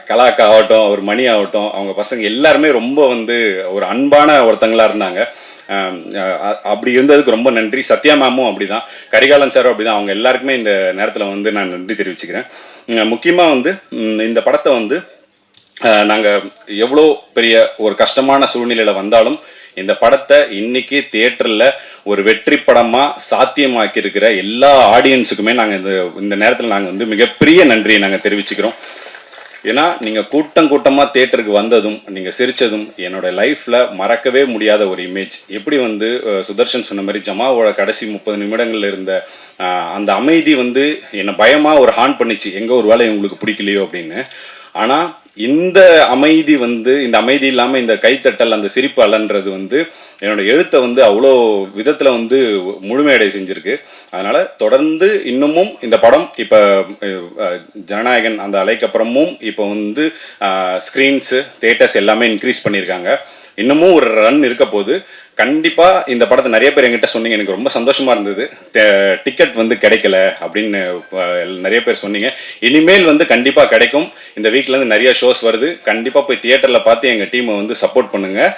கலாக்கா ஆகட்டும், அவர் மணி ஆகட்டும், அவங்க பசங்க எல்லாருமே ரொம்ப வந்து ஒரு அன்பான ஒருத்தங்களாக இருந்தாங்க. அப்படி இருந்ததுக்கு ரொம்ப நன்றி. சத்யா மேமும் அப்படி தான், கரிகாலன் சாரும் அப்படி தான். அவங்க எல்லாருக்குமே இந்த நேரத்தில் வந்து நான் நன்றி தெரிவிச்சுக்கிறேன். முக்கியமாக வந்து இந்த படத்தை வந்து நாங்கள் எவ்வளோ பெரிய ஒரு கஷ்டமான சூழ்நிலையில் வந்தாலும் இந்த படத்தை இன்னைக்கு தியேட்டரில் ஒரு வெற்றி படமாக சாத்தியமாக்கி இருக்கிற எல்லா ஆடியன்ஸுக்குமே நாங்கள் இந்த நேரத்தில் நாங்கள் வந்து மிகப்பெரிய நன்றியை நாங்கள் தெரிவிச்சுக்கிறோம். ஏன்னா நீங்கள் கூட்டமாக தியேட்டருக்கு வந்ததும் நீங்கள் சிரித்ததும் என்னோடய லைஃப்பில் மறக்கவே முடியாத ஒரு இமேஜ். எப்படி வந்து சுதர்ஷன் சொன்ன மாதிரி ஜமாவோட கடைசி 30 நிமிடங்களில் இருந்த அந்த அமைதி வந்து என்னை பயமாக ஒரு ஹார்ன் பண்ணிச்சு, எங்கே ஒரு வேளை உங்களுக்கு பிடிக்கலையோ அப்படின்னு. ஆனால் இந்த அமைதி வந்து, இந்த அமைதி இல்லாமல் இந்த கைத்தட்டல், அந்த சிரிப்பு அலன்றது வந்து என்னோட எழுத்தை வந்து அவ்வளோ விதத்தில் வந்து முழுமையடை செஞ்சுருக்கு. அதனால் தொடர்ந்து இன்னமும் இந்த படம் இப்போ ஜனநாயகன் அந்த அலைக்கு அப்புறமும் இப்போ வந்து ஸ்க்ரீன்ஸு தியேட்டர்ஸ் எல்லாமே இன்க்ரீஸ் பண்ணியிருக்காங்க. இன்னமும் ஒரு ரன் இருக்க போது. கண்டிப்பாக இந்த படத்தை நிறைய பேர் என்கிட்ட சொன்னீங்க, எனக்கு ரொம்ப சந்தோஷமாக இருந்தது. டிக்கெட் வந்து கிடைக்கல அப்படின்னு நிறைய பேர் சொன்னீங்க. இனிமேல் வந்து கண்டிப்பாக கிடைக்கும். இந்த வீக்லேருந்து நிறைய ஷோஸ் வருது, கண்டிப்பாக போய் தியேட்டரில் பார்த்து எங்கள் டீமை வந்து சப்போர்ட் பண்ணுங்கள்.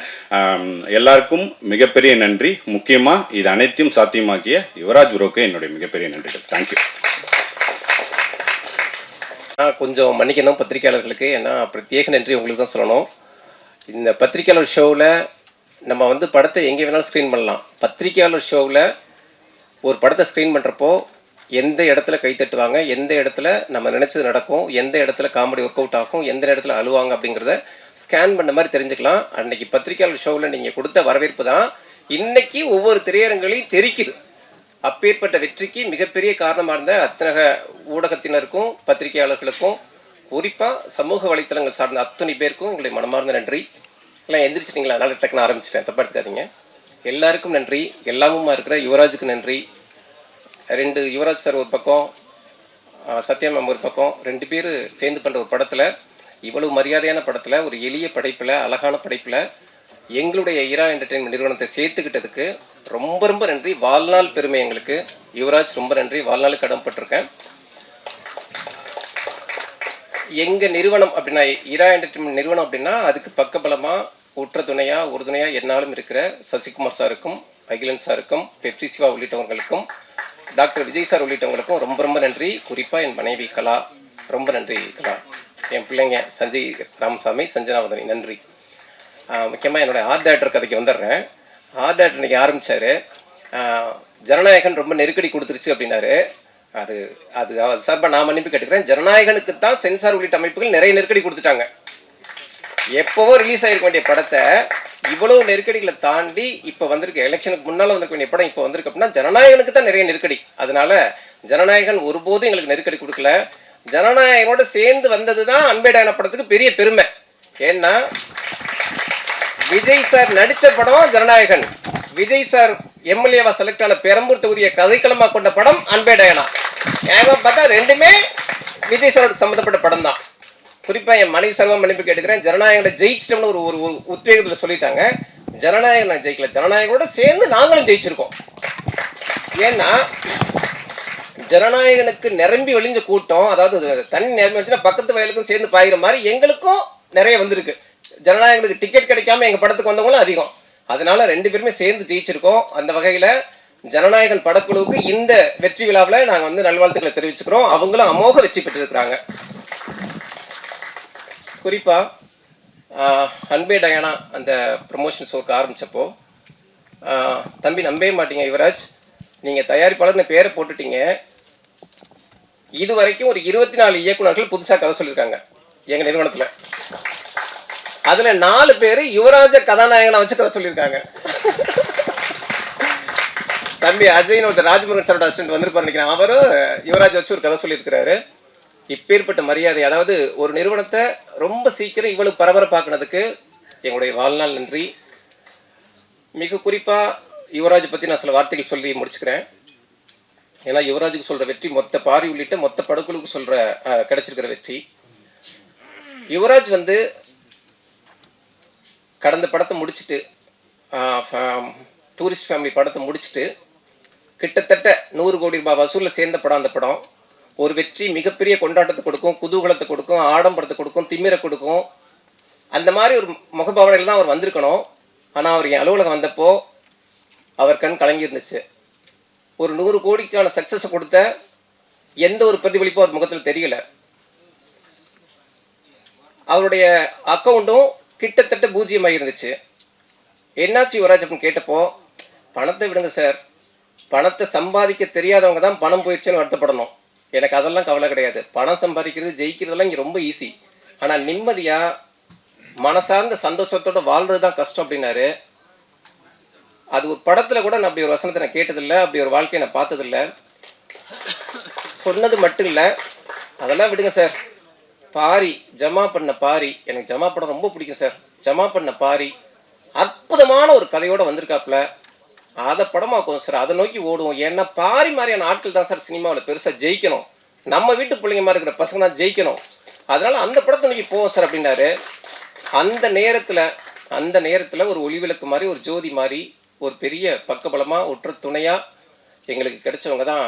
எல்லாருக்கும் மிகப்பெரிய நன்றி. முக்கியமாக இது அனைத்தையும் சாத்தியமாக்கிய யுவராஜ் ப்ரோக்கு என்னுடைய மிகப்பெரிய நன்றிகள். தேங்க்யூ. கொஞ்சம் மன்னிக்கணும் பத்திரிகையாளர்களுக்கு, ஏன்னா பிரத்யேக நன்றி உங்களுக்கு தான் சொல்லணும். இந்த பத்திரிகையாளர் ஷோவில் நம்ம வந்து படத்தை எங்கே வேணாலும் ஸ்க்ரீன் பண்ணலாம். பத்திரிகையாளர் ஷோவில் ஒரு படத்தை ஸ்க்ரீன் பண்ணுறப்போ எந்த இடத்துல கை தட்டுவாங்க, எந்த இடத்துல நம்ம நினச்சது நடக்கும், எந்த இடத்துல காமெடி ஒர்க் அவுட் ஆகும், எந்த இடத்துல அழுவாங்க அப்படிங்கிறத ஸ்கேன் பண்ண மாதிரி தெரிஞ்சுக்கலாம். அன்றைக்கி பத்திரிகையாளர் ஷோவில் நீங்கள் கொடுத்த வரவேற்பு தான் இன்றைக்கி ஒவ்வொரு திரையரங்களையும் தெரிக்குது. அப்பேற்பட்ட வெற்றிக்கு மிகப்பெரிய காரணமாக இருந்த அத்தனை ஊடகத்தினருக்கும் பத்திரிகையாளர்களுக்கும் குறிப்பாக சமூக வலைத்தளங்கள் சார்ந்த அத்தனை பேருக்கும் எங்களுடைய மனமார்ந்த நன்றி. எல்லாம் எந்திரிச்சிட்டிங்களா, அதனால் டக்குன்னு ஆரம்பிச்சிட்டேன், தப்பாக எடுத்துக்காதீங்க. எல்லாருக்கும் நன்றி. எல்லாமுமா இருக்கிற யுவராஜுக்கு நன்றி. 2 யுவராஜ் சார் ஒரு பக்கம், சத்யா மேம் ஒரு பக்கம், 2 பேர் சேர்ந்து பண்ணுற ஒரு படத்தில், இவ்வளவு மரியாதையான படத்தில், ஒரு எளிய படைப்பில், அழகான படைப்பில் எங்களுடைய இரா என்டர்டெயின்மெண்ட் நிறுவனத்தை சேர்த்துக்கிட்டதுக்கு ரொம்ப ரொம்ப நன்றி. வாழ்நாள் பெருமை எங்களுக்கு. யுவராஜ் ரொம்ப நன்றி, வாழ்நாள் கடமைப்பட்டிருக்கேன். எங்கள் நிறுவனம் அப்படின்னா, இரா என்டர்டெயின்மெண்ட் நிறுவனம் அப்படின்னா, அதுக்கு பக்கபலமாக உற்ற துணையாக உறுதுணையாக என்னாலும் இருக்கிற சசிகுமார் சாருக்கும், அகிலன் சாருக்கும், பெப்சி சிவா உள்ளிட்டவங்களுக்கும், டாக்டர் விஜய் சார் உள்ளிட்டவங்களுக்கும் ரொம்ப ரொம்ப நன்றி. குறிப்பாக என் மனைவி கலா, ரொம்ப நன்றி கலா. என் பிள்ளைங்க சஞ்சய் ராமசாமி, சஞ்சனாவதனி, நன்றி. முக்கியமாக என்னோடய ஆர்ட் டேரக்டர் கதைக்கு வந்துடுறேன். ஆர்ட் டேரக்டர் இன்றைக்கி ஆரம்பித்தார். ஜனநாயகன் ரொம்ப நெருக்கடி கொடுத்துருச்சு அப்படின்னாரு. அது சார்பாக நான் மன்னிப்பு கேட்டுக்கிறேன். ஜனநாயகனுக்கு தான் சென்சார் உள்ளிட்ட அமைப்புகள் நிறைய நெருக்கடி கொடுத்துட்டாங்க. எப்போவோ ரிலீஸ் ஆகிருக்க வேண்டிய படத்தை இவ்வளோ நெருக்கடிகளை தாண்டி இப்போ வந்திருக்கு. எலெக்ஷனுக்கு முன்னால் வந்திருக்க வேண்டிய படம் இப்போ வந்திருக்கு அப்படின்னா ஜனநாயகனுக்கு தான் நிறைய நெருக்கடி. அதனால ஜனநாயகன் ஒருபோதும் எங்களுக்கு நெருக்கடி கொடுக்கல. ஜனநாயகனோட சேர்ந்து வந்தது தான் அன்பேடான படத்துக்கு பெரிய பெருமை. ஏன்னா விஜய் சார் நடித்த படம் ஜனநாயகன், விஜய் சார் எம்எல்ஏவா செலக்ட் ஆன பெரம்பூர் தொகுதியை கதைக்களமாக கொண்ட படம் அன்பேடாயனா. நியாயமாக பார்த்தா 2மே விஜய் சாரோட சம்மந்தப்பட்ட படம் தான். குறிப்பாக என் மனைவி சார்பாக மன்னிப்பு கேட்டுக்கிறேன். ஜனநாயகனை ஜெயிச்சிட்டோம்னு ஒரு உத்வேகத்தில் சொல்லிட்டாங்க. ஜனநாயகனை ஜெயிக்கல, ஜனநாயகனோட சேர்ந்து நாங்களும் ஜெயிச்சிருக்கோம். ஏன்னா ஜனநாயகனுக்கு நிரம்பி வழிஞ்ச கூட்டம், அதாவது தண்ணி நிரம்பி வச்சுன்னா பக்கத்து வயலுக்கும் சேர்ந்து பாயிற மாதிரி எங்களுக்கும் நிறைய வந்திருக்கு. ஜனநாயகனுக்கு டிக்கெட் கிடைக்காம எங்கள் படத்துக்கு வந்தவங்களும் அதிகம். அதனால 2 பேருமே சேர்ந்து ஜெயிச்சிருக்கோம். அந்த வகையில் ஜனநாயகன் படக்குழுவுக்கு இந்த வெற்றி விழாவில் நாங்கள் வந்து நல்வாழ்த்துக்களை தெரிவிச்சுக்கிறோம். அவங்களும் அமோக வெற்றி பெற்றிருக்கிறாங்க. குறிப்பாக அன்பே டயானா அந்த ப்ரமோஷன் ஷோக்கு ஆரம்பித்தப்போ தம்பி நம்பவே மாட்டீங்க யுவராஜ், நீங்கள் தயாரிப்பாளர்னு பேரை போட்டுட்டீங்க. இது வரைக்கும் ஒரு 24 இயக்குநர்கள் புதுசாக கதை சொல்லியிருக்காங்க எங்கள் நிறுவனத்தில். அதில் 4 பேர் யுவராஜ கதாநாயகனை வச்சு கதை சொல்லியிருக்காங்க. தம்பி அஜய்னு ஒருத்தர் ராஜ்முருகன் சாரோட அசிஸ்டன்ட் வந்திருப்பார் நினைக்கிறேன். அவரும் யுவராஜ் வச்சு ஒரு கதை சொல்லியிருக்கிறாரு. இப்பேற்பட்ட மரியாதை, அதாவது ஒரு நிறுவனத்தை ரொம்ப சீக்கிரம் இவ்வளவு பரபரப்பாக்குனதுக்கு எங்களுடைய வாழ்நாள் நன்றி. மிக குறிப்பாக யுவராஜ் பற்றி நான் சில வார்த்தைகள் சொல்லி முடிச்சுக்கிறேன். ஏன்னா யுவராஜுக்கு சொல்கிற வெற்றி மொத்த பாரி உள்ளிட்ட மொத்த படக்குழுக்கு சொல்கிற கிடைச்சிருக்கிற வெற்றி. யுவராஜ் வந்து கடந்த படத்தை முடிச்சுட்டு, டூரிஸ்ட் ஃபேமிலி படத்தை முடிச்சுட்டு கிட்டத்தட்ட 100 கோடி ரூபாய் வசூலில் சேர்ந்த படம் அந்த படம். ஒரு வெற்றி மிகப்பெரிய கொண்டாட்டத்தை கொடுக்கும், குதூகலத்தை கொடுக்கும், ஆடம்பரத்தை கொடுக்கும், திமிரை கொடுக்கும். அந்த மாதிரி ஒரு முகபாவனையில் தான் அவர் வந்திருக்கணும். ஆனால் அவர் என் அலுவலகம் வந்தப்போ அவர் கண் கலங்கி இருந்துச்சு. ஒரு 100 கோடிக்கான சக்ஸஸை கொடுத்த எந்த ஒரு பிரதிபலிப்பும் அவர் முகத்தில் தெரியல. அவருடைய அக்கௌண்ட்டும் கிட்டத்தட்ட பூஜ்ஜியமாக இருந்துச்சு. என்னாச்சு யுவராஜ் அப்படின்னு கேட்டப்போ, பணத்தை விடுங்க சார், பணத்தை சம்பாதிக்க தெரியாதவங்க தான் பணம் போயிடுச்சுன்னு வருத்தப்படணும். எனக்கு அதெல்லாம் கவலை கிடையாது. பணம் சம்பாதிக்கிறது ஜெயிக்கிறதெல்லாம் இங்கே ரொம்ப ஈஸி. ஆனால் நிம்மதியாக மனசார்ந்த சந்தோஷத்தோடு வாழ்றது தான் கஷ்டம் அப்படின்னாரு. அது ஒரு படத்தில் கூட நான் அப்படி ஒரு வசனத்தை நான் கேட்டதில்லை, அப்படி ஒரு வாழ்க்கையை நான் பார்த்ததில்லை. சொன்னது மட்டும் இல்லை, அதெல்லாம் விடுங்க சார். பாரி ஜமா பண்ண பாரி, எனக்கு ஜமா படம் ரொம்ப பிடிக்கும் சார். ஜமா பண்ண பாரி அற்புதமான ஒரு கதையோடு வந்திருக்காப்புல. அதை படமாக்கும் சார், அதை நோக்கி ஓடுவோம். ஏன்னா பாரி மாதிரியான ஆட்கள் தான் சார் சினிமாவில் பெருசாக ஜெயிக்கணும். நம்ம வீட்டு பிள்ளைங்க மாதிரி இருக்கிற பசங்க தான் ஜெயிக்கணும். அதனால் அந்த படத்தை நோக்கி போவோம் சார் அப்படின்னாரு. அந்த நேரத்தில் ஒரு ஒளிவிளக்கு மாதிரி, ஒரு ஜோதி மாதிரி, ஒரு பெரிய பக்கபலமாக ஒற்ற துணையாக எங்களுக்கு கிடைச்சவங்க தான்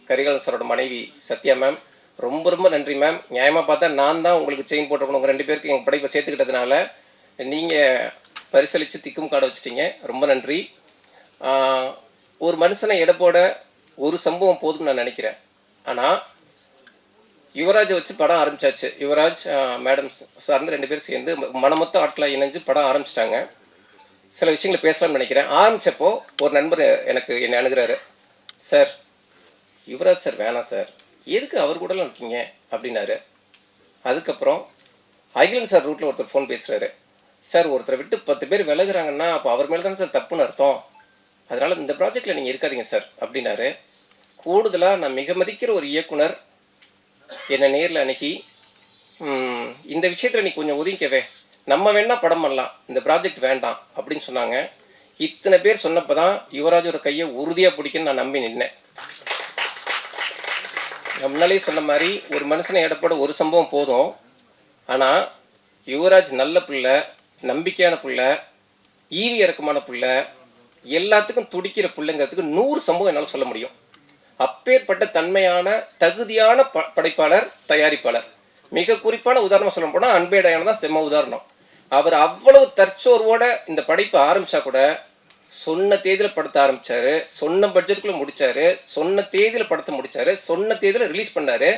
கரிகாலன் சாரோட மனைவி சத்யா மேம். ரொம்ப ரொம்ப நன்றி மேம். நியாயமாக பார்த்தா நான் தான் உங்களுக்கு செயின் போட்டிருக்கணும். உங்கள் 2 பேருக்கு எங்கள் படைப்பை சேர்த்துக்கிட்டதுனால நீங்கள் பரிசளித்து திக்கும் காட வச்சுட்டீங்க. ரொம்ப நன்றி. ஒரு மனுஷனை எடை போட ஒரு சம்பவம் போதும்னு நான் நினைக்கிறேன். ஆனால் யுவராஜை வச்சு படம் ஆரம்பித்தாச்சு. யுவராஜ் மேடம் சார்ந்து 2 பேர் சேர்ந்து மனமொத்த ஆட்களாக இணைஞ்சு படம் ஆரம்பிச்சிட்டாங்க. சில விஷயங்களை பேசலாம்னு நினைக்கிறேன். ஆரம்பித்தப்போ ஒரு நண்பர் என்னை அணுகிறாரு. சார், யுவராஜ் சார் வேணாம் சார், எதுக்கு அவர் கூடலாம் இருக்கீங்க அப்படின்னாரு. அதுக்கப்புறம் அகிலன் சார் ரூட்டில் ஒருத்தர் ஃபோன் பேசுகிறாரு. சார், ஒருத்தரை விட்டு 10 பேர் விலகுறாங்கன்னா அப்போ அவர் மேலே தானே சார் தப்புன்னு அர்த்தம். அதனால் இந்த ப்ராஜெக்டில் நீங்கள் இருக்காதீங்க சார் அப்படின்னாரு. கூடுதலாக நான் மிக மதிக்கிற ஒரு இயக்குனர் என்னை நேரில் அணுகி, இந்த விஷயத்தில் நீ கொஞ்சம் ஒதுங்கிக்கவே, நம்ம வேணால் படம் பண்ணலாம், இந்த ப்ராஜெக்ட் வேண்டாம் அப்படின்னு சொன்னாங்க. இத்தனை பேர் சொன்னப்போ தான் யுவராஜோட கையை உறுதியாக பிடிக்குன்னு நான் நம்பி நின்னேன். முன்னாலே சொன்ன மாதிரி ஒரு மனுஷனை எடப்பட ஒரு சம்பவம் போதும். ஆனால் யுவராஜ் நல்ல பிள்ளை, நம்பிக்கையான பிள்ளை, ஈவி இறக்கமான பிள்ளை, எல்லாத்துக்கும் துடிக்கிற பிள்ளைங்கிறதுக்கு 100 சம்பவம் என்னால் சொல்ல முடியும். அப்பேற்பட்ட தன்மையான தகுதியான படைப்பாளர், தயாரிப்பாளர். மிக குறிப்பான உதாரணமாக சொல்ல போனால் அன்பே டயானா தான் செம்ம உதாரணம். அவர் அவ்வளவு தற்சோர்வோட இந்த படைப்பை ஆரம்பித்தா கூட சொன்ன தேதியில் படத்தை ஆரம்பித்தார், சொன்ன பட்ஜெட்டுக்குள்ளே முடித்தார், சொன்ன தேதியில் படத்தை முடித்தார், சொன்ன தேதியில் ரிலீஸ் பண்ணார்.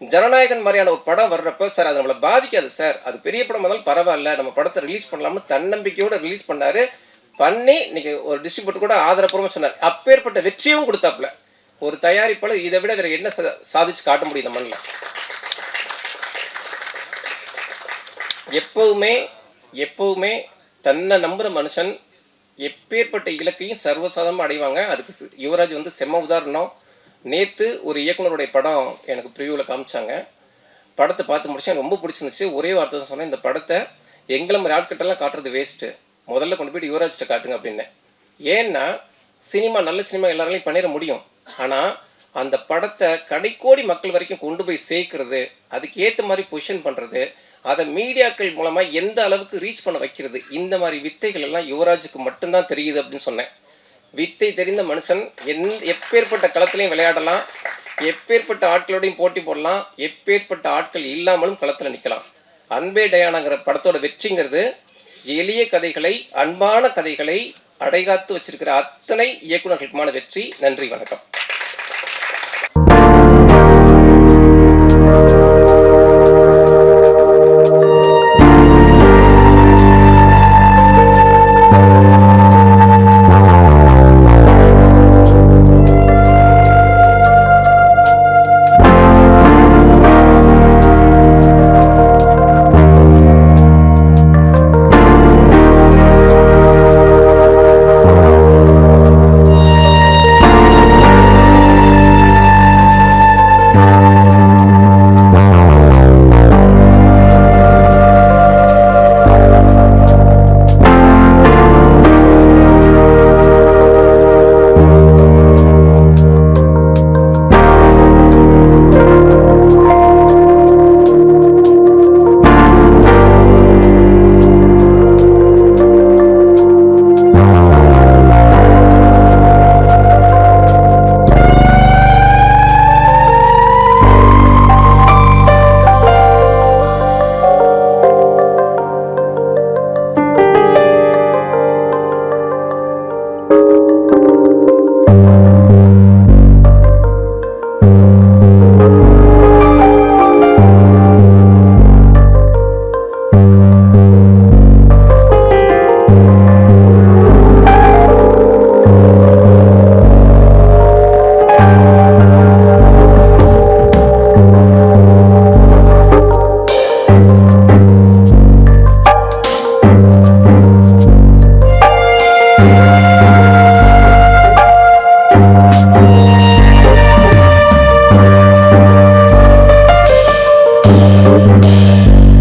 ஜனநாயகன் மாதிரியான ஒரு படம் வர்றப்போ, சார் அது நம்மளை பாதிக்காது சார், அது பெரிய படம் இருந்தாலும் பரவாயில்ல, நம்ம படத்தை ரிலீஸ் பண்ணலாம்னு தன்னம்பிக்கையோடு ரிலீஸ் பண்ணார். பண்ணி இன்றைக்கி ஒரு டிஸ்ட்ரிபியூட்டர் கூட ஆதரப்பூர்வமாக சொன்னார். அப்பேற்பட்ட வெற்றியும் கொடுத்தாப்புல. ஒரு தயாரிப்பாளர் இதை விட வேறு என்ன சாதிச்சு காட்ட முடியும் இந்த மண்ணில்? எப்பவுமே தன்னை நம்புகிற மனுஷன் எப்பேற்பட்ட இலக்கையும் சர்வசாதாரணமாக அடைவாங்க. அதுக்கு யுவராஜ் வந்து செம்ம உதாரணம். நேற்று ஒரு இயக்குனருடைய படம் எனக்கு ப்ரிவியூவில் காமிச்சாங்க. படத்தை பார்த்து முடிச்சேன், ரொம்ப பிடிச்சிருந்துச்சு. ஒரே வார்த்தை தான் சொன்னேன், இந்த படத்தை எங்களை மாதிரி ஆட்கிட்டெல்லாம் காட்டுறது வேஸ்ட்டு, முதல்ல கொண்டு போய்ட்டு யுவராஜ்கிட்ட காட்டுங்க அப்படின்னேன். ஏன்னா சினிமா, நல்ல சினிமா எல்லாராலையும் பண்ணிட முடியும். ஆனால் அந்த படத்தை கடைக்கோடி மக்கள் வரைக்கும் கொண்டு போய் சேர்க்கறது, அதுக்கு ஏற்ற மாதிரி பொசிஷன் பண்ணுறது, அதை மீடியாக்கள் மூலமாக எந்த அளவுக்கு ரீச் பண்ண வைக்கிறது, இந்த மாதிரி வித்தைகள் எல்லாம் யுவராஜுக்கு மட்டும்தான் தெரியுது அப்படின்னு சொன்னேன். வித்தை தெரிந்த மனுஷன் எப்பேற்பட்ட களத்துலையும் விளையாடலாம், எப்பேற்பட்ட ஆட்களோடையும் போட்டி போடலாம், எப்பேற்பட்ட ஆட்கள் இல்லாமலும் களத்தில் நிற்கலாம். அன்பே டயானாங்கிற படத்தோட வெற்றிங்கிறது எளிய கதைகளை, அன்பான கதைகளை அடைகாத்து வச்சிருக்கிற அத்தனை இயக்குநர்களுக்குமான வெற்றி. நன்றி, வணக்கம். Thank you.